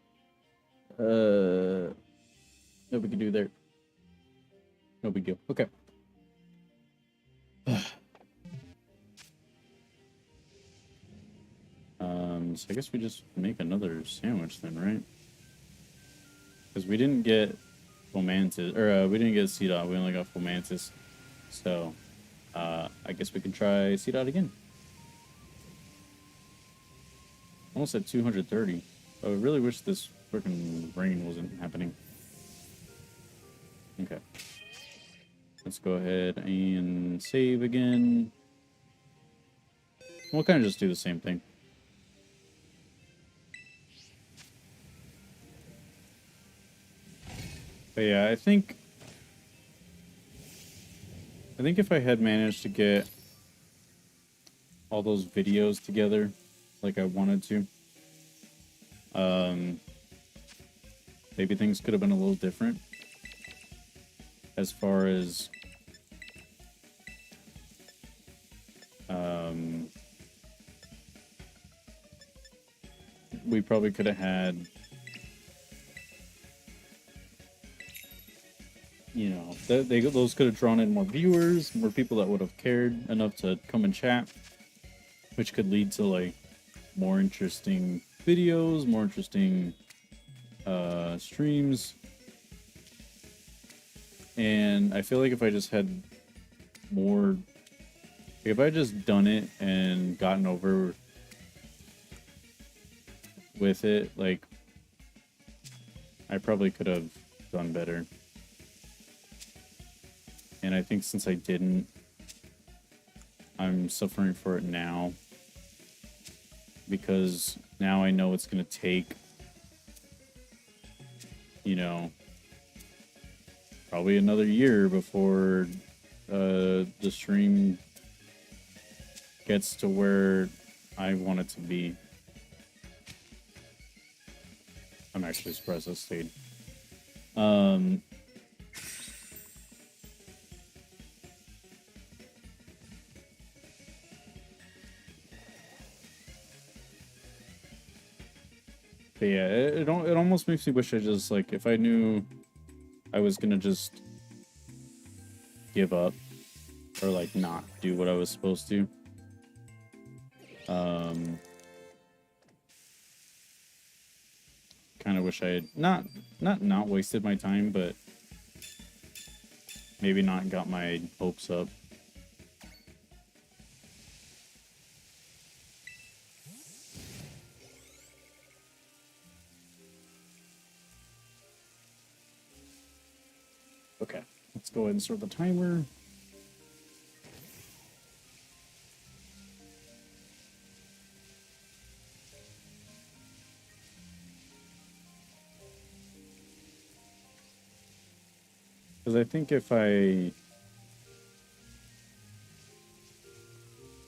that we can do there. No big deal. Okay. So I guess we just make another sandwich then, right? Because we didn't get Fomantis, or we didn't get C-Dot, we only got Fomantis. So, I guess we can try C-Dot again. Almost at 230. I really wish this freaking rain wasn't happening. Okay. Let's go ahead and save again. We'll kind of just do the same thing. But yeah, I think if I had managed to get all those videos together like I wanted to, maybe things could have been a little different as far as we probably could have had, you know, those could have drawn in more viewers, more people that would have cared enough to come and chat, which could lead to like more interesting videos, more interesting streams. And I feel like if I just had more, if I just done it and gotten over with it, like I probably could have done better. And I think since I didn't, I'm suffering for it now. Because now I know it's going to take, you know, probably another year before the stream gets to where I want it to be. I'm actually surprised I stayed. But yeah, it almost makes me wish I just, like, if I knew I was gonna just give up or like not do what I was supposed to. Kind of wish I had not wasted my time, but maybe not got my hopes up. Okay, let's go ahead and start the timer. Because I think if I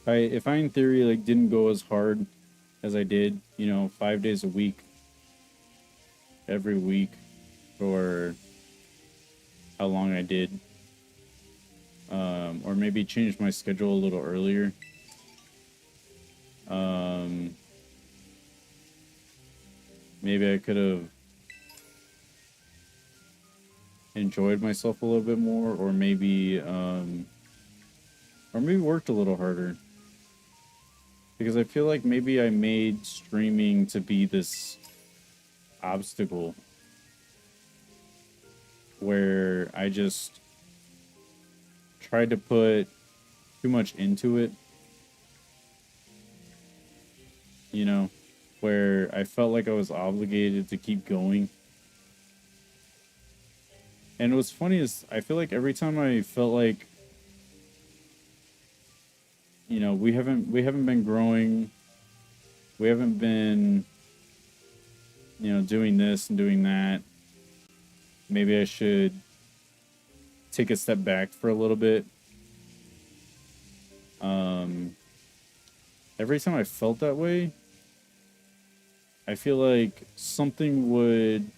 in theory like didn't go as hard as I did, you know, 5 days a week, every week, for how long I did, or maybe changed my schedule a little earlier. Maybe I could have enjoyed myself a little bit more, or maybe worked a little harder. Because I feel like maybe I made streaming to be this obstacle where I just tried to put too much into it. You know, where I felt like I was obligated to keep going. And what's funny is I feel like every time I felt like, you know, we haven't been growing, we haven't been, you know, doing this and doing that, maybe I should take a step back for a little bit. Every time I felt that way, I feel like something would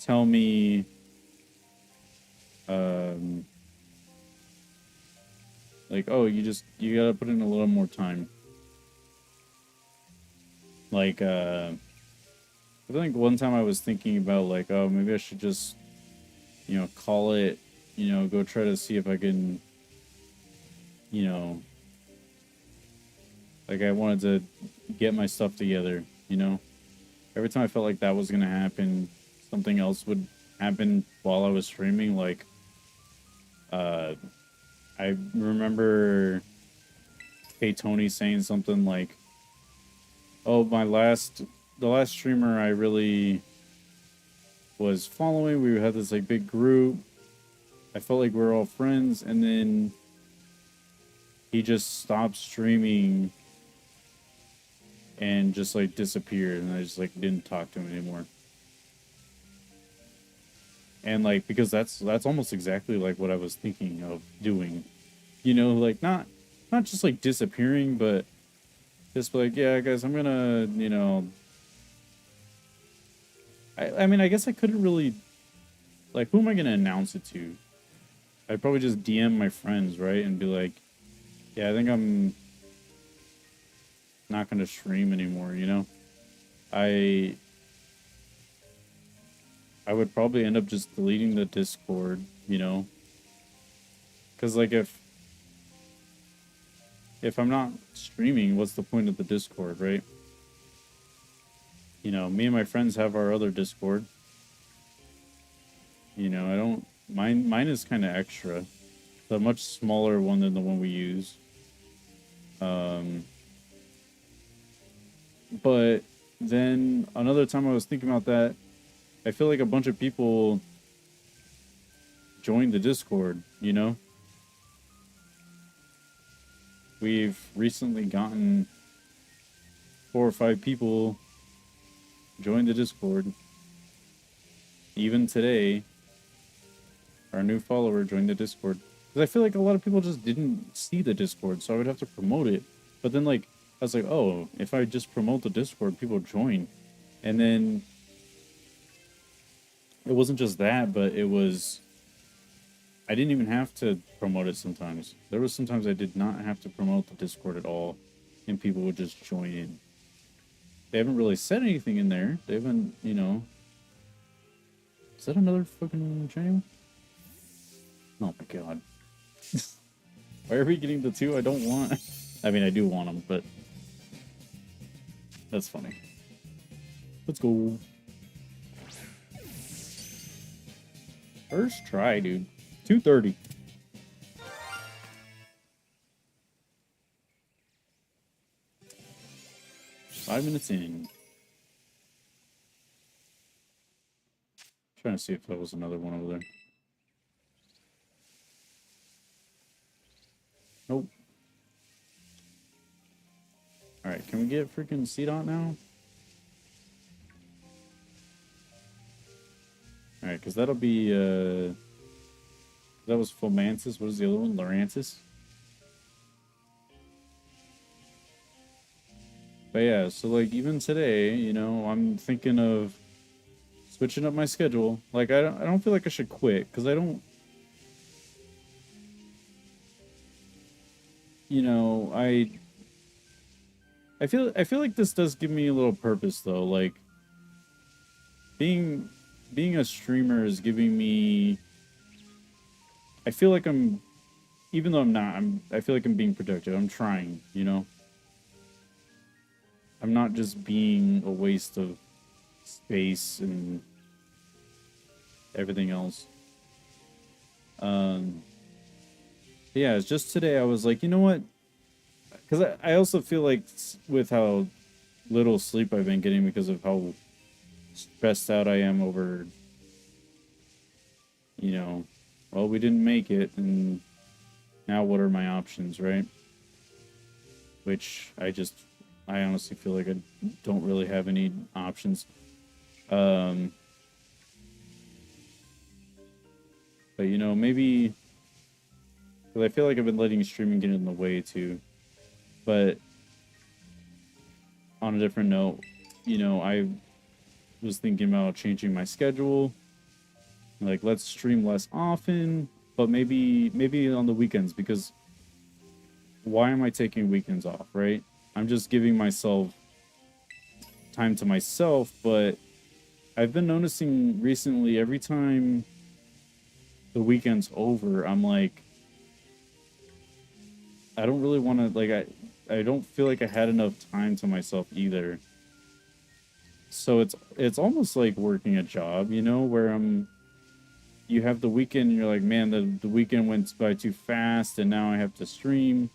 tell me, like, oh, you gotta put in a little more time. Like, I think one time I was thinking about, like, oh, maybe I should just, you know, call it, you know, go try to see if I can, you know, like, I wanted to get my stuff together, you know? Every time I felt like that was gonna happen, something else would happen while I was streaming. Like, I remember Hey Tony saying something like, oh, the last streamer I really was following, we had this like big group, I felt like we were all friends, and then he just stopped streaming and just like disappeared, and I just like didn't talk to him anymore. And like, because that's almost exactly like what I was thinking of doing, you know, like not just like disappearing, but just like, yeah, guys, I'm gonna, you know, I mean, I guess I couldn't really, like, who am I gonna announce it to? I'd probably just DM my friends, right, and be like, yeah, I think I'm not gonna stream anymore, you know? I would probably end up just deleting the Discord, you know? Because, like, if I'm not streaming, what's the point of the Discord, right? You know, me and my friends have our other Discord. You know, I don't... Mine is kind of extra. It's a much smaller one than the one we use. But then another time I was thinking about that, I feel like a bunch of people joined the Discord, you know? We've recently gotten 4 or 5 people join the Discord. Even today, our new follower joined the Discord. Because I feel like a lot of people just didn't see the Discord, so I would have to promote it. But then, like, I was like, oh, if I just promote the Discord, people join. And then it wasn't just that, but it was... I didn't even have to promote it sometimes. There was sometimes I did not have to promote the Discord at all, and people would just join in. They haven't really said anything in there. They haven't, you know... Is that another fucking channel? Oh my god. Why are we getting the 2 I don't want? I mean, I do want them, but that's funny. Let's go. First try, dude. 230. Five minutes in. Trying to see if there was another one over there. Nope. Alright, can we get freaking Seedot now? Alright, because that'll be, that was Fomantis. What is the other one? Lurantis? But yeah, so like even today, you know, I'm thinking of switching up my schedule. Like I don't feel like I should quit because I don't, you know, I feel like this does give me a little purpose though. Like being a streamer is giving me, I feel like I'm, even though I'm not, I feel like I'm being productive. I'm trying, you know. I'm not just being a waste of space and everything else. Yeah, it's just today I was like, you know what? Because I also feel like with how little sleep I've been getting because of how stressed out I am over, you know, well, we didn't make it, and now what are my options, right? Which I honestly feel like I don't really have any options. But you know, maybe because I feel like I've been letting streaming get in the way too. But on a different note, you know, I was thinking about changing my schedule. Like, let's stream less often, but maybe on the weekends, because why am I taking weekends off, right? I'm just giving myself time to myself, but I've been noticing recently every time the weekend's over, I'm like, I don't really want to, like, I don't feel like I had enough time to myself either. So it's almost like working a job, you know, where you have the weekend and you're like, man, the weekend went by too fast and now I have to stream.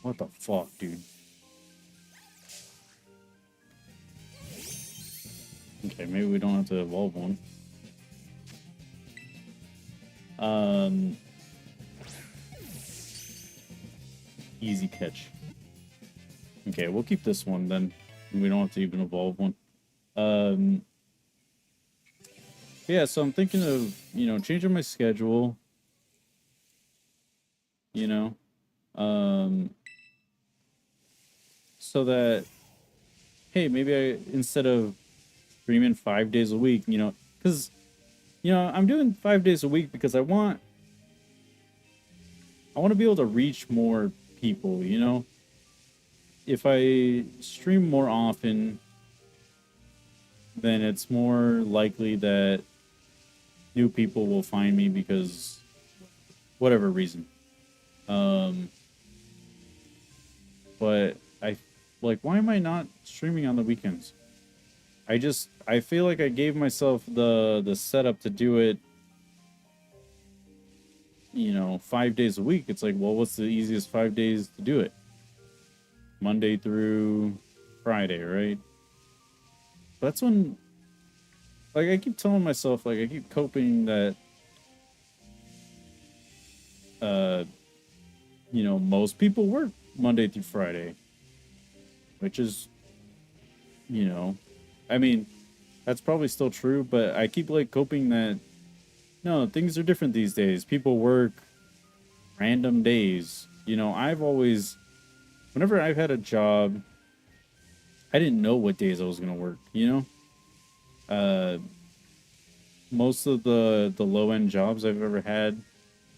What the fuck, dude? Okay, maybe we don't have to evolve one. Easy catch. Okay, we'll keep this one then. We don't have to even evolve one. Yeah, so I'm thinking of, you know, changing my schedule. You know, so that, hey, maybe instead of streaming 5 days a week, you know, because, you know, I'm doing 5 days a week because I want to be able to reach more people, you know. If I stream more often, then it's more likely that new people will find me because whatever reason. But I like, why am I not streaming on the weekends? I feel like I gave myself the setup to do it, you know, 5 days a week. It's like, well, what's the easiest 5 days to do it? Monday through Friday, right? That's when, like, I keep telling myself, like, I keep coping that, you know, most people work Monday through Friday, which is, you know, I mean, that's probably still true, but I keep, like, coping that, no, things are different these days. People work random days. You know, whenever I've had a job, I didn't know what days I was going to work, you know? Most of the low-end jobs I've ever had,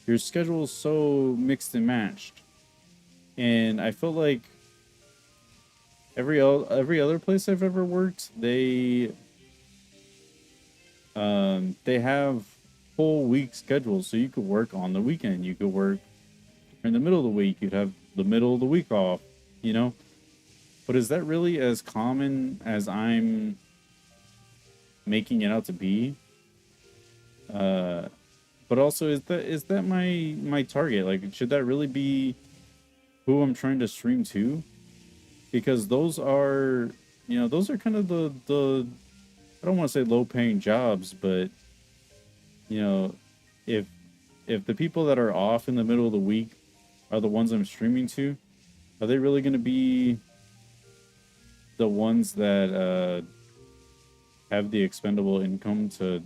your schedule is so mixed and matched. And I felt like every other place I've ever worked, they have full week schedules, so you could work on the weekend, you could work in the middle of the week, you'd have the middle of the week off, you know? But is that really as common as I'm making it out to be? But also, is that my target? Like, should that really be who I'm trying to stream to? Because those are, those are kind of the I don't want to say low paying jobs, but you know, if the people that are off in the middle of the week are the ones I'm streaming to, are they really going to be the ones that have the expendable income to,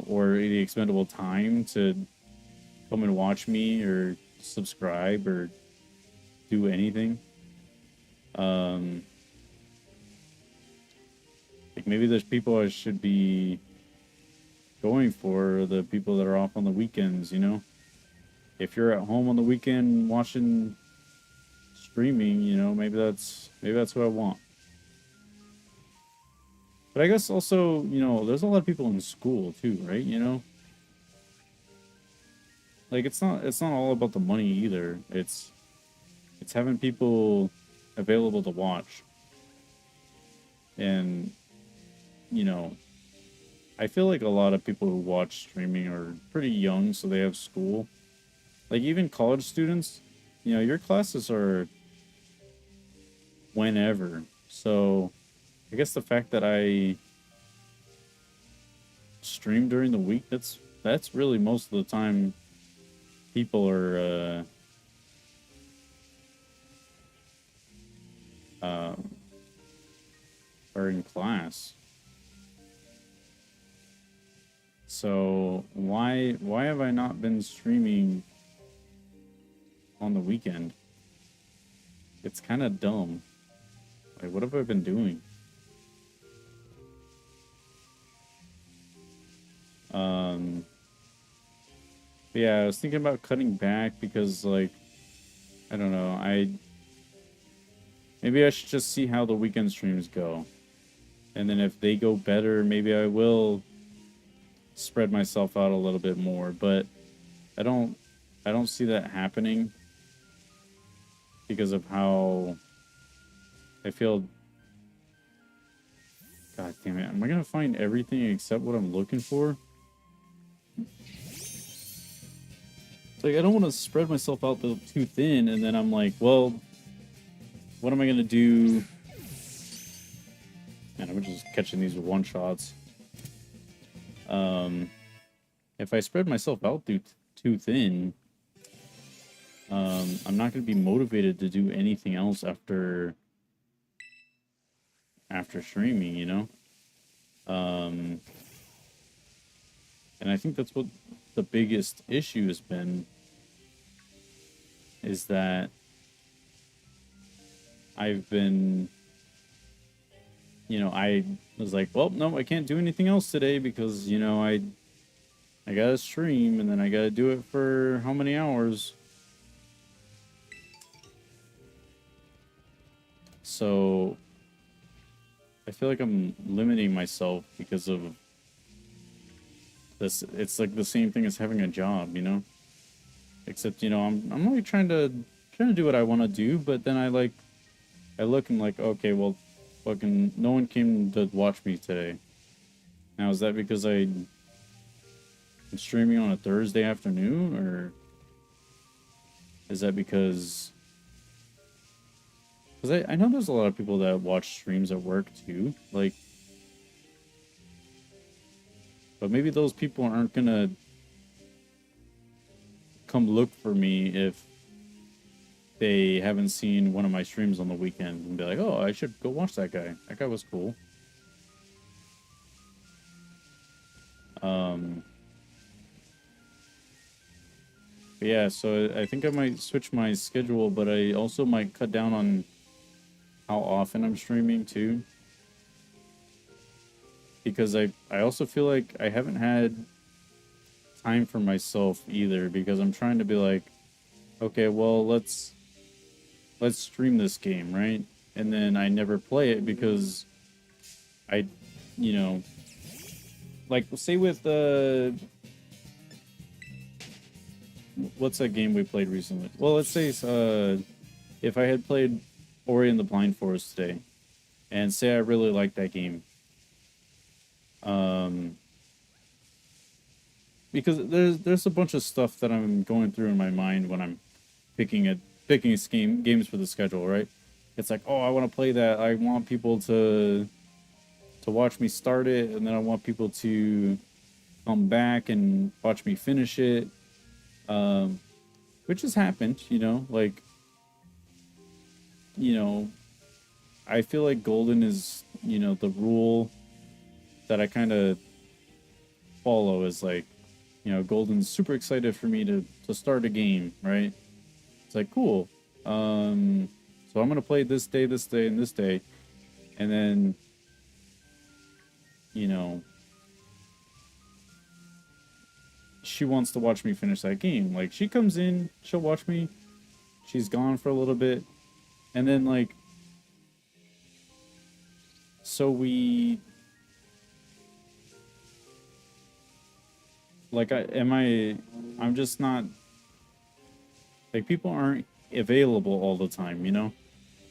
or the expendable time to come and watch me or subscribe or do anything? Like maybe there's people I should be going for, the people that are off on the weekends, If you're at home on the weekend watching streaming, maybe that's what I want. But I guess also, there's a lot of people in school too, right? Like it's not all about the money either. It's having people available to watch. And I feel like a lot of people who watch streaming are pretty young, so they have school. Like even college students, your classes are whenever. So I guess the fact that I stream during the week, that's really most of the time people are in class. So why have I not been streaming on the weekend? It's kind of dumb. Like, what have I been doing? Yeah, I was thinking about cutting back because, like, I don't know. Maybe I should just see how the weekend streams go, and then if they go better, maybe I will spread myself out a little bit more. But I don't see that happening because of how I feel. God damn it. Am I going to find everything except what I'm looking for? Like, I don't want to spread myself out too thin, and then I'm like, well, what am I going to do? Man, I'm just catching these one-shots. If I spread myself out too thin, I'm not going to be motivated to do anything else after streaming, And I think that's what the biggest issue has been, is that I've been, I was like, well, no, I can't do anything else today because, I gotta stream and then I gotta do it for how many hours? So I feel like I'm limiting myself because of this. It's like the same thing as having a job, Except, I'm only trying to do what I want to do, but then I look and like, okay, well, fucking no one came to watch me today. Now, is that because I'm streaming on a Thursday afternoon, or is that because I know there's a lot of people that watch streams at work too, like, but maybe those people aren't gonna come look for me if they haven't seen one of my streams on the weekend and be like, oh, I should go watch that guy. That guy was cool. But yeah, so I think I might switch my schedule, but I also might cut down on how often I'm streaming too. Because I also feel like I haven't had time for myself either, because I'm trying to be like, okay, well, let's stream this game, right? And then I never play it because I, like, say with what's that game we played recently? Well, let's say if I had played Ori and the Blind Forest today, and say I really liked that game, because there's a bunch of stuff that I'm going through in my mind when I'm picking games for the schedule, right? It's like, oh, I want to play that. I want people to watch me start it, and then I want people to come back and watch me finish it. Which has happened, like, I feel like Golden is, the rule that I kind of follow is like, Golden's super excited for me to start a game, right? It's like, cool. So I'm going to play this day, and this day. And then, she wants to watch me finish that game. Like, she comes in, she'll watch me. She's gone for a little bit. And then, like, so I'm just not, like, people aren't available all the time.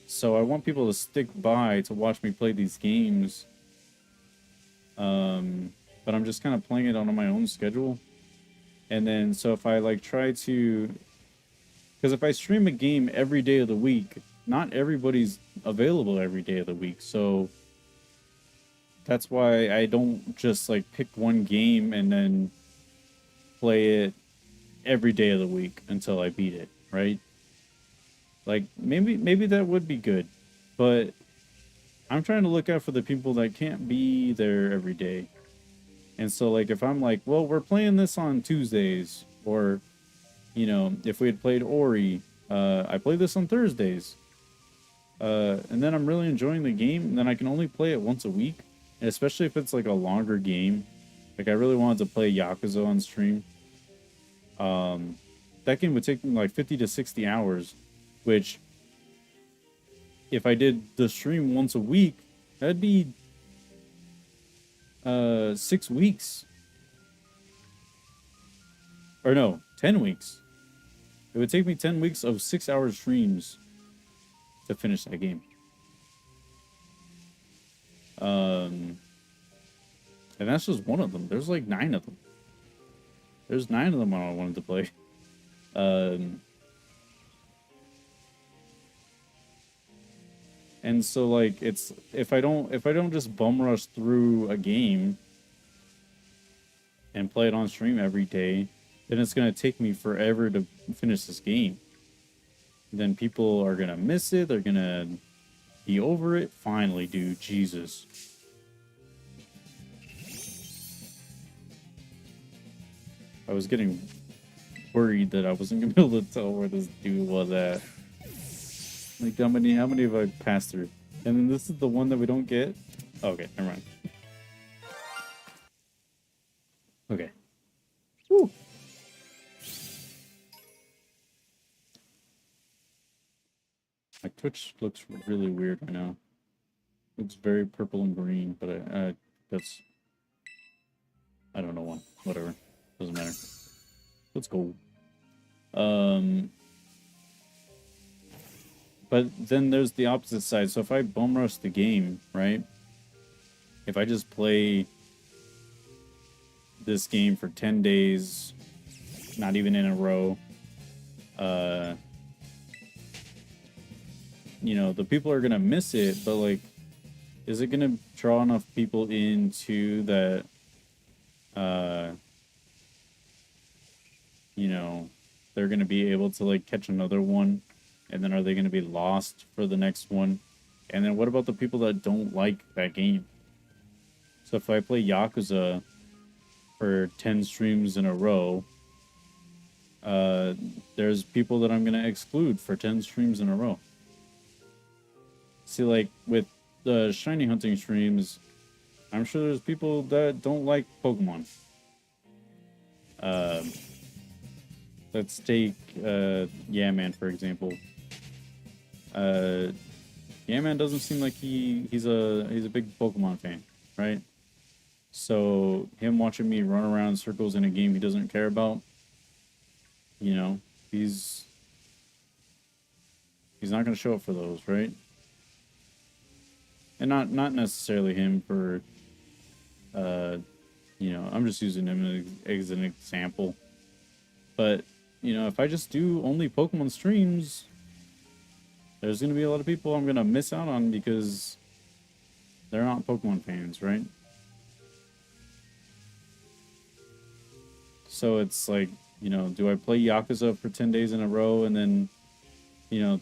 So I want people to stick by to watch me play these games. But I'm just kind of playing it on my own schedule. And then, so if I, like, try to, because if I stream a game every day of the week, not everybody's available every day of the week. So that's why I don't just, like, pick one game and then play it every day of the week until I beat it, right? Like, maybe that would be good, but I'm trying to look out for the people that can't be there every day. And so, like, if I'm like, well, we're playing this on Tuesdays, or, if we had played Ori, I play this on Thursdays, and then I'm really enjoying the game, and then I can only play it once a week, and especially if it's, like, a longer game. Like, I really wanted to play Yakuza on stream. That game would take me, like, 50 to 60 hours, which, if I did the stream once a week, that'd be 6 weeks. Or no, 10 weeks. It would take me 10 weeks of 6-hour streams to finish that game. And that's just one of them. There's like 9 of them. There's 9 of them I wanted to play. And so, like, it's if I don't just bum rush through a game and play it on stream every day, then it's gonna take me forever to finish this game. Then people are gonna miss it. They're gonna be over it. Finally, dude, Jesus. I was getting worried that I wasn't gonna be able to tell where this dude was at. Like, how many have I passed through? And then this is the one that we don't get? Oh, okay, never mind. Okay. Woo! My Twitch looks really weird right now. Looks very purple and green, but that's... I don't know why. Whatever. Doesn't matter. Let's go. But then there's the opposite side. So if I bum rush the game, right? If I just play this game for 10 days, not even in a row, the people are going to miss it, but, like, is it going to draw enough people into that, they're going to be able to, like, catch another one? And then are they going to be lost for the next one? And then what about the people that don't like that game? So if I play Yakuza for 10 streams in a row, there's people that I'm going to exclude for 10 streams in a row. See, like, with the shiny hunting streams, I'm sure there's people that don't like Pokemon. Let's take Yeah Man, for example. Yeah Man doesn't seem like he's a big Pokemon fan, right? So him watching me run around in circles in a game he doesn't care about, you know, he's not going to show up for those, right? And not necessarily him for, uh, you know, I'm just using him as an example. But, you know, if I just do only Pokemon streams, there's going to be a lot of people I'm going to miss out on because they're not Pokemon fans, right? So it's like, you know, do I play Yakuza for 10 days in a row and then, you know,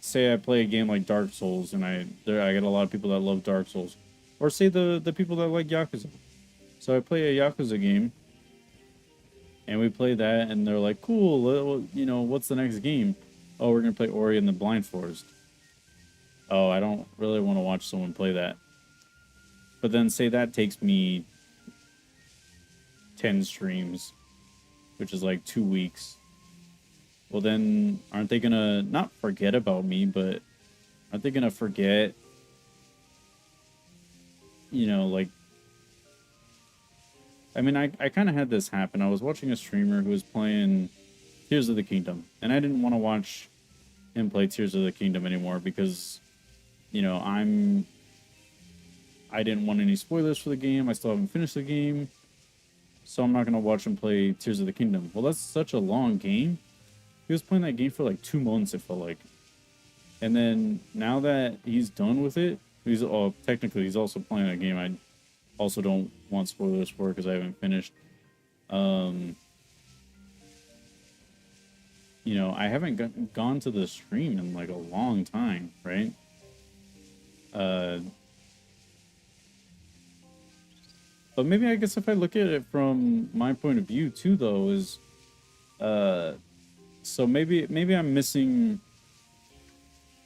say I play a game like Dark Souls and I get a lot of people that love Dark Souls, or say the people that like Yakuza. So I play a Yakuza game and we play that and they're like, cool, you know, what's the next game? Oh, we're going to play Ori and the Blind Forest. Oh, I don't really want to watch someone play that. But then say that takes me 10 streams, which is like 2 weeks. Well, then aren't they gonna not forget about me, but aren't they gonna forget, you know, like, I mean, I kind of had this happen. I was watching a streamer who was playing Tears of the Kingdom, and I didn't want to watch him play Tears of the Kingdom anymore because, you know, I didn't want any spoilers for the game. I still haven't finished the game, so I'm not gonna watch him play Tears of the Kingdom. Well, that's such a long game. He was playing that game for like 2 months, it felt like. And then now that he's done with it, technically he's also playing a game I also don't want spoilers for because I haven't finished. You know, I haven't gone to the stream in like a long time, right? But maybe I guess if I look at it from my point of view too, though, is so maybe I'm missing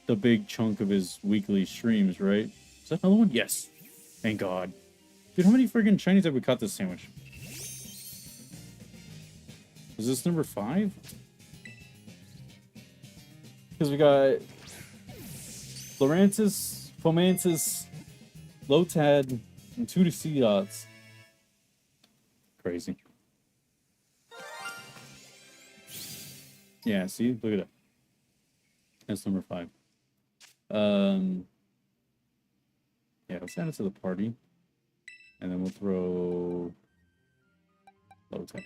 the big chunk of his weekly streams, right? Is that another one? Yes. Thank God. Dude, how many friggin' shinies have we caught this sandwich? Is this number 5? Because we got Lorantis, Fomantis, Lotad, and 2 Seedots. Crazy. Yeah, see? Look at that. That's number 5. Yeah, let's add it to the party. And then we'll throw Lotad.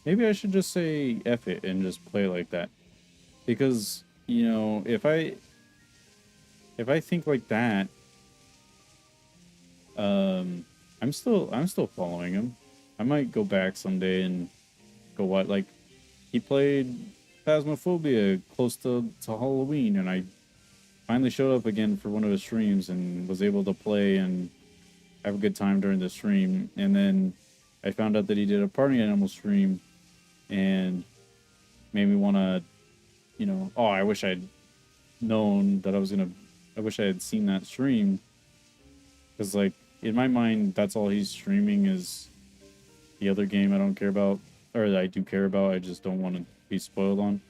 Maybe I should just say F it and just play like that. Because, you know, if I think like that, I'm still following him. I might go back someday and go what, like, he played Phasmophobia close to Halloween, and I finally showed up again for one of his streams and was able to play and have a good time during the stream. And then I found out that he did a party animal stream and made me want to, you know, oh, I wish I'd known that I wish I had seen that stream. Because, like, in my mind, that's all he's streaming is the other game I don't care about, or that I do care about, I just don't want to be spoiled on.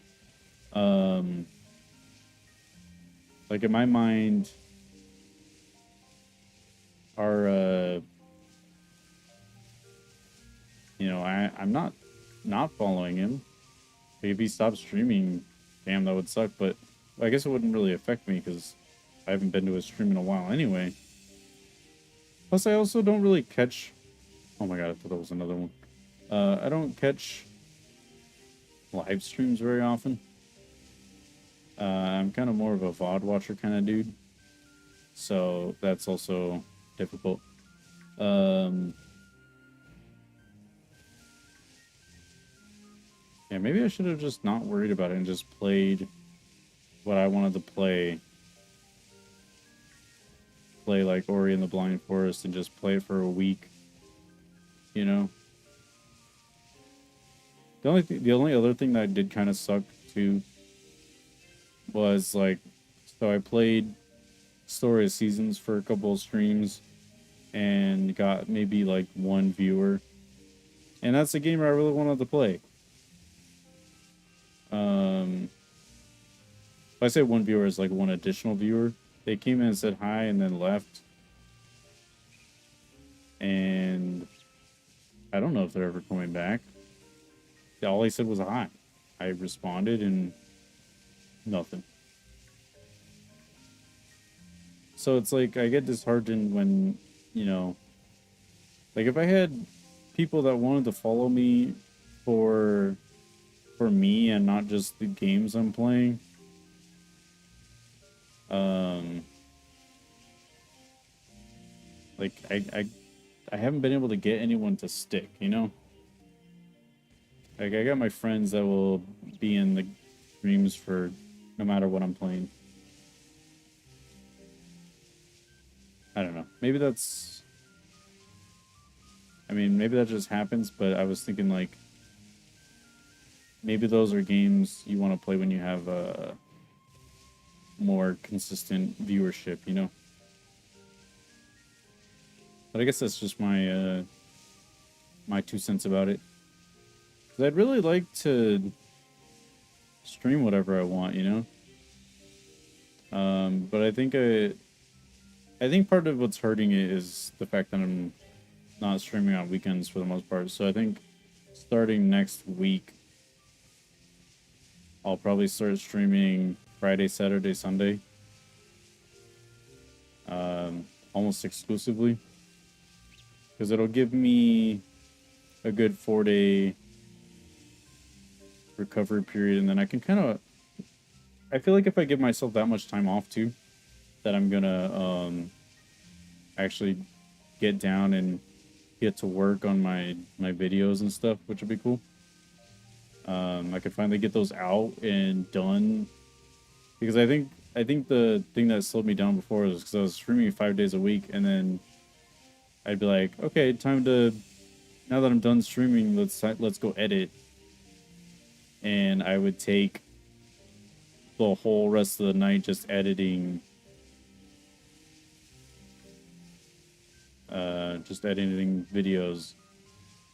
Like, in my mind, our, you know, I'm not following him. If he stopped streaming, damn, that would suck, but I guess it wouldn't really affect me because I haven't been to his stream in a while anyway. Plus, I also don't really catch... Oh my god, I thought that was another one. I don't catch live streams very often. I'm kind of more of a VOD watcher kind of dude. So, that's also difficult. Yeah, maybe I should have just not worried about it and just played what I wanted to play. Play like Ori and the Blind Forest and just play it for a week. You know? The only other thing that did kind of suck too was like, so I played Story of Seasons for a couple of streams and got maybe like 1 viewer. And that's a game I really wanted to play. If I say 1 viewer is like 1 additional viewer. They came in and said hi and then left. I don't know if they're ever coming back. All he said was hi. I responded and nothing. So it's like I get disheartened when, you know, like if I had people that wanted to follow me for me and not just the games I'm playing, like I haven't been able to get anyone to stick, you know? Like I got my friends that will be in the streams for no matter what I'm playing. I don't know. Maybe that's, I mean, maybe that just happens, but I was thinking like maybe those are games you want to play when you have a more consistent viewership, you know? But I guess that's just my my 2 cents about it. 'Cause I'd really like to stream whatever I want, you know? But I think part of what's hurting it is the fact that I'm not streaming on weekends for the most part. So I think starting next week, I'll probably start streaming Friday, Saturday, Sunday, almost exclusively, because it'll give me a good 4-day recovery period, and then I can kind of. I feel like if I give myself that much time off too, that I'm gonna actually get down and get to work on my videos and stuff, which would be cool. I could finally get those out and done, because I think the thing that slowed me down before was because I was streaming 5 days a week, and then I'd be like, okay, time to, now that I'm done streaming, let's go edit, and I would take the whole rest of the night just editing, videos,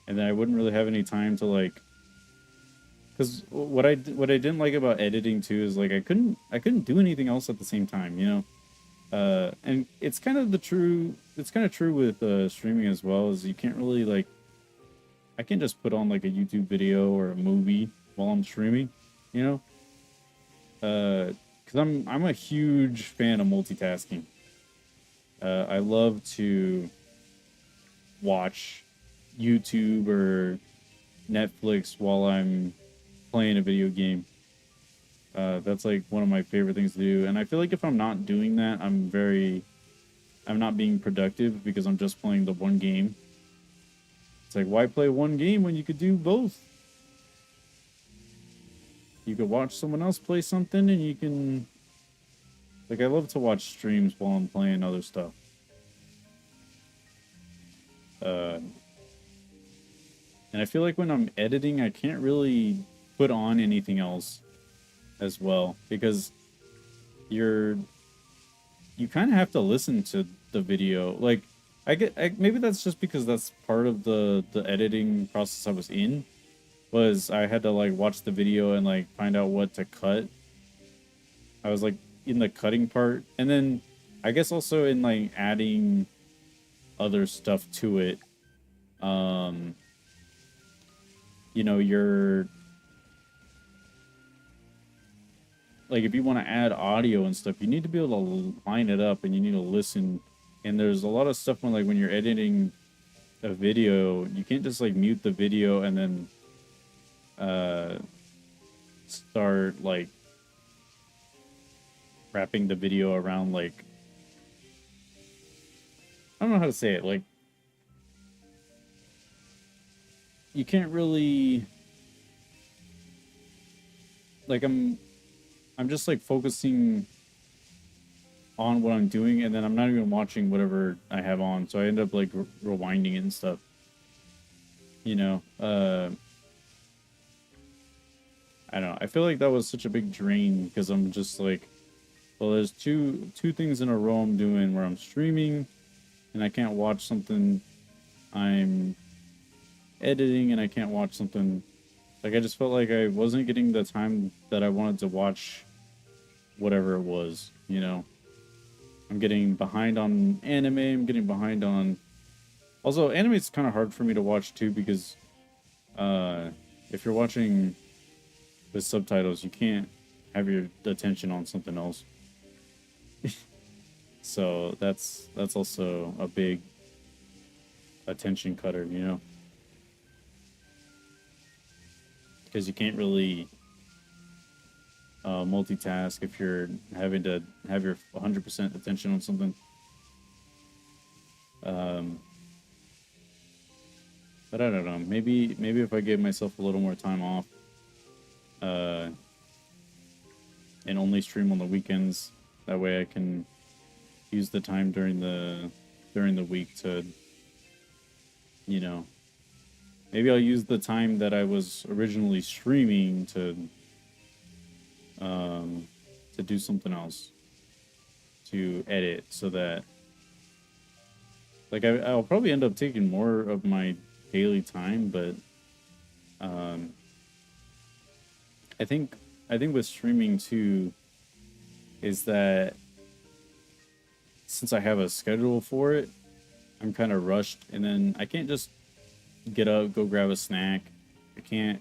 and then I wouldn't really have any time to like. Because what I didn't like about editing too is like I couldn't do anything else at the same time, you know. And it's kind of true with streaming as well, is you can't really like, I can't just put on like a YouTube video or a movie while I'm streaming, you know. Because I'm a huge fan of multitasking. I love to watch YouTube or Netflix while I'm playing a video game. That's like one of my favorite things to do, and I feel like if I'm not doing that, I'm not being productive, because I'm just playing the one game. It's like, why play one game when you could do both? You could watch someone else play something, and you can, like, I love to watch streams while I'm playing other stuff. And I feel like when I'm editing, I can't really put on anything else as well, because you kind of have to listen to the video. Like, maybe that's just because that's part of the editing process I was in, was I had to like watch the video and like find out what to cut. I was like in the cutting part, and then I guess also in like adding other stuff to it. You know, you're like, if you want to add audio and stuff, you need to be able to line it up, and you need to listen. And there's a lot of stuff when you're editing a video, you can't just like mute the video and then start like wrapping the video around, like, I don't know how to say it, like, you can't really, like, I'm just like focusing on what I'm doing, and then I'm not even watching whatever I have on, so I end up like rewinding it and stuff, you know. I don't know, I feel like that was such a big drain, because I'm just like, well, there's two things in a row I'm doing, where I'm streaming and I can't watch something I'm editing, and I can't watch something, like, I just felt like I wasn't getting the time that I wanted to watch whatever it was, you know. I'm getting behind on anime, I'm getting behind on Also, anime is kind of hard for me to watch too because if you're watching with subtitles, you can't have your attention on something else. So that's also a big attention cutter, you know, because you can't really multitask if you're having to have your 100% attention on something. Um, but I don't know. Maybe if I give myself a little more time off, uh, and only stream on the weekends, that way I can use the time during the week to, you know, maybe I'll use the time that I was originally streaming to do something else, to edit, so that like I'll probably end up taking more of my daily time, but um, I think with streaming too is that since I have a schedule for it, I'm kind of rushed, and then I can't just get up, go grab a snack. I can't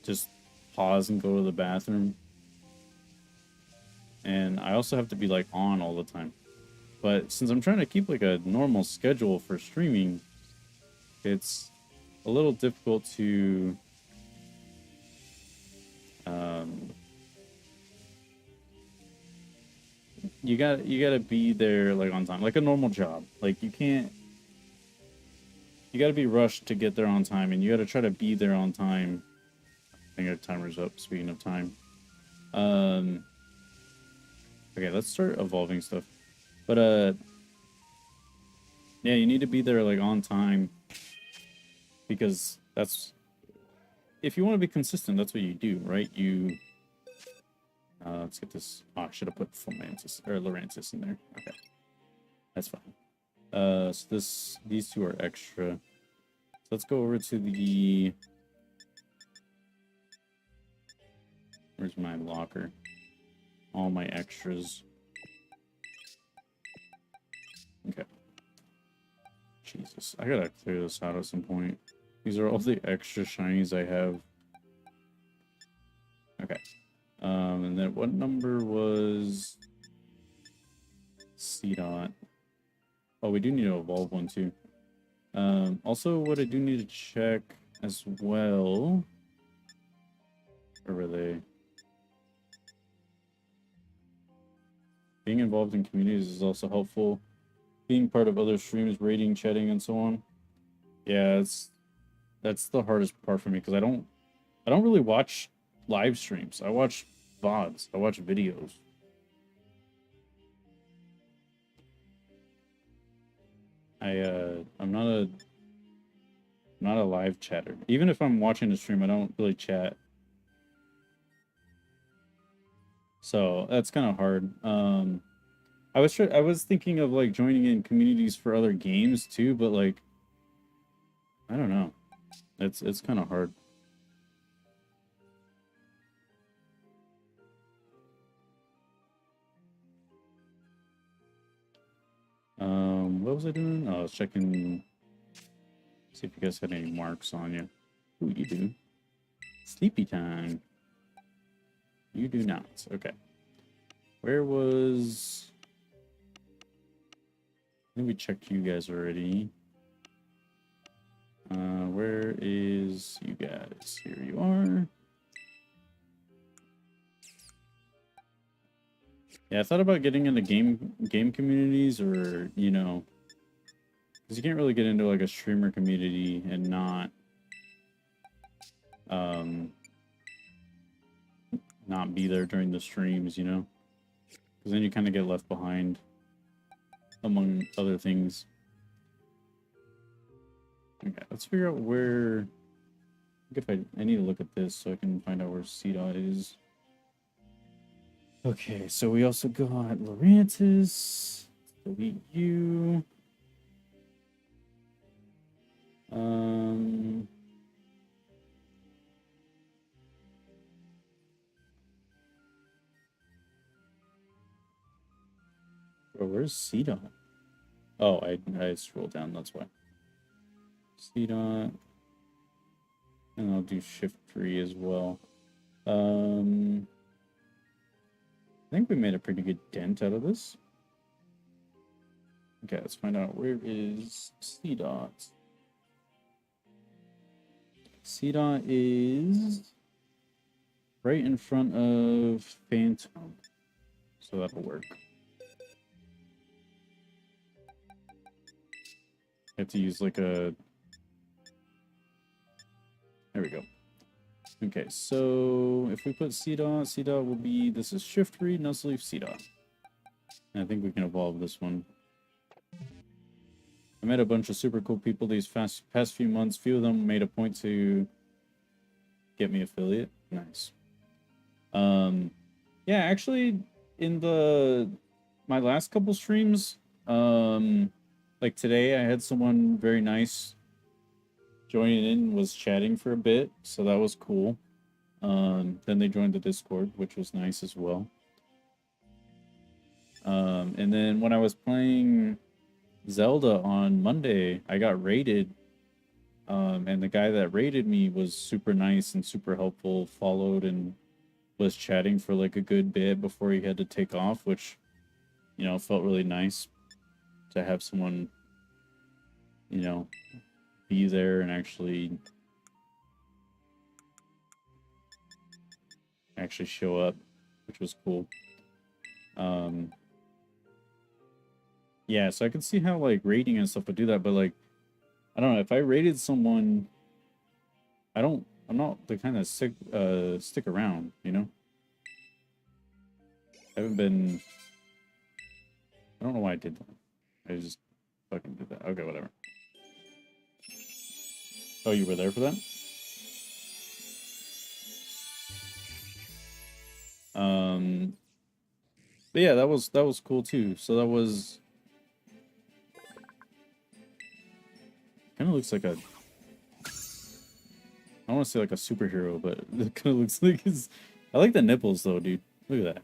just pause and go to the bathroom. And I also have to be like on all the time. But since I'm trying to keep like a normal schedule for streaming, it's a little difficult to you gotta be there like on time, like a normal job. Like you gotta be rushed to get there on time, and you gotta try to be there on time. I think our timer's up. Speaking of time, um, okay, let's start evolving stuff. But yeah, you need to be there like on time because that's if you want to be consistent. That's what you do, right? You let's get this. Oh, I should have put Fomantis or Lorantis in there. Okay, that's fine. So these two are extra. So let's go over to the. Where's my locker? All my extras. Okay. Jesus, I gotta clear this out at some point. These are all the extra shinies I have. Okay. And then what number was C dot? Oh, we do need to evolve one too. Also, what I do need to check as well. Where were they? Being involved in communities is also helpful. Being part of other streams, rating, chatting, and so on. Yeah, that's the hardest part for me because I don't really watch live streams. I watch VODs. I watch videos. I'm not a live chatter. Even if I'm watching a stream, I don't really chat. So that's kind of hard. I was thinking of like joining in communities for other games too, but like I don't know. It's kind of hard. What was I doing? Oh, I was checking. See if you guys had any marks on you. Ooh, you do. Sleepy time. You do not. Okay. Where was... I think we checked you guys already. Where is you guys? Here you are. Yeah, I thought about getting into game communities, or, you know... Because you can't really get into, like, a streamer community and not be there during the streams, you know? Because then you kind of get left behind, among other things. Okay, let's figure out where... I think if I need to look at this so I can find out where C-Dot is. Okay, so we also got Lorantis. Delete you. Bro, where's C-Dot? Oh, I scrolled down, that's why. C dot. And I'll do shift 3 as well. I think we made a pretty good dent out of this. Okay, let's find out where is C dot. C dot is right in front of Phantom. So that'll work. I have to use like a... There we go. Okay, so if we put C dot will be... This is shift 3, nuzzle leaf C dot. And I think we can evolve this one. I met a bunch of super cool people these past few months. Few of them made a point to get me affiliate. Nice. Yeah, actually, in my last couple streams, like today, I had someone very nice joining in, was chatting for a bit, so that was cool. Then they joined the Discord, which was nice as well. And then when I was playing Zelda on Monday, I got raided. And the guy that raided me was super nice and super helpful, followed and was chatting for like a good bit before he had to take off, which, you know, felt really nice to have someone, you know, be there and actually show up, which was cool. Yeah, so I can see how like raiding and stuff would do that, but like I don't know, if I raided someone, I'm not the kind of stick around, you know? I haven't been... I don't know why I did that. I just fucking did that. Okay, whatever. Oh, you were there for that? But yeah, that was cool too. So that was... Kind of looks like a... I don't want to say like a superhero, but it kind of looks like his... I like the nipples though, dude. Look at that.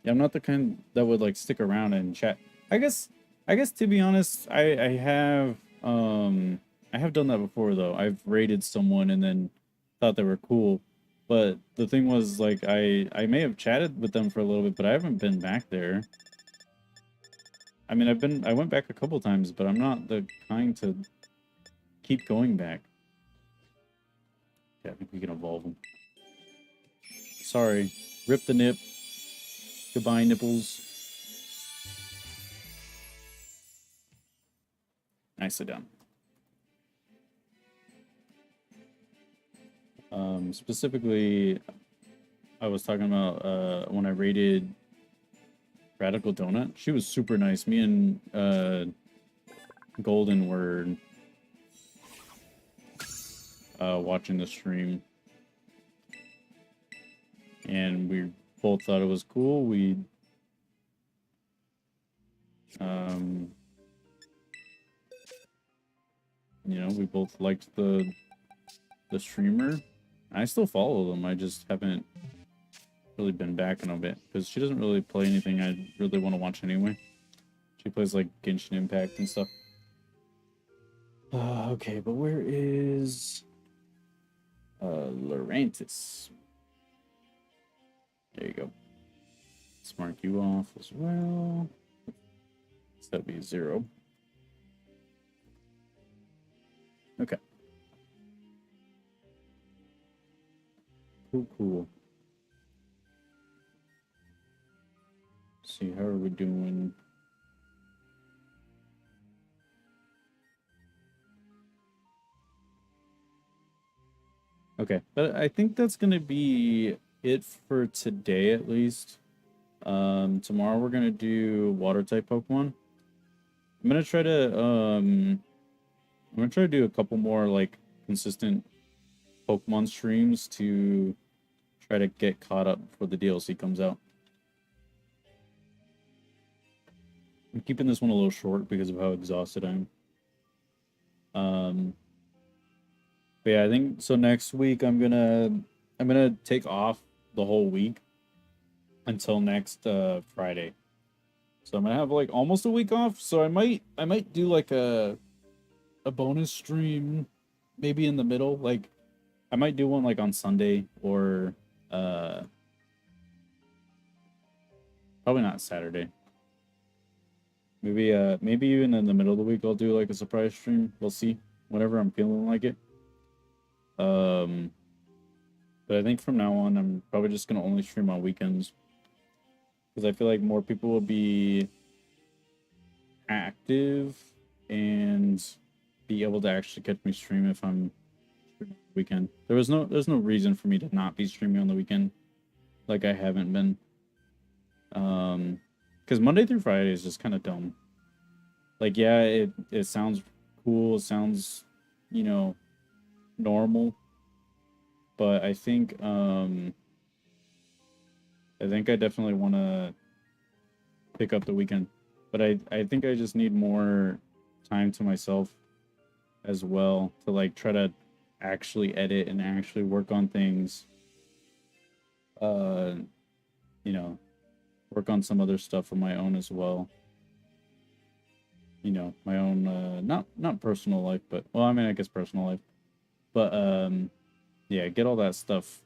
Yeah, I'm not the kind that would like stick around and chat. I guess to be honest, I have done that before though. I've rated someone and then thought they were cool. But the thing was like I may have chatted with them for a little bit, but I haven't been back there. I mean, I went back a couple times, but I'm not the kind to keep going back. Yeah, I think we can evolve them. Sorry. Rip the nip. Goodbye, nipples. Nicely done. Specifically, I was talking about when I raided Radical Donut. She was super nice. Me and Golden were watching the stream, and we both thought it was cool. We you know, we both liked the streamer. I still follow them. I just haven't really been back in a bit because she doesn't really play anything I really want to watch anyway. She plays like Genshin Impact and stuff. Okay, but where is Laurentis? There you go. Let's mark you off as well. So that'd be 0. Okay. Cool. See, how are we doing? Okay, but I think that's gonna be it for today at least. Tomorrow we're gonna do water type Pokemon. I'm gonna try to do a couple more like consistent Pokemon streams to try to get caught up before the DLC comes out. I'm keeping this one a little short because of how exhausted I am. But yeah, I think so next week I'm gonna take off the whole week until next Friday. So I'm gonna have like almost a week off. So I might do like a bonus stream maybe in the middle. Like I might do one like on Sunday or uh probably not Saturday. Maybe even in the middle of the week I'll do like a surprise stream. We'll see. Whenever I'm feeling like it. Um but I think from now on I'm probably just gonna only stream on weekends. Because I feel like more people will be active and be able to actually catch me stream if I'm streaming on the weekend. There's no reason for me to not be streaming on the weekend like I haven't been. Because Monday through Friday is just kind of dumb. Like yeah, it sounds cool, it sounds, you know, normal, but I think I definitely want to pick up the weekend. But I think I just need more time to myself as well to like try to actually edit and actually work on things. Uh, you know, work on some other stuff on my own as well. You know, my own not personal life, but well, I mean I guess personal life. But yeah, get all that stuff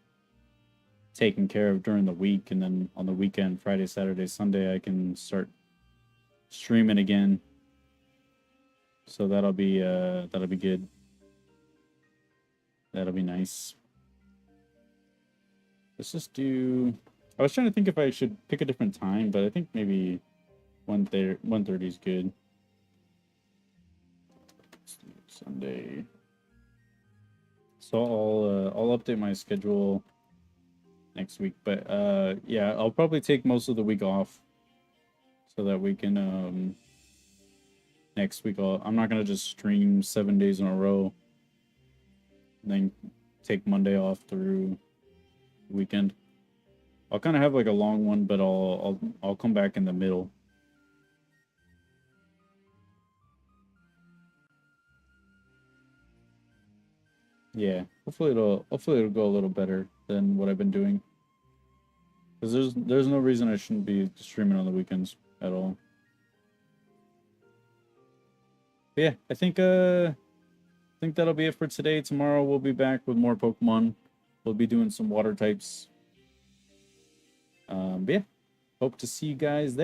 taken care of during the week, and then on the weekend, Friday, Saturday, Sunday, I can start streaming again. So that'll be good. That'll be nice. Let's just do. I was trying to think if I should pick a different time, but I think maybe 1:30 is good. Sunday. So I'll update my schedule next week, but yeah, I'll probably take most of the week off so that we can next week I'm not gonna just stream 7 days in a row, and then take Monday off through the weekend. I'll kind of have like a long one, but I'll come back in the middle. Yeah, hopefully it'll go a little better than what I've been doing. Because there's no reason I shouldn't be streaming on the weekends at all. But yeah, I think that'll be it for today. Tomorrow we'll be back with more Pokemon. We'll be doing some water types. But yeah, hope to see you guys there.